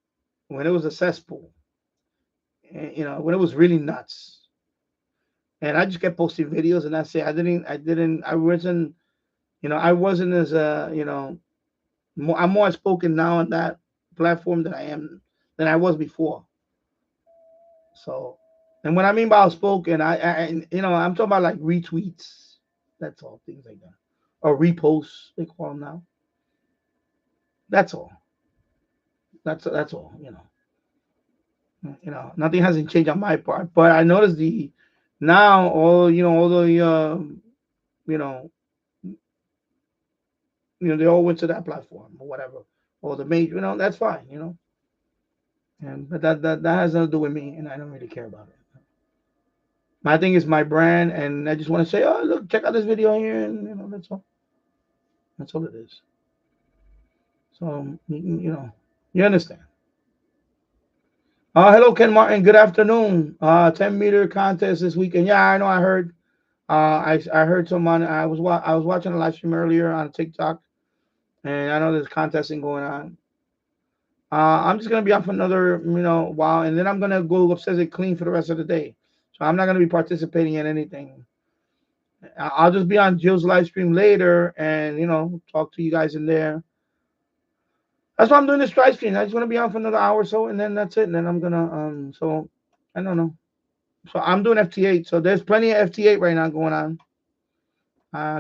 when it was a cesspool, and, when it was really nuts. And I just kept posting videos, and that's it. I wasn't as I'm more outspoken now on that platform than I was before. So, and what I mean by outspoken, I'm talking about like retweets. That's all, things like that, or reposts they call them now. That's all. That's all. Nothing hasn't changed on my part, but I noticed now all the you know they all went to that platform or whatever, or the major. That's fine. And but that has nothing to do with me, and I don't really care about it. My thing is my brand, and I just want to say, oh look, check out this video here, and that's all. That's all it is. So you understand. Hello, Ken Martin. Good afternoon. 10-meter contest this weekend. Yeah, I know. I heard. I heard someone. I was watching a live stream earlier on TikTok, and I know there's contesting going on. I'm just gonna be on for another while, and then I'm gonna go upstairs and clean for the rest of the day. So I'm not gonna be participating in anything. I'll just be on Jill's live stream later, and talk to you guys in there. That's why I'm doing this live stream. I just want to be on for another hour or so, and then that's it. And then I'm gonna So I don't know. So I'm doing FT8. So there's plenty of FT8 right now going on.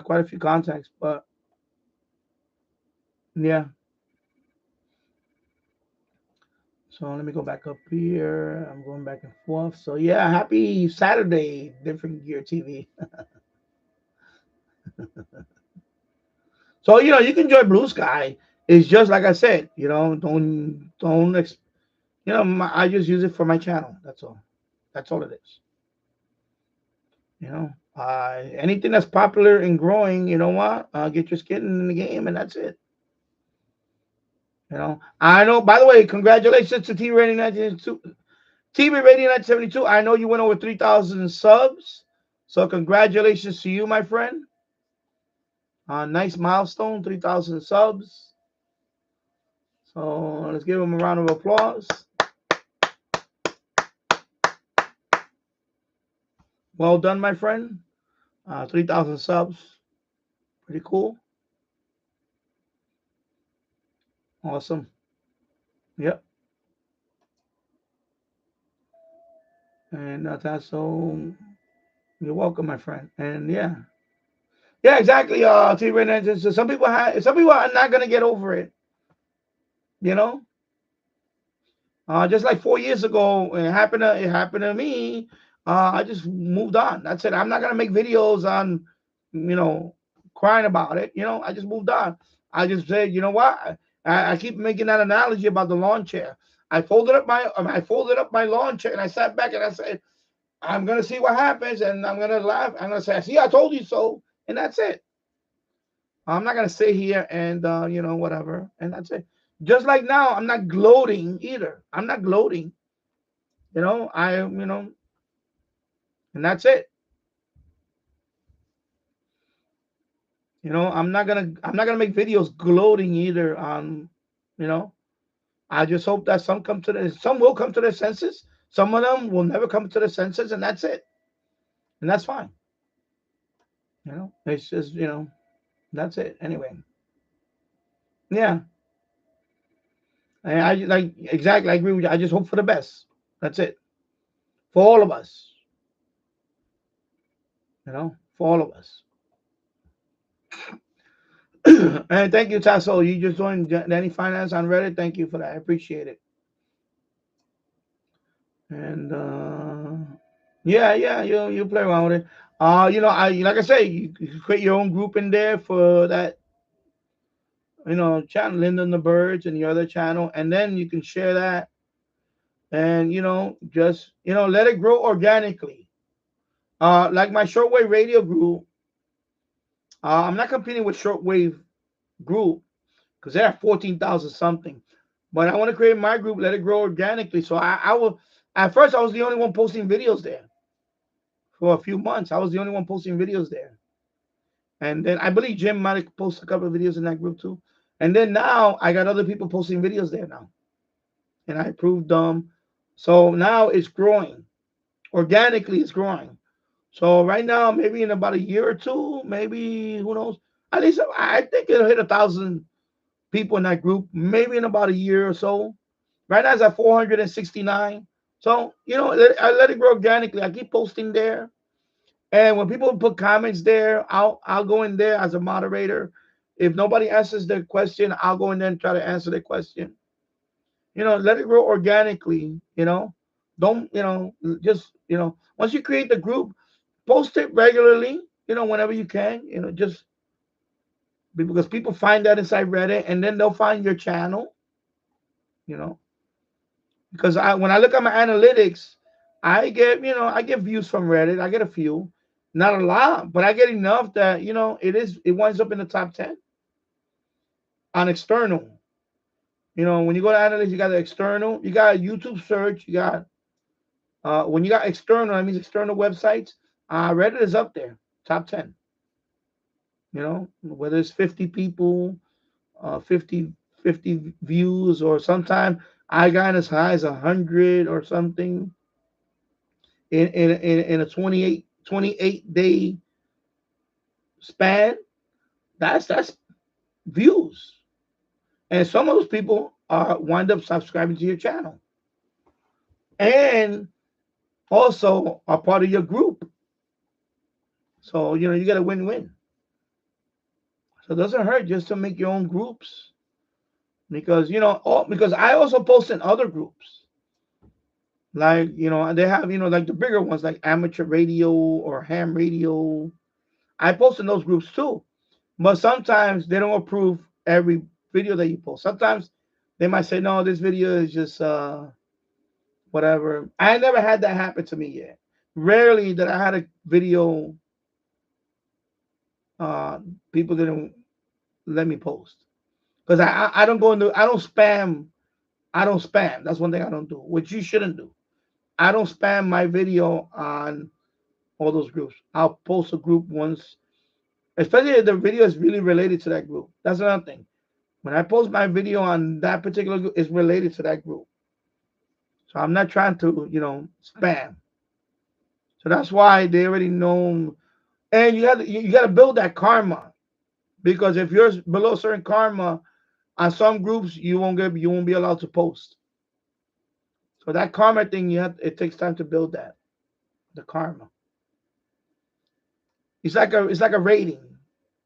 Quite a few contacts, but yeah. So let me go back up here. I'm going back and forth. So yeah, happy Saturday, Different Gear TV. So you can join Blue Sky. It's just like I said. I just use it for my channel. That's all. That's all it is. Anything that's popular and growing, you know what? Get your skin in the game, and that's it. I know. By the way, congratulations to TV Rating 1972. TV Rating 1972. I know you went over 3,000 subs, so congratulations to you, my friend. Nice milestone, 3,000 subs. So let's give him a round of applause. Well done, my friend. 3,000 subs. Pretty cool. Awesome. Yep. And that's so. You're welcome, my friend. And yeah, exactly. So some people are not gonna get over it. Just like 4 years ago, it happened to me. I just moved on. That's it. I'm not gonna make videos on, crying about it. I just moved on. I just said, you know what? I keep making that analogy about the lawn chair. I folded up my lawn chair, and I sat back and I said, I'm gonna see what happens, and I'm gonna laugh. I'm gonna say, see, I told you so, and that's it. I'm not gonna sit here and whatever, and that's it. Just like now, I'm not gloating either. I'm not gloating. And that's it. I'm not gonna make videos gloating either. I just hope that some will come to their senses. Some of them will never come to their senses, and that's it. And that's fine. It's just that's it. Anyway, yeah. And I like exactly. I agree with you. I just hope for the best. That's it. For all of us. For all of us. And thank you, Tasso. You just joined Danny Finance on Reddit. Thank you for that. I appreciate it. And yeah, you play around with it. I like I say, you create your own group in there for that. Channel Lyndon the Birds and the other channel, and then you can share that, and just let it grow organically. Like my shortwave radio group. I'm not competing with shortwave group because they're at 14,000 something. But I want to create my group, let it grow organically. So I will. At first, I was the only one posting videos there. For a few months, I was the only one posting videos there. And then I believe Jim might have posted a couple of videos in that group too. And then now I got other people posting videos there now. And I approved them. So now it's growing. Organically, it's growing. So right now, maybe in about a year or two, maybe, who knows? At least I think it'll hit 1,000 people in that group, maybe in about a year or so. Right now it's at 469. So, I let it grow organically. I keep posting there. And when people put comments there, I'll go in there as a moderator. If nobody answers their question, I'll go in there and try to answer their question. Let it grow organically, Don't, just, once you create the group, post it regularly, whenever you can, just because people find that inside Reddit, and then they'll find your channel, you know. Because when I look at my analytics, I get views from Reddit. I get a few, not a lot, but I get enough that it winds up in the top 10 on external. When you go to analytics, you got the external, you got a YouTube search, you got when you got external, that means external websites. Reddit is up there, top 10. Whether it's 50 people, 50 50 views, or sometimes I got as high as 100 or something in a 28 day span. That's views, and some of those people wind up subscribing to your channel and also are part of your group. So you get a win-win. So it doesn't hurt just to make your own groups, because because I also post in other groups, like they have like the bigger ones like amateur radio or ham radio. I post in those groups too, but sometimes they don't approve every video that you post. Sometimes they might say, no, this video is just whatever. I never had that happen to me yet. Rarely that I had a video uh people didn't let me post, because I don't go into, I don't spam. I don't spam. That's one thing I don't do, which you shouldn't do. I don't spam my video on all those groups. I'll post a group once, especially if the video is really related to that group. That's another thing. When I post my video on that particular group, it's related to that group. So I'm not trying to, spam. So that's why they already know. And you got to build that karma, because if you're below certain karma on some groups, you won't be allowed to post. So that karma thing, it takes time to build that, the karma. It's like a rating.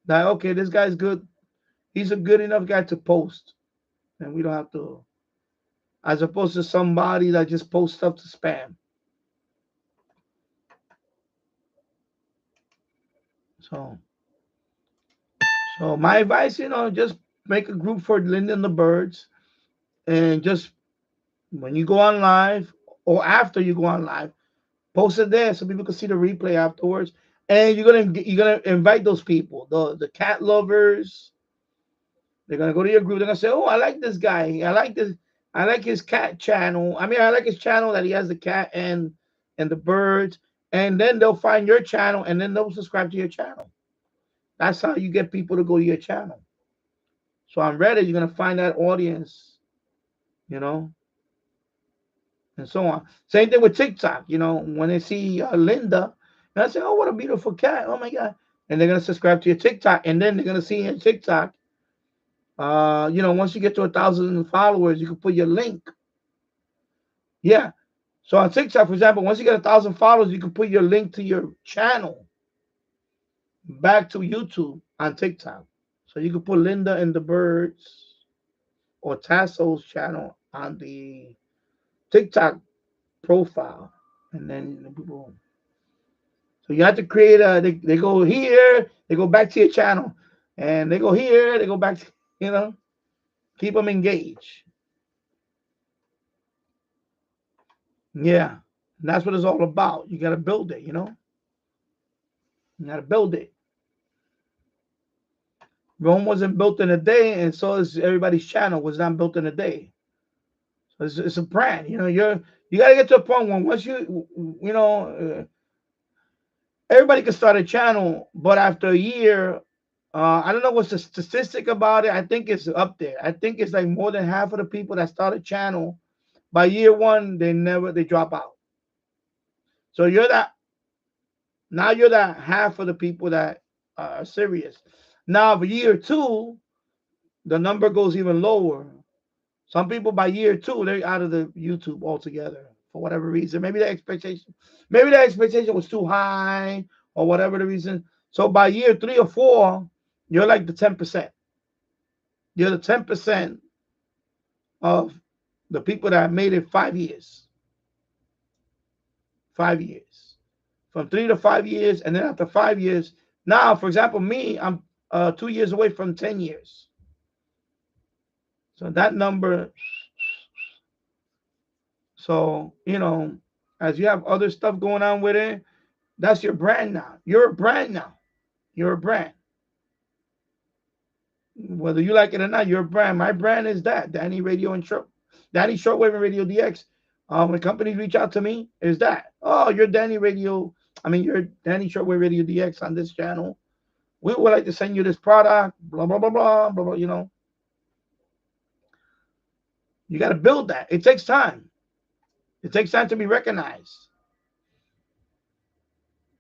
That, okay, this guy's good. He's a good enough guy to post, and we don't have to, as opposed to somebody that just posts stuff to spam. So, my advice, just make a group for Linda and the Birds, and just when you go on live or after you go on live, post it there so people can see the replay afterwards. And you're gonna invite those people, the cat lovers. They're gonna go to your group. They're gonna say, "Oh, I like this guy. I like this. I like his cat channel. I mean, I like his channel that he has the cat and the birds." And then they'll find your channel, and then they'll subscribe to your channel. That's how you get people to go to your channel. So on Reddit, you're gonna find that audience, you know, and so on. Same thing with TikTok. When they see Linda, and I say, "Oh, what a beautiful cat! Oh my God!" And they're gonna subscribe to your TikTok, and then they're gonna see your TikTok. Once you get to 1,000 followers, you can put your link. Yeah. So on TikTok, for example, once you get 1,000 followers, you can put your link to your channel back to YouTube on TikTok. So you can put Linda and the Birds or Tasso's channel on the TikTok profile, and then people. So you have to create they go here, they go back to your channel, and they go here, they go back to, keep them engaged. Yeah. And that's what it's all about. You got to build it, You got to build it. Rome wasn't built in a day, and so is everybody's channel was not built in a day. So it's a brand. You got to get to a point where once everybody can start a channel, but after a year, I don't know what's the statistic about it. I think it's up there. I think it's like more than half of the people that start a channel, by year one, they drop out. So you're that half of the people that are serious. Now, for year two, the number goes even lower. Some people by year two, they're out of the YouTube altogether for whatever reason. Maybe the expectation was too high, or whatever the reason. So by year 3 or 4, you're like the 10%. You're the 10% of the people that made it 5 years. 5 years. From 3 to 5 years, and then after 5 years, now, for example, me, 2 years away from 10 years. So that number. So, as you have other stuff going on with it, that's your brand now. You're a brand now. You're a brand. Whether you like it or not, you're a brand. My brand is that Danny Radio and Danny Shortwave and Radio DX. When companies reach out to me, is that, oh, you're Danny Radio. You're Danny Shortwave Radio DX on this channel. We would like to send you this product. Blah blah blah blah blah blah. You got to build that. It takes time. It takes time to be recognized.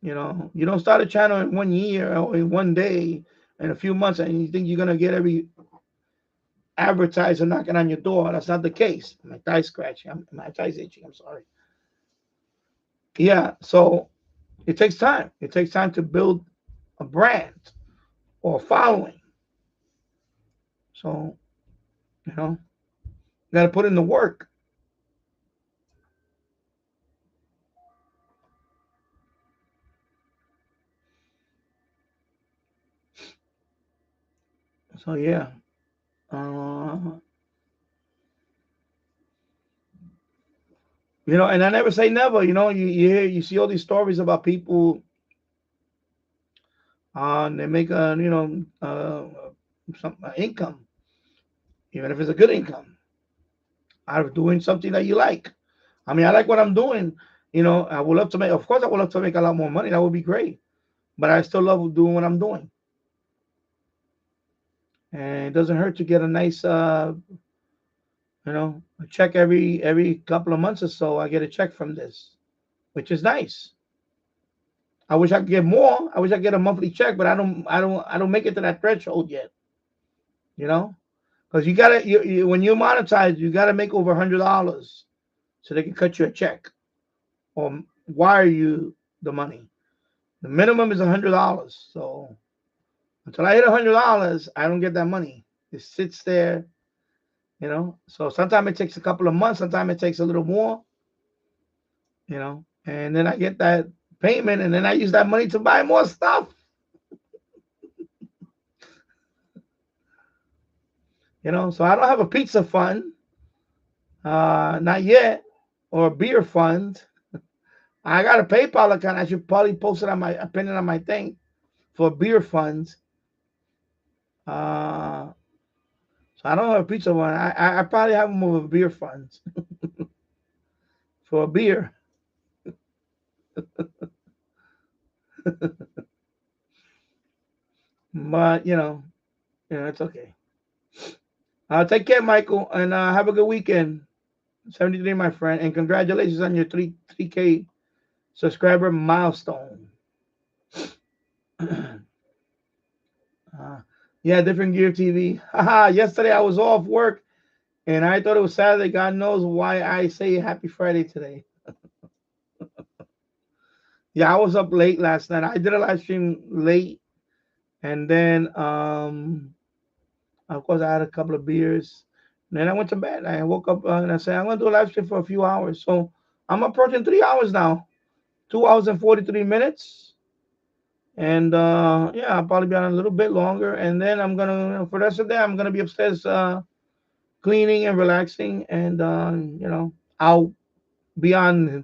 You don't start a channel in 1 year or in 1 day, in a few months, and you think you're gonna get every advertiser knocking on your door. That's not the case. My thigh's scratching. My thigh's itching. I'm sorry. Yeah, so it takes time. It takes time to build a brand or a following. So, you got to put in the work. So yeah. And I never say never. You see all these stories about people. They make some income, even if it's a good income, out of doing something that you like. I like what I'm doing. I would love to make. Of course, I would love to make a lot more money. That would be great. But I still love doing what I'm doing. And it doesn't hurt to get a nice, a check every couple of months or so. I get a check from this, which is nice. I wish I could get more. I wish I could get a monthly check, but I don't make it to that threshold yet. Because you gotta, when you monetize, you gotta make over $100 so they can cut you a check or wire you the money. The minimum is $100. So until I hit $100, I don't get that money. It sits there, So sometimes it takes a couple of months. Sometimes it takes a little more, and then I get that payment, and then I use that money to buy more stuff. So I don't have a pizza fund, not yet, or a beer fund. I got a PayPal account. I should probably post it on my opinion on my thing for beer funds. So I don't have a pizza fund. I probably have more of a beer fund for a beer. But it's okay. Take care, Michael, and have a good weekend. 73, my friend, and congratulations on your 3K subscriber milestone. Yeah, different gear TV. Yesterday I was off work, and I thought it was Saturday. God knows why I say Happy Friday today. Yeah, I was up late last night. I did a live stream late, and then of course I had a couple of beers. And then I went to bed. I woke up and I said I'm gonna do a live stream for a few hours. So I'm approaching 3 hours now, 2 hours and 43 minutes. And yeah, I'll probably be on a little bit longer. And then I'm gonna for the rest of the day I'm gonna be upstairs cleaning and relaxing. And I'll be on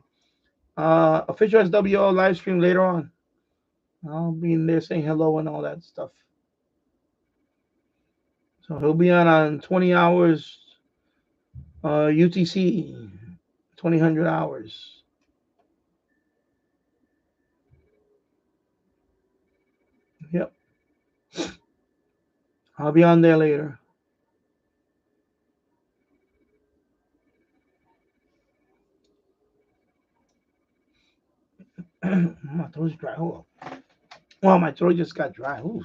official SWO live stream later on. I'll be in there saying hello and all that stuff. So he'll be on 20 hours UTC, 2000 hours. Yep. I'll be on there later. My throat's dry. Hold on. Well, my throat just got dry. Ooh.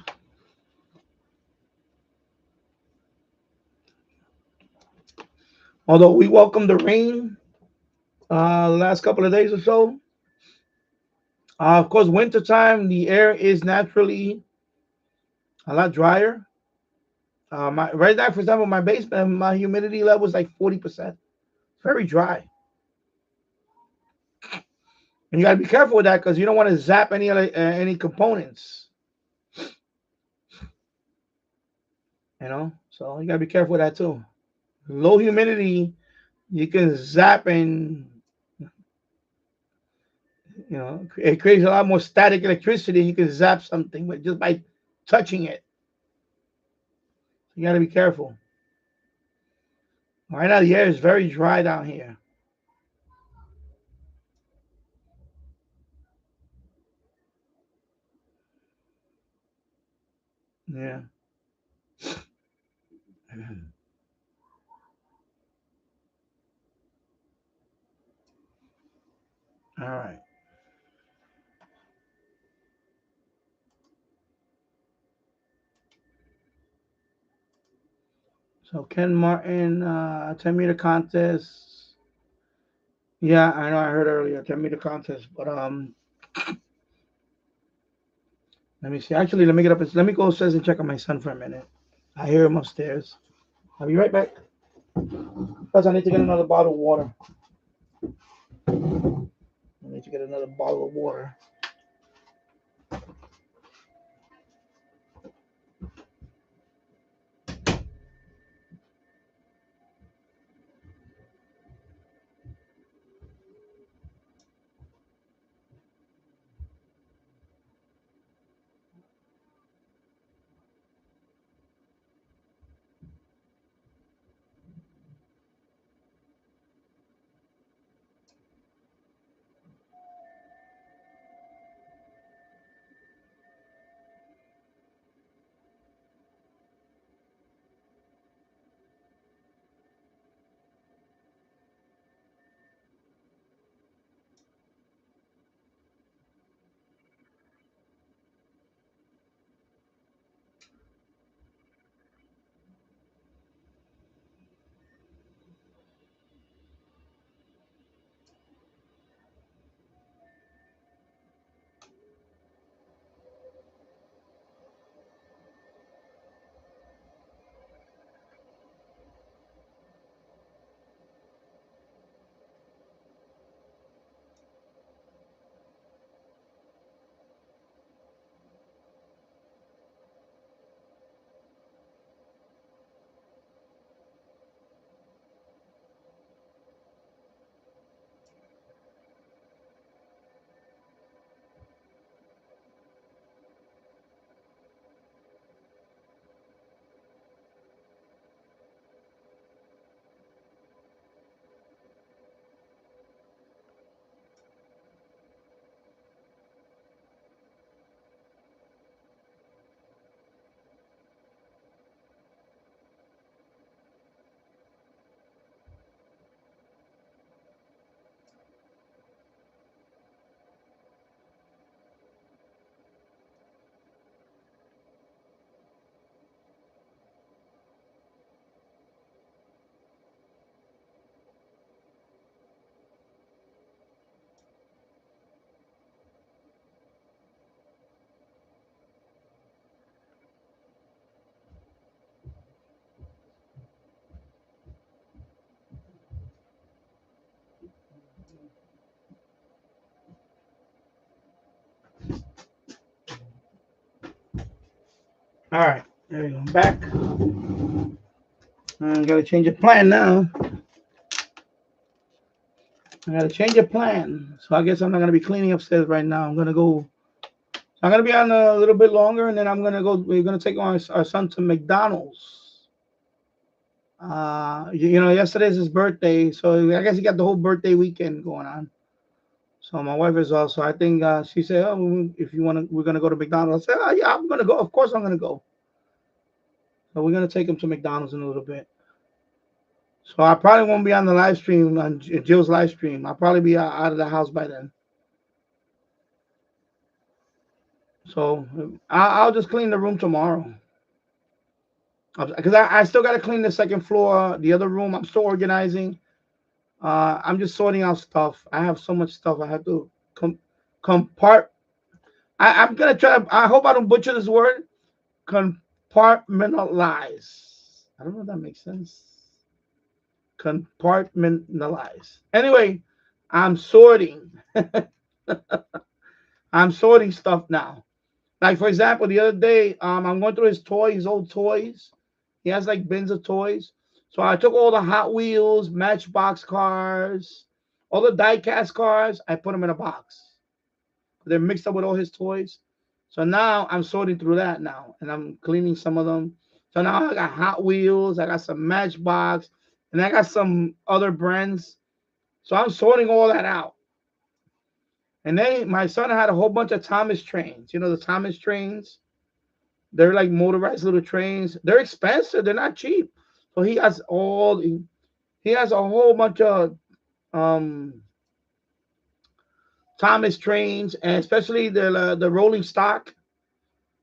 Although we welcome the rain last couple of days or so. Of course, wintertime, the air is naturally a lot drier. Right now, for example, my basement, my humidity level is like 40%. Very dry. And you got to be careful with that because you don't want to zap any components. You know, so you gotta be careful with that too. Low humidity, you can zap and it creates a lot more static electricity. You can zap something, but just by touching it, you gotta be careful. Right now, the air is very dry down here. Yeah. All right. So Ken Martin, 10-meter contest. Yeah, I know. I heard earlier 10-meter contest, but let me see. Actually, let me get up. Let me go upstairs and check on my son for a minute. I hear him upstairs. I'll be right back. Because I need to get another bottle of water. I need to get another bottle of water. All right. There we go. I'm back. I gotta change the plan now. I gotta change the plan. So I guess I'm not gonna be cleaning upstairs right now. I'm gonna go. I'm gonna be on a little bit longer, and then I'm gonna go. We're gonna take our son to McDonald's. Yesterday's his birthday, so I guess he got the whole birthday weekend going on. So my wife is also. I think she said, "Oh, if you want to, we're gonna go to McDonald's." I said, "Oh yeah, I'm gonna go. Of course, I'm gonna go." So we're gonna take him to McDonald's in a little bit. So I probably won't be on the live stream on Jill's live stream. I'll probably be out of the house by then. So I'll just clean the room tomorrow. Because I still got to clean the second floor, the other room. I'm still organizing. I'm just sorting out stuff. I have so much stuff. I have to compart. I'm gonna try. I hope I don't butcher this word. Compartmentalize. I don't know if that makes sense. Compartmentalize. Anyway, I'm sorting. I'm sorting stuff now. Like for example, the other day, I'm going through his old toys. He has like bins of toys. So I took all the Hot Wheels, Matchbox cars, all the die-cast cars. I put them in a box. They're mixed up with all his toys. So now I'm sorting through that now, and I'm cleaning some of them. So now I got Hot Wheels, I got some Matchbox, and I got some other brands. So I'm sorting all that out. And then my son had a whole bunch of Thomas trains. You know the Thomas trains? They're like motorized little trains. They're expensive. They're not cheap. So he has a whole bunch of um Thomas trains, and especially the rolling stock.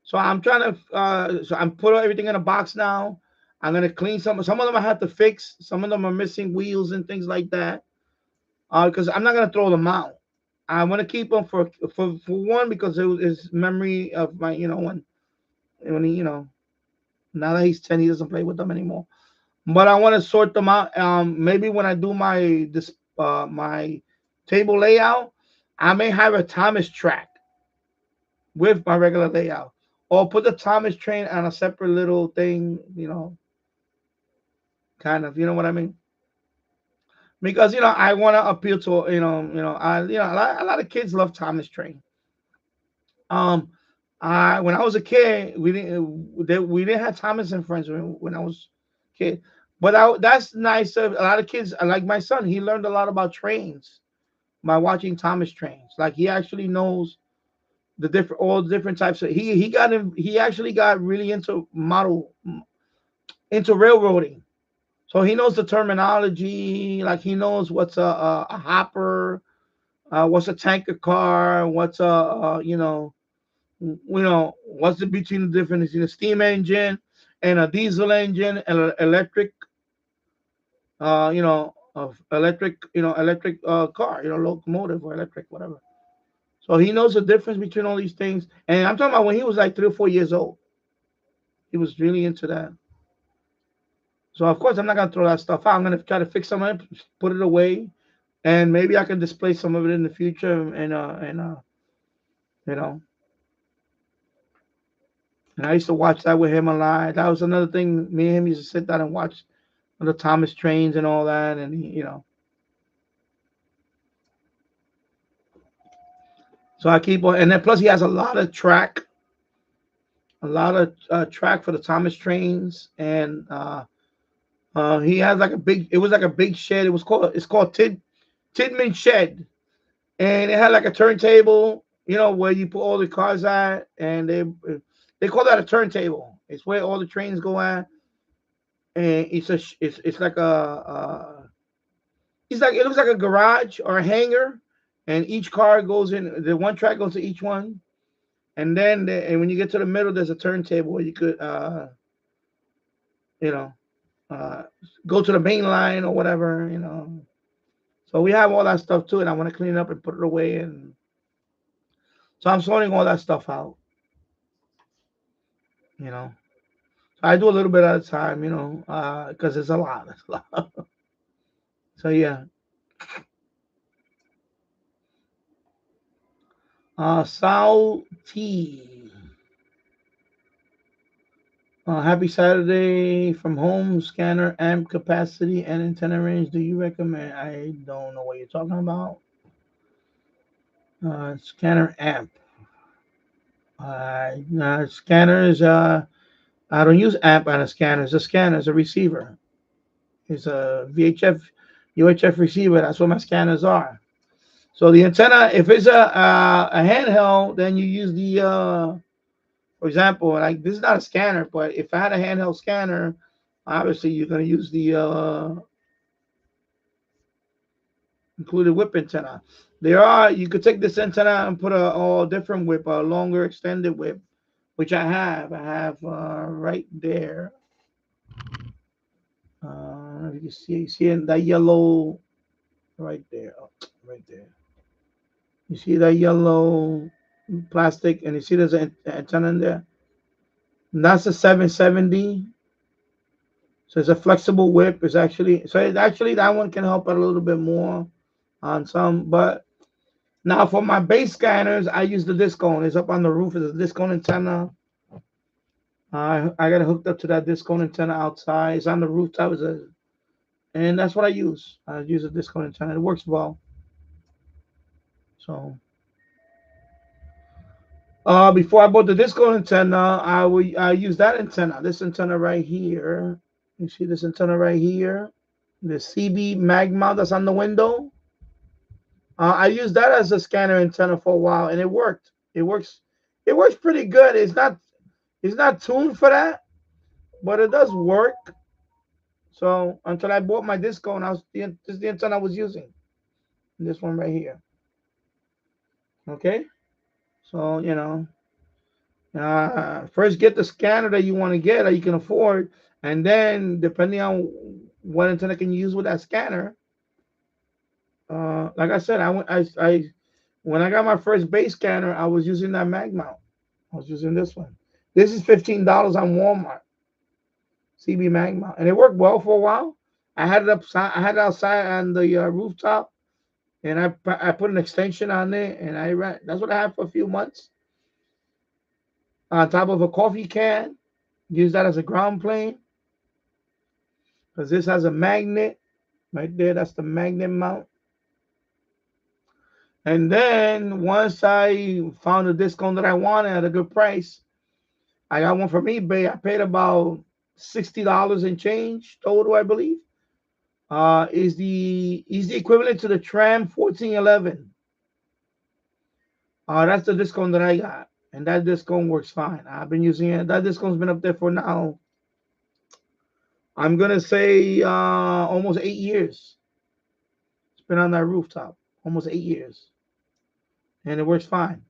So I'm trying to so I'm put everything in a box now. I'm gonna clean some. Some of them I have to fix. Some of them are missing wheels and things like that. Because I'm not gonna throw them out. I want to keep them for one because it was memory of my when he now that he's 10 he doesn't play with them anymore. But I want to sort them out. Maybe when I do my table layout, I may have a Thomas track with my regular layout, or put the Thomas train on a separate little thing. Kind of, you know what I mean? Because I want to appeal to a lot of kids love Thomas train. Um, I when I was a kid, we didn't have Thomas and Friends when I was a kid, but that's nice. A lot of kids, like my son, he learned a lot about trains by watching Thomas trains. Like he actually knows all the different types of. He actually got really into railroading. So he knows the terminology. Like he knows what's a hopper, what's a tanker car, what's what's the between the difference in a steam engine and a diesel engine and an electric, electric car, locomotive or electric, whatever. So he knows the difference between all these things. And I'm talking about when he was like 3 or 4 years old. He was really into that. So of course I'm not gonna throw that stuff out. I'm gonna try to fix some of it, put it away, and maybe I can display some of it in the future. You know, and I used to watch that with him a lot. That was another thing. Me and him used to sit down and watch the Thomas trains and all that, and So I keep on, and then plus he has a lot of track for the Thomas trains, and he has like a big. It was like a big shed. It's called Tidman Shed, and it had like a turntable, where you put all the cars at, and they call that a turntable. It's where all the trains go at, and it's like it looks like a garage or a hangar, and each car goes in. The one track goes to each one, and then and when you get to the middle, there's a turntable where you could you know uh, go to the main line or whatever. So we have all that stuff too, and I want to clean it up and put it away, and so I'm sorting all that stuff out. You know, so I do a little bit at a time. Because it's a lot. It's a lot. So yeah. Sal T. Happy Saturday from home. Scanner amp capacity and antenna range. Do you recommend? I don't know what you're talking about. Scanner amp. Scanners. I don't use amp on a scanner. It's a scanner. It's a receiver. It's a VHF, UHF receiver. That's what my scanners are. So the antenna, if it's a handheld, then you use for example, like this is not a scanner, but if I had a handheld scanner, obviously you're going to use the included whip antenna. You could take this antenna and put a different whip, a longer extended whip, which I have. I have right there. If you can see in that yellow right there, right there. You see that yellow plastic, and you see there's an antenna in there. And that's a 770. So it's a flexible whip. It's actually that one can help out a little bit more on some. But now for my base scanners, I use the discone. It's up on the roof. It's a discone antenna. I got it hooked up to that disco antenna outside. It's on the rooftop. And that's what I use. I use a disco antenna. It works well. So before I bought the disco antenna, I use that antenna. This antenna right here. You see this antenna right here? The CB mag mount that's on the window. I used that as a scanner antenna for a while, and it worked. It works. It works pretty good. It's not tuned for that, but it does work. So until I bought my disco, and this is the antenna I was using. This one right here. Okay. So first get the scanner that you want to get that you can afford, and then depending on what antenna can you use with that scanner. Like I said, I when I got my first base scanner, I was using that mag mount. I was using this one. This is $15 on Walmart. CB mag mount, and it worked well for a while. I had it upside. I had it outside on the rooftop, and I put an extension on it, and I ran. That's what I had for a few months. On top of a coffee can, use that as a ground plane because this has a magnet right there. That's the magnet mount. And then once I found a discount that I wanted at a good price, I got one from eBay. I paid about $60 and change total, I believe. Is the equivalent to the Tram 1411. That's the discount that I got, and that discount works fine. I've been using it. That discount's been up there for now. I'm gonna say almost 8 years. It's been on that rooftop almost 8 years, and it works fine.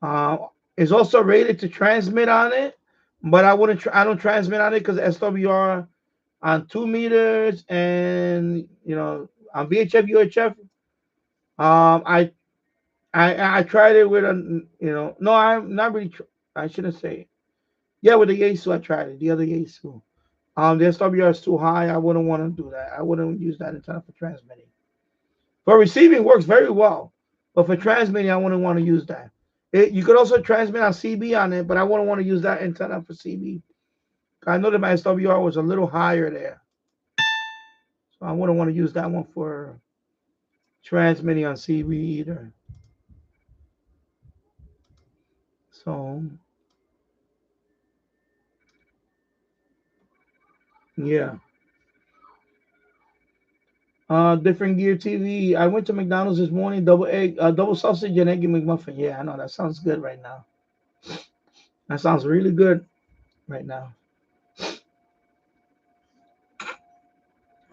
Uh, it's also rated to transmit on it, but I wouldn't. I don't transmit on it because SWR on 2 meters, and on VHF UHF. I tried it with no, I'm not really. I shouldn't say it. Yeah, with the Yaesu I tried it. The other Yaesu. The SWR is too high. I wouldn't want to do that. I wouldn't use that antenna for transmitting. For receiving, works very well, but for transmitting, I wouldn't want to use that. You could also transmit on CB on it, but I wouldn't want to use that antenna for CB. I know that my SWR was a little higher there, so I wouldn't want to use that one for transmitting on CB either. So yeah. Different gear TV. I went to McDonald's this morning. Double sausage and egg McMuffin. Yeah, I know that sounds good right now. That sounds really good right now.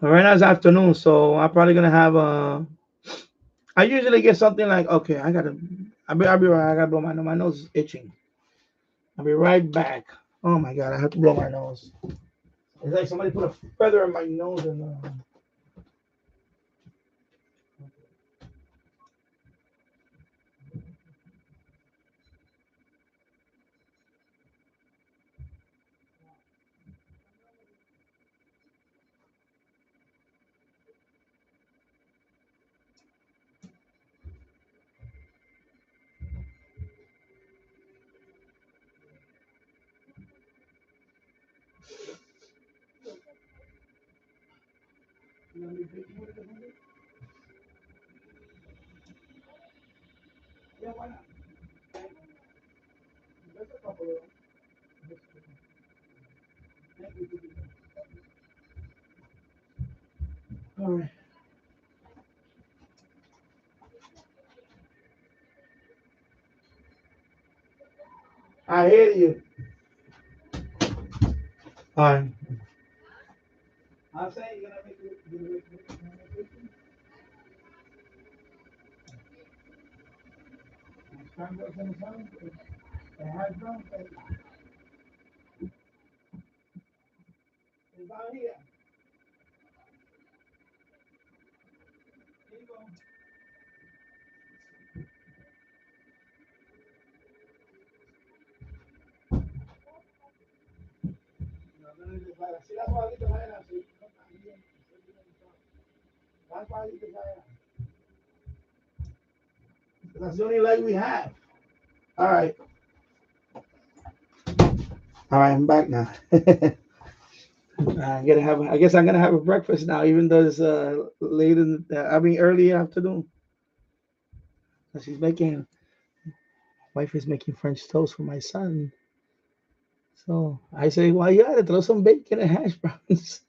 But right now it's afternoon, so I'm probably gonna have a. I usually get something like, okay, I'll be right. I gotta blow my nose. My nose is itching. I'll be right back. Oh my god, I have to blow my nose. It's like somebody put a feather in my nose and. Yeah, why not? There's a couple of them. All right. I hear you. All right. I'm saying you're gonna make it. It has drum. It's down here. Here you go. See, that's why I leave the light on. So you can come down here. That's why I leave the light on. That's the only light we have. All right. All right, I'm back now. I guess I'm gonna have a breakfast now, even though it's late in early afternoon. She's making wife is making French toast for my son. So I say, well, you gotta throw some bacon and hash browns.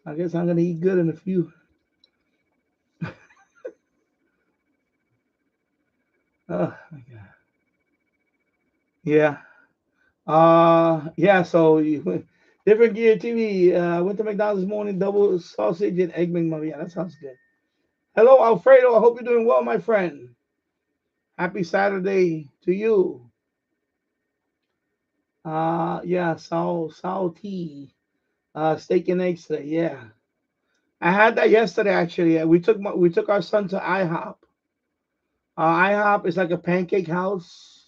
I guess I'm gonna eat good in a few. Oh my god. Yeah. Yeah. So different gear TV. Went to McDonald's this morning, double sausage and egg McMuffin. Yeah, that sounds good. Hello, Alfredo. I hope you're doing well, my friend. Happy Saturday to you. Yeah, salty. Steak and eggs today. Yeah, I had that yesterday actually. We took our son to IHOP. IHOP is like a pancake house.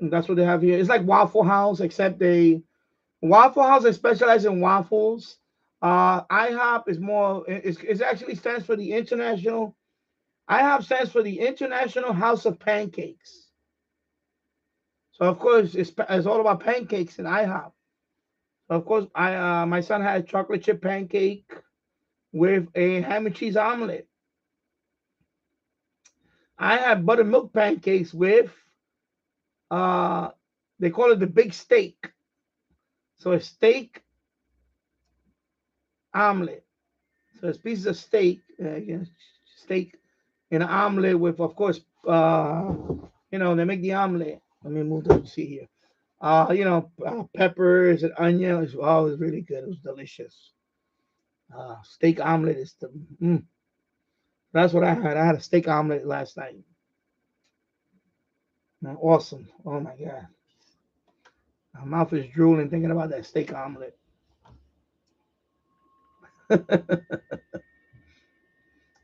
That's what they have here. It's like Waffle House, except Waffle House they specialize in waffles. IHOP is more. It actually stands for the International. IHOP stands for the International House of Pancakes. So of course it's all about pancakes in IHOP. So of course I my son had a chocolate chip pancake with a ham and cheese omelet. I had buttermilk pancakes with uh they call it the big steak. So a steak omelet. So it's pieces of steak, steak in an omelet with, of course, they make the omelet. Let me move to see here. Peppers and onions. Oh, it was really good. It was delicious. Steak omelet is that's what I had. I had a steak omelet last night. Awesome. Oh my god, my mouth is drooling thinking about that steak omelet.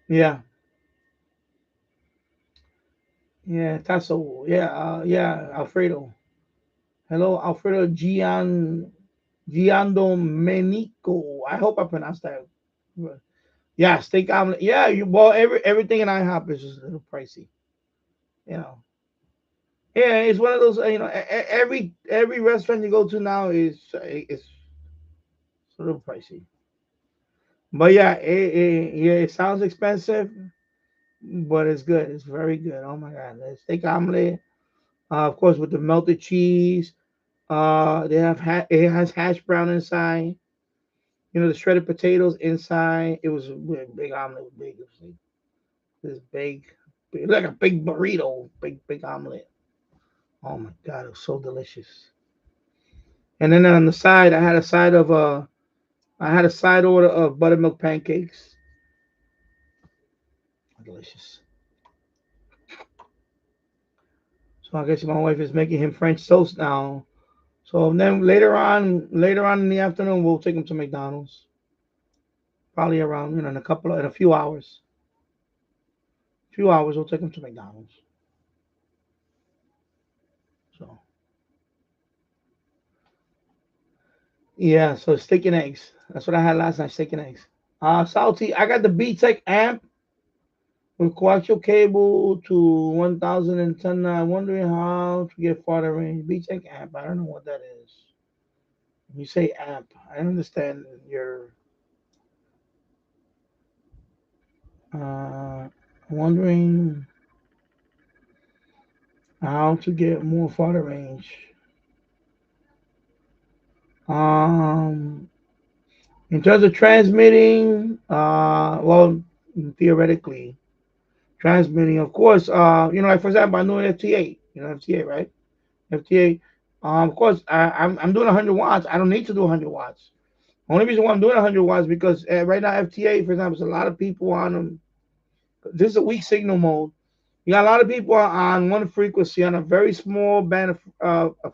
Yeah, yeah, tasso. Yeah, yeah, Alfredo. Hello, Alfredo Giandomenico. I hope I pronounced that. Yeah, steak omelet. Yeah, everything in IHOP is just a little pricey. You know. Yeah, it's one of those. Every restaurant you go to now is a little pricey. But yeah, it sounds expensive, but it's good. It's very good. Oh my god, the steak omelet. Of course, with the melted cheese. It has hash brown inside. The shredded potatoes inside. It was a big omelet. Was big. It was like this like a big burrito. Big omelet. Oh my god, it was so delicious. And then on the side, I had a side order of buttermilk pancakes. Delicious. So I guess my wife is making him French toast now. So then later on in the afternoon, we'll take him to McDonald's. Probably around, in a few hours. Few hours, we'll take him to McDonald's. So yeah, so steak and eggs. That's what I had last night, steak and eggs. Salty. I got the B-Tech amp with coaxial cable to 1010. I'm wondering how to get farther range. B-Tech amp. I don't know what that is. When you say amp, I understand you're wondering how to get more farther range. Um, in terms of transmitting, theoretically, transmitting, of course, like for example, I'm doing FT8, FT8, right? FT8. Of course, I'm doing 100 watts. I don't need to do 100 watts. Only reason why I'm doing 100 watts because right now FT8, for example, there's a lot of people on them. This is a weak signal mode. You got a lot of people on one frequency on a very small band of a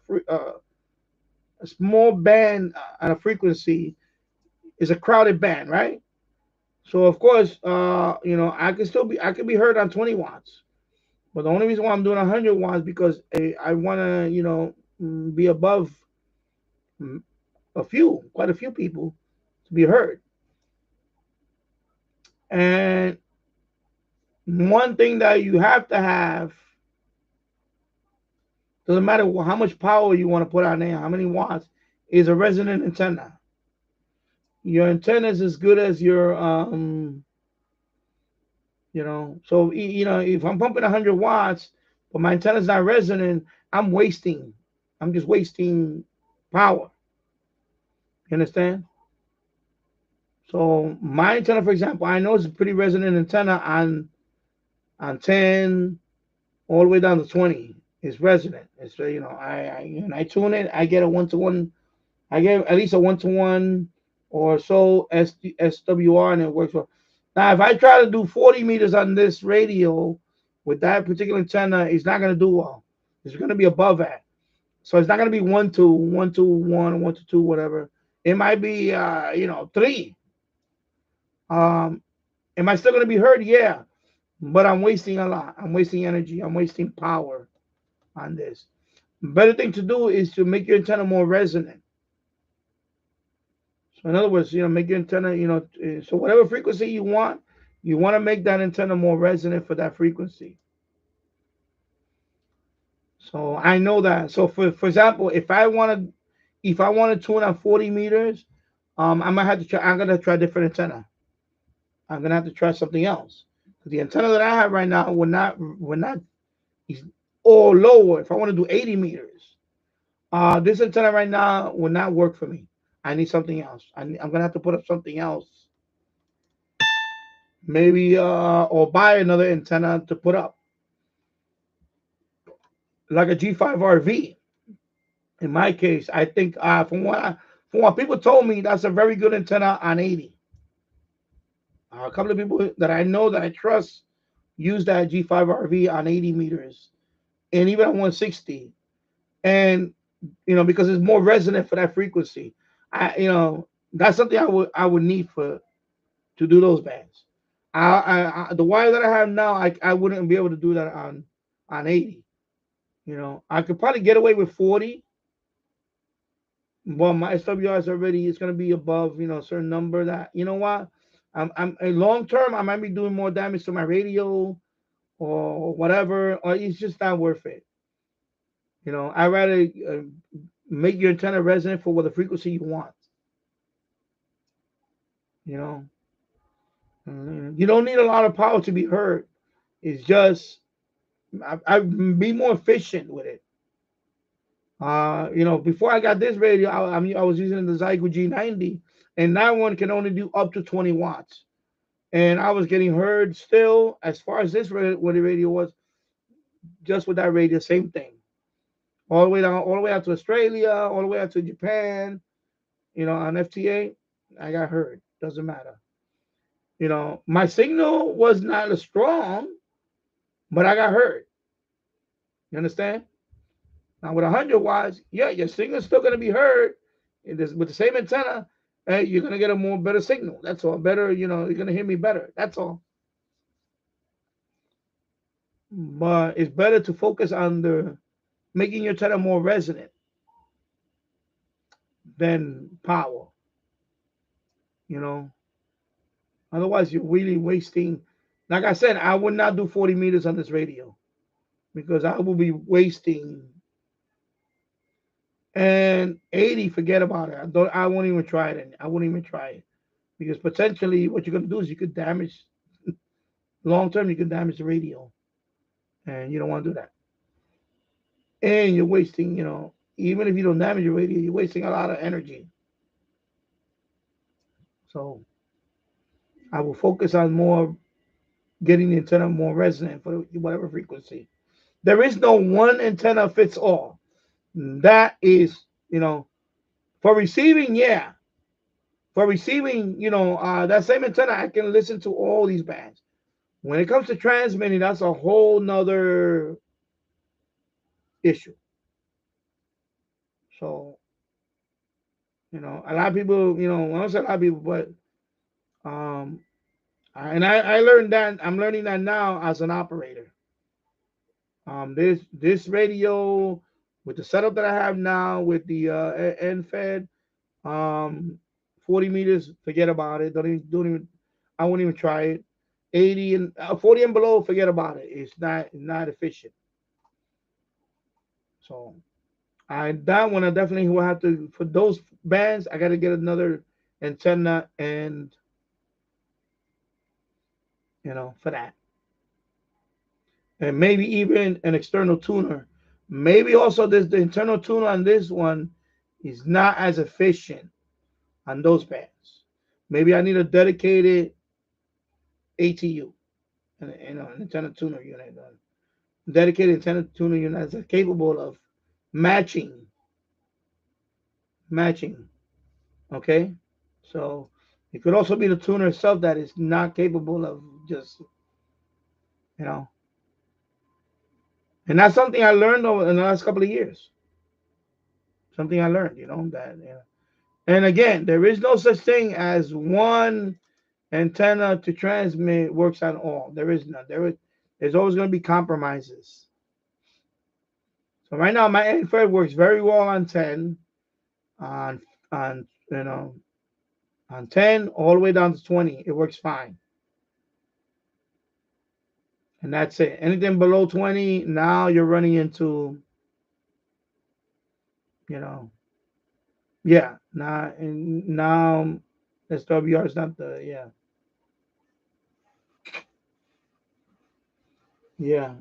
small band on a frequency is a crowded band, right? So of course, I can be heard on 20 watts. But the only reason why I'm doing 100 watts because I want to, be above mm, quite a few people to be heard. And One thing that you have to have, doesn't matter how much power you want to put on there, how many watts, is a resonant antenna. Your antenna is as good as your so if I'm pumping 100 watts, but my antenna is not resonant, I'm wasting. I'm just wasting power. You understand? So my antenna, for example, I know it's a pretty resonant antenna on 10 all the way down to 20. It's resonant. It's when I tune it, I get a 1-to-1. I get at least a 1-to-1 or so SWR, and it works well. Now, if I try to do 40 meters on this radio with that particular antenna, it's not going to do well. It's going to be above that. So it's not going to be 1-2, 1-to-1, 1-to-2, whatever. It might be 3. Um, am I still going to be heard? Yeah, but I'm wasting a lot. I'm wasting energy. I'm wasting power on this. Better thing to do is to make your antenna more resonant. So in other words, make your antenna, so whatever frequency you want to make that antenna more resonant for that frequency. So I know that. So for example, if I want to tune on 40 meters, I might have to try. I'm gonna try a different antenna. I'm gonna have to try something else. The antenna that I have right now would not is or lower. If I want to do 80 meters, this antenna right now would not work for me. I need something else. I'm gonna have to put up something else, maybe or buy another antenna to put up, like a G5RV. In my case, I think from what people told me, that's a very good antenna on 80. A couple of people that I know that I trust use that G5RV on 80 meters and even on 160, and because it's more resonant for that frequency. That's something I would need to do those bands. The wire that I have now, I wouldn't be able to do that on 80. I could probably get away with 40, but my SWR is already, it's going to be above a certain number that what, I'm a long term I might be doing more damage to my radio or whatever, or it's just not worth it. I rather make your antenna resonant for what the frequency you want. You know, you don't need a lot of power to be heard. It's just I be more efficient with it. Before I got this radio, I was using the Zygo G90, and that one can only do up to 20 watts, and I was getting heard still as far as this what the radio was, just with that radio, same thing, all the way out to Australia, all the way out to Japan. On FT8, I got heard. Doesn't matter. My signal was not as strong, but I got heard. You understand? Now with 100 watts, yeah, your signal's still gonna be heard. With the same antenna, you're gonna get a more better signal. That's all. Better, you're gonna hear me better. That's all. But it's better to focus on the making your antenna more resonant than power. You know. Otherwise, you're really wasting. Like I said, I would not do 40 meters on this radio because I will be wasting. And 80, forget about it. I won't even try it. I won't even try it because potentially what you're gonna do is you could damage long term. You could damage the radio, and you don't want to do that. And you're wasting. Even if you don't damage your radio, you're wasting a lot of energy. So I will focus on more getting the antenna more resonant for whatever frequency. There is no one antenna fits all. That is, for receiving, yeah. For receiving, that same antenna, I can listen to all these bands. When it comes to transmitting, that's a whole nother issue. So, a lot of people, I don't say a lot of people, but I learned that I'm learning that now as an operator. This radio with the setup that I have now with the end fed, um, 40 meters, forget about it. Don't even. I won't even try it. 80 and 40 and below, forget about it. It's not efficient. So that one I definitely will have to, for those bands, I got to get another antenna, and for that, and maybe even an external tuner. Maybe also the internal tuner on this one is not as efficient on those bands. Maybe I need a dedicated ATU, and an antenna tuner unit, dedicated antenna tuner unit that's capable of matching, matching. Okay, so it could also be the tuner itself that is not capable of just, you know, and that's something I learned over in the last couple of years. Something I learned, that. And again, there is no such thing as one antenna to transmit works on all. There is none. There's always going to be compromises. So right now, my infrared works very well on 10, on on you know on 10 all the way down to 20. It works fine, and that's it. Anything below 20, now you're running into, you know, yeah. Now SWR is not the, yeah, yeah.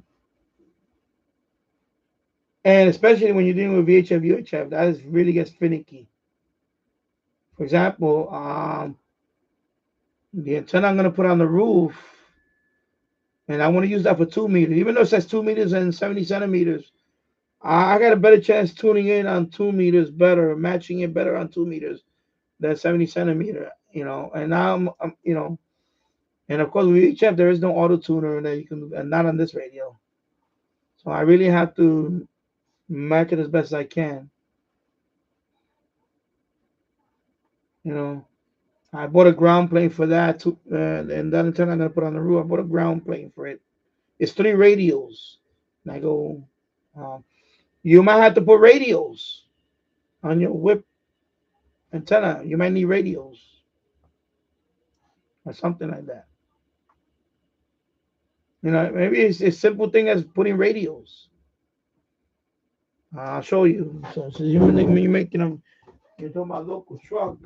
And especially when you're dealing with VHF, UHF, that is really gets finicky. For example, the antenna I'm going to put on the roof, and I want to use that for 2 meters, even though it says 2 meters and 70 centimeters. I got a better chance tuning in on 2 meters better, matching it better on 2 meters than 70 centimeter. And now and of course with VHF there is no auto tuner that you can, and not on this radio. So I really have to match it as best as I can. I bought a ground plane for that too, and that antenna I'm gonna put on the roof. I bought a ground plane for it. It's 3 radios, and I go. Um, you might have to put radios on your whip antenna. You might need radios or something like that. Maybe it's a simple thing as putting radios. I'll show you. So you making them. You're talking about local truck.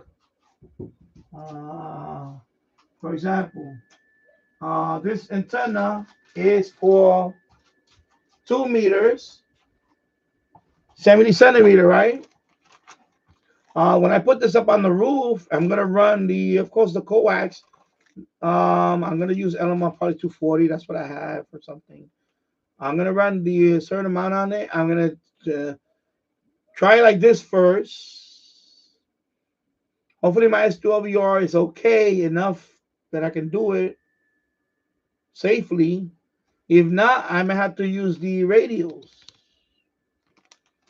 Uh, for example, this antenna is for 2 meters, 70 centimeter, right? When I put this up on the roof, I'm gonna run of course, the coax. I'm gonna use LMR probably 240. That's what I have or something. I'm gonna run the certain amount on it. I'm gonna try like this first. Hopefully my SWR is okay enough that I can do it safely. If not, I may have to use the radios.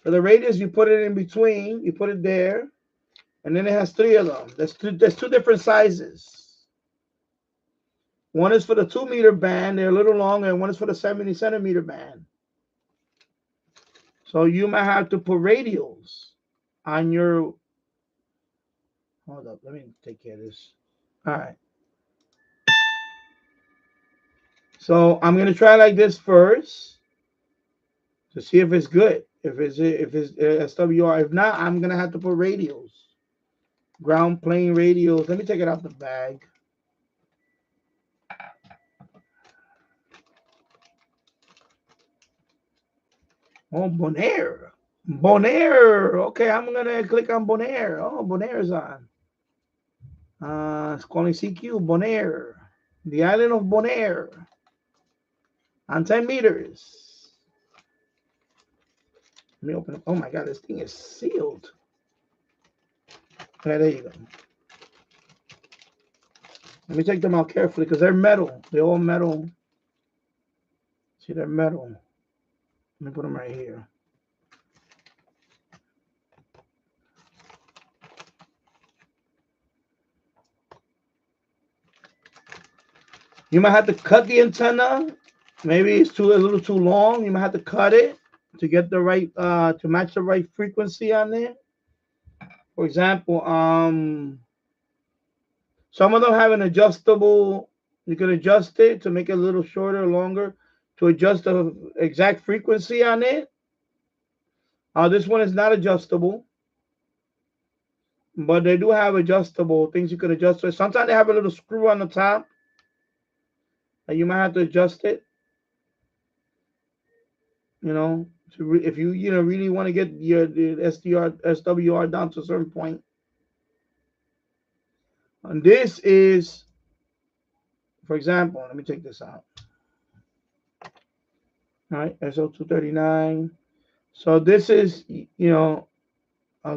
For the radios, you put it in between. You put it there, and then it has 3 of them. There's two different sizes. One is for the 2-meter band. They're a little longer, and one is for the 70 centimeter band. So you might have to put radios on your. Hold up, let me take care of this. All right. So I'm gonna try like this first to see if it's good. If it's SWR. If not, I'm gonna have to put radios. Ground plane radios. Let me take it out the bag. Oh, Bonaire. Bonaire. Okay, I'm gonna click on Bonaire. Oh, Bonaire's on. It's calling CQ Bonaire. The island of Bonaire. On 10 meters. Let me open it. Oh my god, this thing is sealed. Okay, there you go. Let me take them out carefully because they're metal. They're all metal. See, they're metal. Let me put them right here. You might have to cut the antenna. Maybe it's a little too long. You might have to cut it to get the right to match the right frequency on there. For example, some of them have an adjustable You can adjust it to make it a little shorter or longer to adjust the exact frequency on it. This one is not adjustable, but they do have adjustable things you can adjust to it. Sometimes they have a little screw on the top, and you might have to adjust it. You know, if you really want to get your SWR down to a certain point. And this is, for example, let me take this out. All right, SO239. So this is, a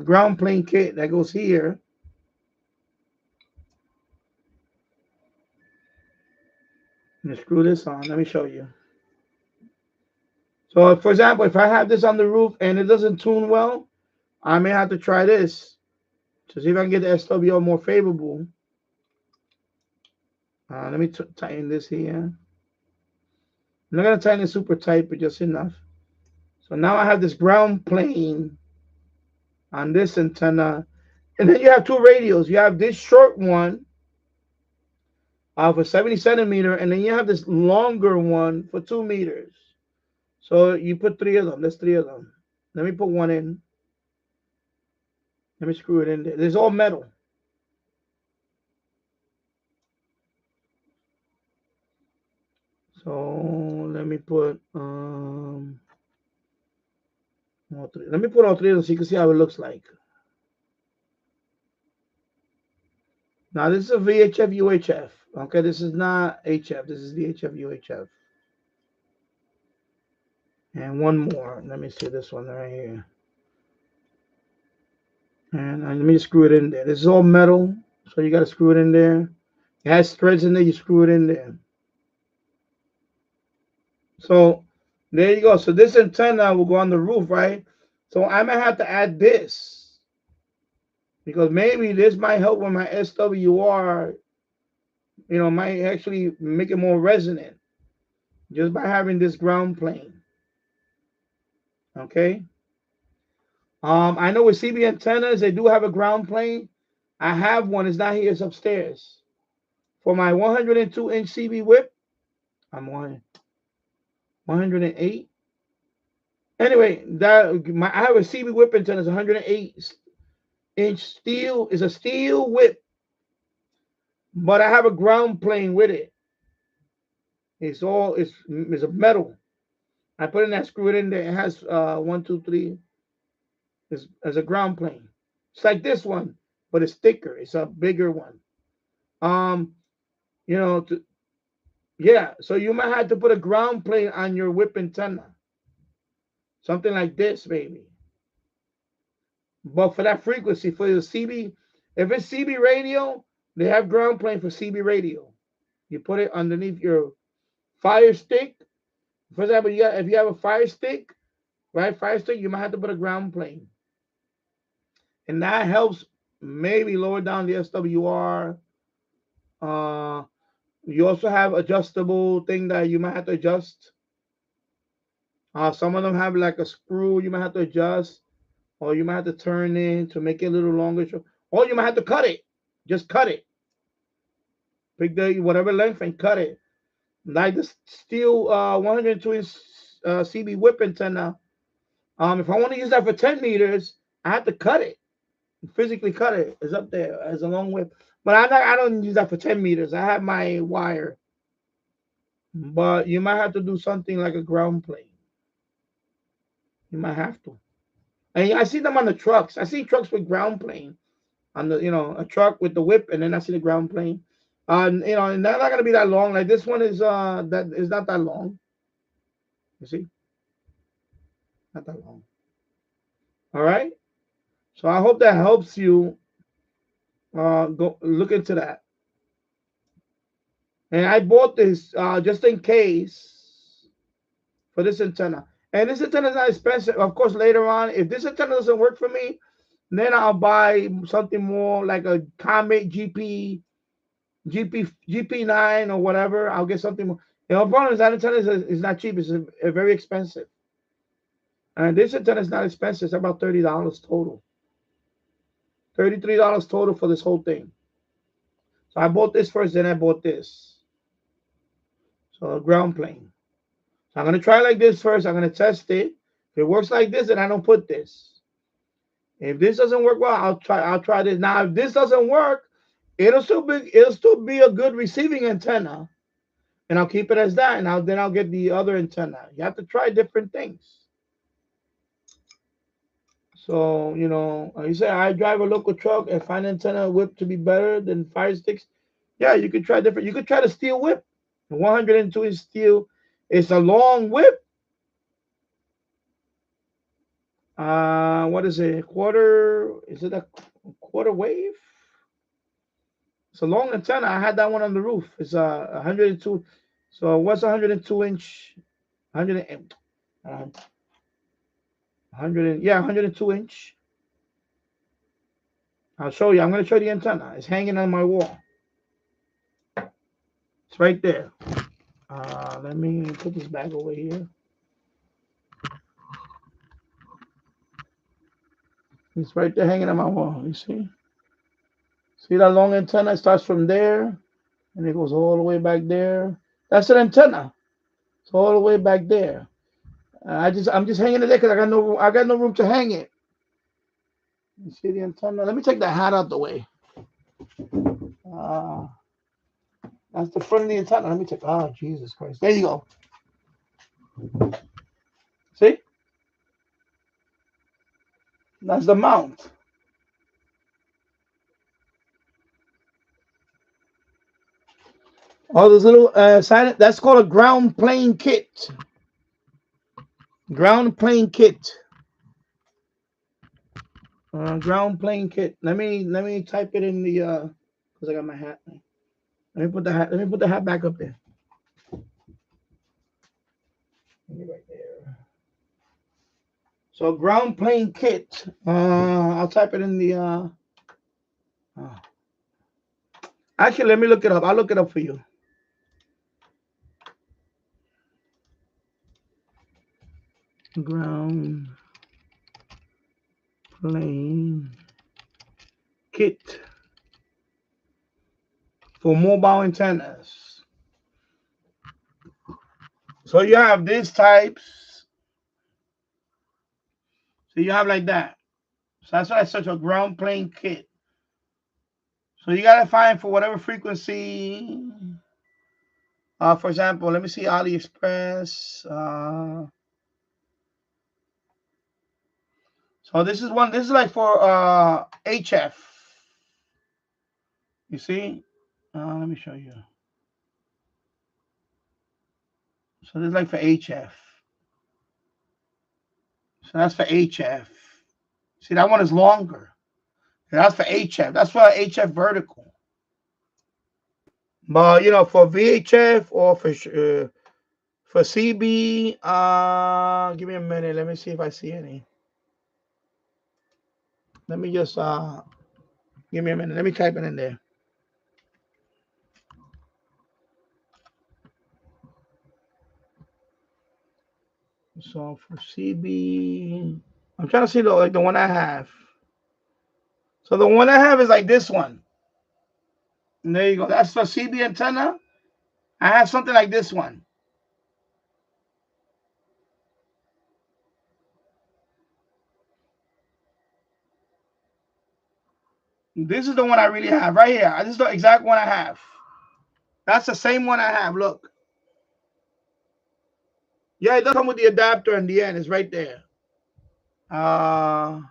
ground plane kit that goes here. Let me screw this on. Let me show you. So, for example, if I have this on the roof and it doesn't tune well, I may have to try this to see if I can get the SWR more favorable. Let me tighten this here. I'm not going to tighten it super tight, but just enough. So now I have this ground plane on this antenna. And then you have two radios. You have this short one for 70 centimeter, and then you have this longer one for 2 meters. So you put 3 of them. There's 3 of them. Let me put one in. Let me screw it in there. It's all metal. So let me put all 3. Let me put all 3 of them so you can see how it looks like. Now this is a VHF UHF. Okay, this is not HF. This is VHF UHF. And one more. Let me see this one right here. And let me screw it in there. This is all metal, so you got to screw it in there. It has threads in there. You screw it in there. So there you go. So this antenna will go on the roof, right? So I might have to add this because maybe this might help with my SWR. Might actually make it more resonant just by having this ground plane. Okay. I know with CB antennas, they do have a ground plane. I have one. It's not here. It's upstairs. For my 102-inch CB whip, I'm on 108. Anyway, I have a CB whip antenna. It's 108-inch steel. It's a steel whip, but I have a ground plane with it. It's a metal. I put in that, screw it in there. It has 1, 2, 3. As a ground plane. It's like this one, but it's thicker. It's a bigger one. So you might have to put a ground plane on your whip antenna. Something like this, maybe. But for that frequency, for the CB, if it's CB radio, they have ground plane for CB radio. You put it underneath your fire stick. For example, if you have a fire stick, right? Fire stick, you might have to put a ground plane. And that helps maybe lower down the SWR. You also have adjustable thing that you might have to adjust. Some of them have like a screw you might have to adjust, or you might have to turn it to make it a little longer. Or you might have to cut it. Just cut it. Pick whatever length and cut it. Like the steel 102-inch CB whip antenna. If I want to use that for 10 meters, I have to cut it. Physically cut it. It's up there as a long whip. But I don't use that for 10 meters. I have my wire. But you might have to do something like a ground plane. You might have to. And I see them on the trucks. I see trucks with ground plane on the, a truck with the whip, and then I see the ground plane. And they're not gonna be that long. Like this one is that is not that long. You see? Not that long. All right. So I hope that helps you go look into that. And I bought this just in case for this antenna. And this antenna is not expensive. Of course, later on, if this antenna doesn't work for me, then I'll buy something more like a Comet GP9 or whatever. I'll get something more. The problem is that antenna is not cheap. It's very expensive. And this antenna is not expensive. It's about $30 total. $33 total for this whole thing. So I bought this first, then I bought this. So a ground plane. So I'm gonna try like this first. I'm gonna test it. If it works like this, then I don't put this. If this doesn't work well, I'll try this. Now, if this doesn't work, it'll still be a good receiving antenna, and I'll keep it as that, and then I'll get the other antenna. You have to try different things. So, you know, you say I drive a local truck and find antenna whip to be better than Fire Sticks. Yeah, you could try different. You could try the steel whip. The 102 inch steel. It's a long whip. What is it? Quarter? Is it a quarter wave? It's a long antenna. I had that one on the roof. It's 102. So what's 102 inch? 100. 100. Yeah, 102 inch. I'll show you. I'm going to show you the antenna. It's hanging on my wall. It's right there. Let me put this back over here. It's right there hanging on my wall. You see? See that long antenna? It starts from there and it goes all the way back there. That's an antenna. It's all the way back there. I'm just hanging it there because I got no room to hang it. You see the antenna? Let me take the hat out the way. That's the front of the antenna. Let me take. Oh, Jesus Christ! There you go. See? That's the mount. All those little silent. That's called a ground plane kit. Ground plane kit. Ground plane kit. Let me type it in the because I got my hat. Let me put the hat back up there. Right there. So ground plane kit. I'll type it in the actually, let me look it up. I'll look it up for you. Ground plane kit for mobile antennas. So you have these types. So you have like that. So that's why it's such a ground plane kit. So you gotta find for whatever frequency. For example, let me see AliExpress. So this is one. This is like for HF. You see? Let me show you. So this is like for HF. So that's for HF. See, that one is longer. That's for HF. That's for HF vertical. But you know, for VHF or for CB, give me a minute. Let me see if I see any. Let me just give me a minute. Let me type it in there. So for CB, I'm trying to see the one I have. So the one I have is like this one. And there you go. That's for CB antenna. I have something like this one. This is the one I really have right here. This is the exact one I have. That's the same one I have. Look. Yeah, it does come with the adapter in the end. It's right there. So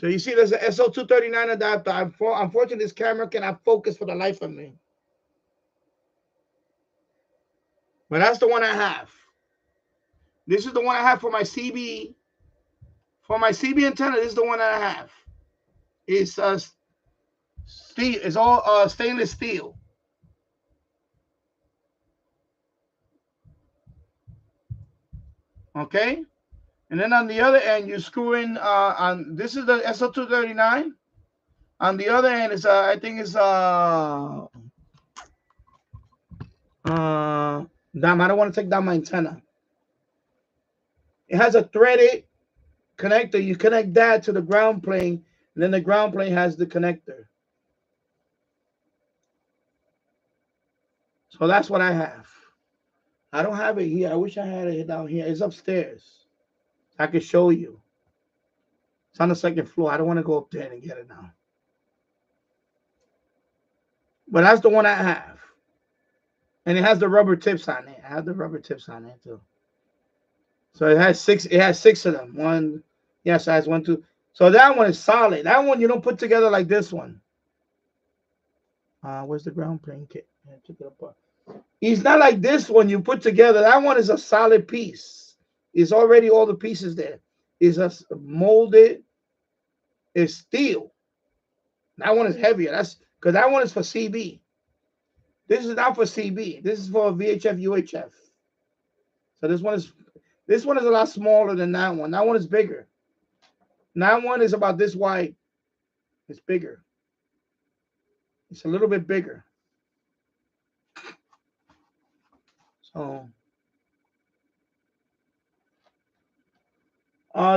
you see there's an SO239 adapter. Unfortunately, this camera cannot focus for the life of me. But that's the one I have. This is the one I have for my CB. For my CB antenna, this is the one that I have. It's steel. It's all stainless steel. Okay. And then on the other end, you screw in on this is the SO239. On the other end is I think it's damn, I don't want to take down my antenna. It has a threaded connector. You connect that to the ground plane, and then the ground plane has the connector. So So that's what I have. I don't have it here. I wish I had it down here. It's upstairs. I could show you. It's on the second floor. I don't want to go up there and get it now. But that's the one I have. And it has the rubber tips on it. I have the rubber tips on it too. So it has six. It has six of them. One, yes, it has one, two. So that one is solid. That one you don't put together like this one. Where's the ground plane kit? I took it apart. It's not like this one you put together. That one is a solid piece. It's already all the pieces there. It's just molded. It's steel. That one is heavier. That's because that one is for CB. This is not for CB. This is for VHF, UHF. So this one is a lot smaller than that one. That one is bigger. That one is about this wide. It's bigger. It's a little bit bigger. So,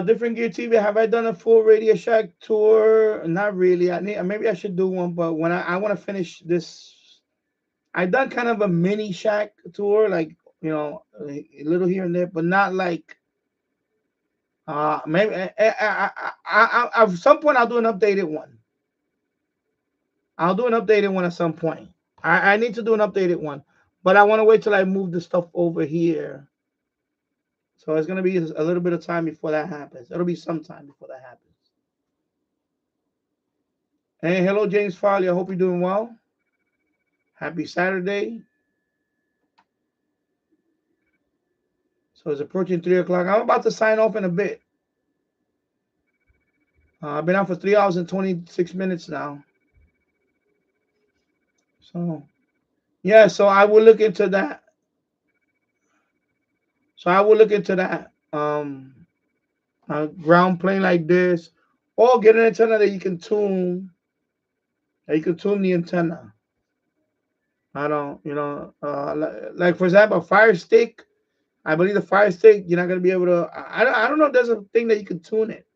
different gear TV. Have I done a full Radio Shack tour? Not really. Maybe I should do one, but when I want to finish this, I done kind of a mini shack tour, like a little here and there, but not like. Maybe at some point I'll do an updated one. I'll do an updated one at some point. I need to do an updated one, but I want to wait till I move the stuff over here. So it's going to be a little bit of time before that happens. It'll be some time before that happens. Hey, hello, James Farley. I hope you're doing well. Happy Saturday. So it's approaching 3 o'clock. I'm about to sign off in a bit. I've been out for 3 hours and 26 minutes now. So, yeah, so I will look into that. Ground plane like this, or get an antenna that you can tune. That you can tune the antenna. I don't, like for example, Fire Stick. I believe the Fire Stick, you're not gonna be able to. I don't know if there's a thing that you can tune it.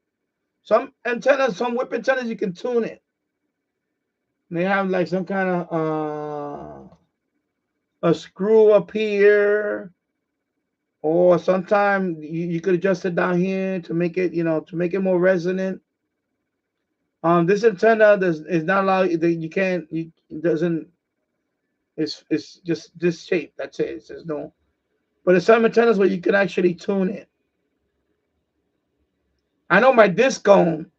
Some antennas, some whip antennas, you can tune it. And they have like some kind of a screw up here. Or sometimes you could adjust it down here to make it, to make it more resonant. This antenna is not allowed. You can't. It doesn't. It's just this shape. That's it. There's no. But there's some antennas where you can actually tune it. I know my Discone.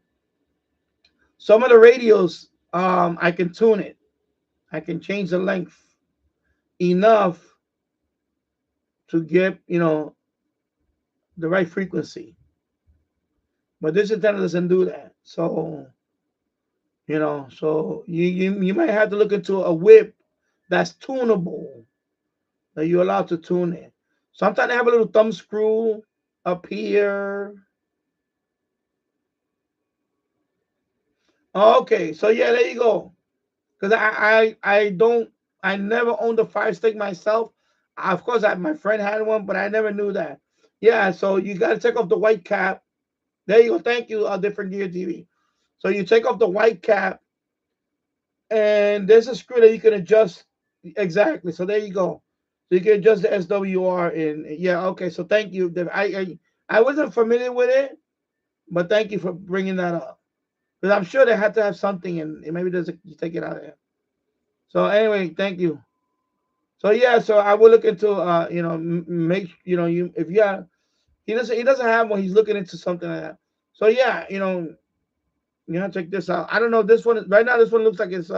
Some of the radios, I can tune it. I can change the length enough to get the right frequency. But this antenna doesn't do that. So, so you might have to look into a whip that's tunable, that you're allowed to tune it. Sometimes they have a little thumb screw up here. Okay, so yeah, there you go. Because I never owned a Fire Stick myself. Of course, my friend had one, but I never knew that. Yeah, so you got to take off the white cap. There you go. Thank you, Different Gear TV. So you take off the white cap, and there's a screw that you can adjust. Exactly. So there you go. So you can adjust the SWR in. Yeah. Okay. So thank you. I wasn't familiar with it, but thank you for bringing that up. Because I'm sure they had to have something, and maybe you take it out of there. So anyway, thank you. So yeah, so I will look into make you if you have he doesn't have one, he's looking into something like that. So yeah, you have to check this out. I don't know, this one right now, this one looks like it's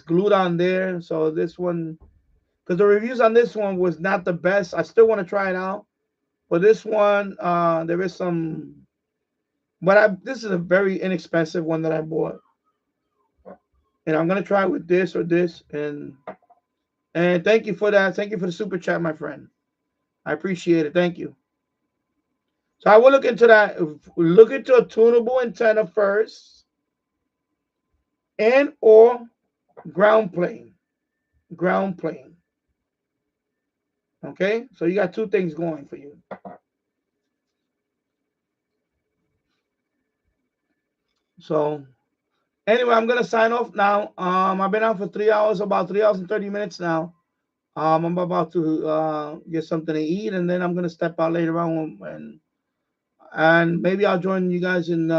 glued on there. So this one, because the reviews on this one was not the best. I still want to try it out. But this one, there is some, but this is a very inexpensive one that I bought. And I'm gonna try with this or this, and thank you for that. Thank you for the super chat, my friend. I appreciate it. Thank you. So I will look into that. Look into a tunable antenna first, and or ground plane. Ground plane. Okay, so you got two things going for you. So Anyway, I'm gonna sign off now. I've been out for 3 hours, about 3 hours and 30 minutes now. I'm about to get something to eat, and then I'm gonna step out later on, and maybe I'll join you guys in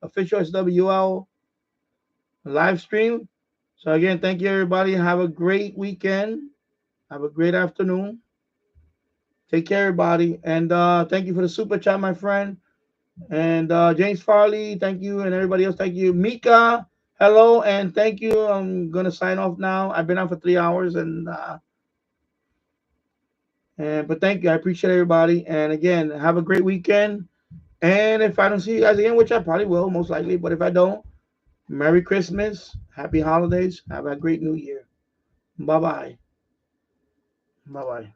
official SWL live stream. So again, thank you everybody. Have a great weekend. Have a great afternoon. Take care, everybody, and thank you for the super chat, my friend. And James Farley, thank you, and everybody else, thank you. Mika, hello, and thank you. I'm gonna sign off now. I've been on for 3 hours, and but thank you. I appreciate everybody. And again, have a great weekend. And if I don't see you guys again, which I probably will, most likely, but if I don't, Merry Christmas, Happy Holidays, have a great New Year. Bye bye. Bye bye.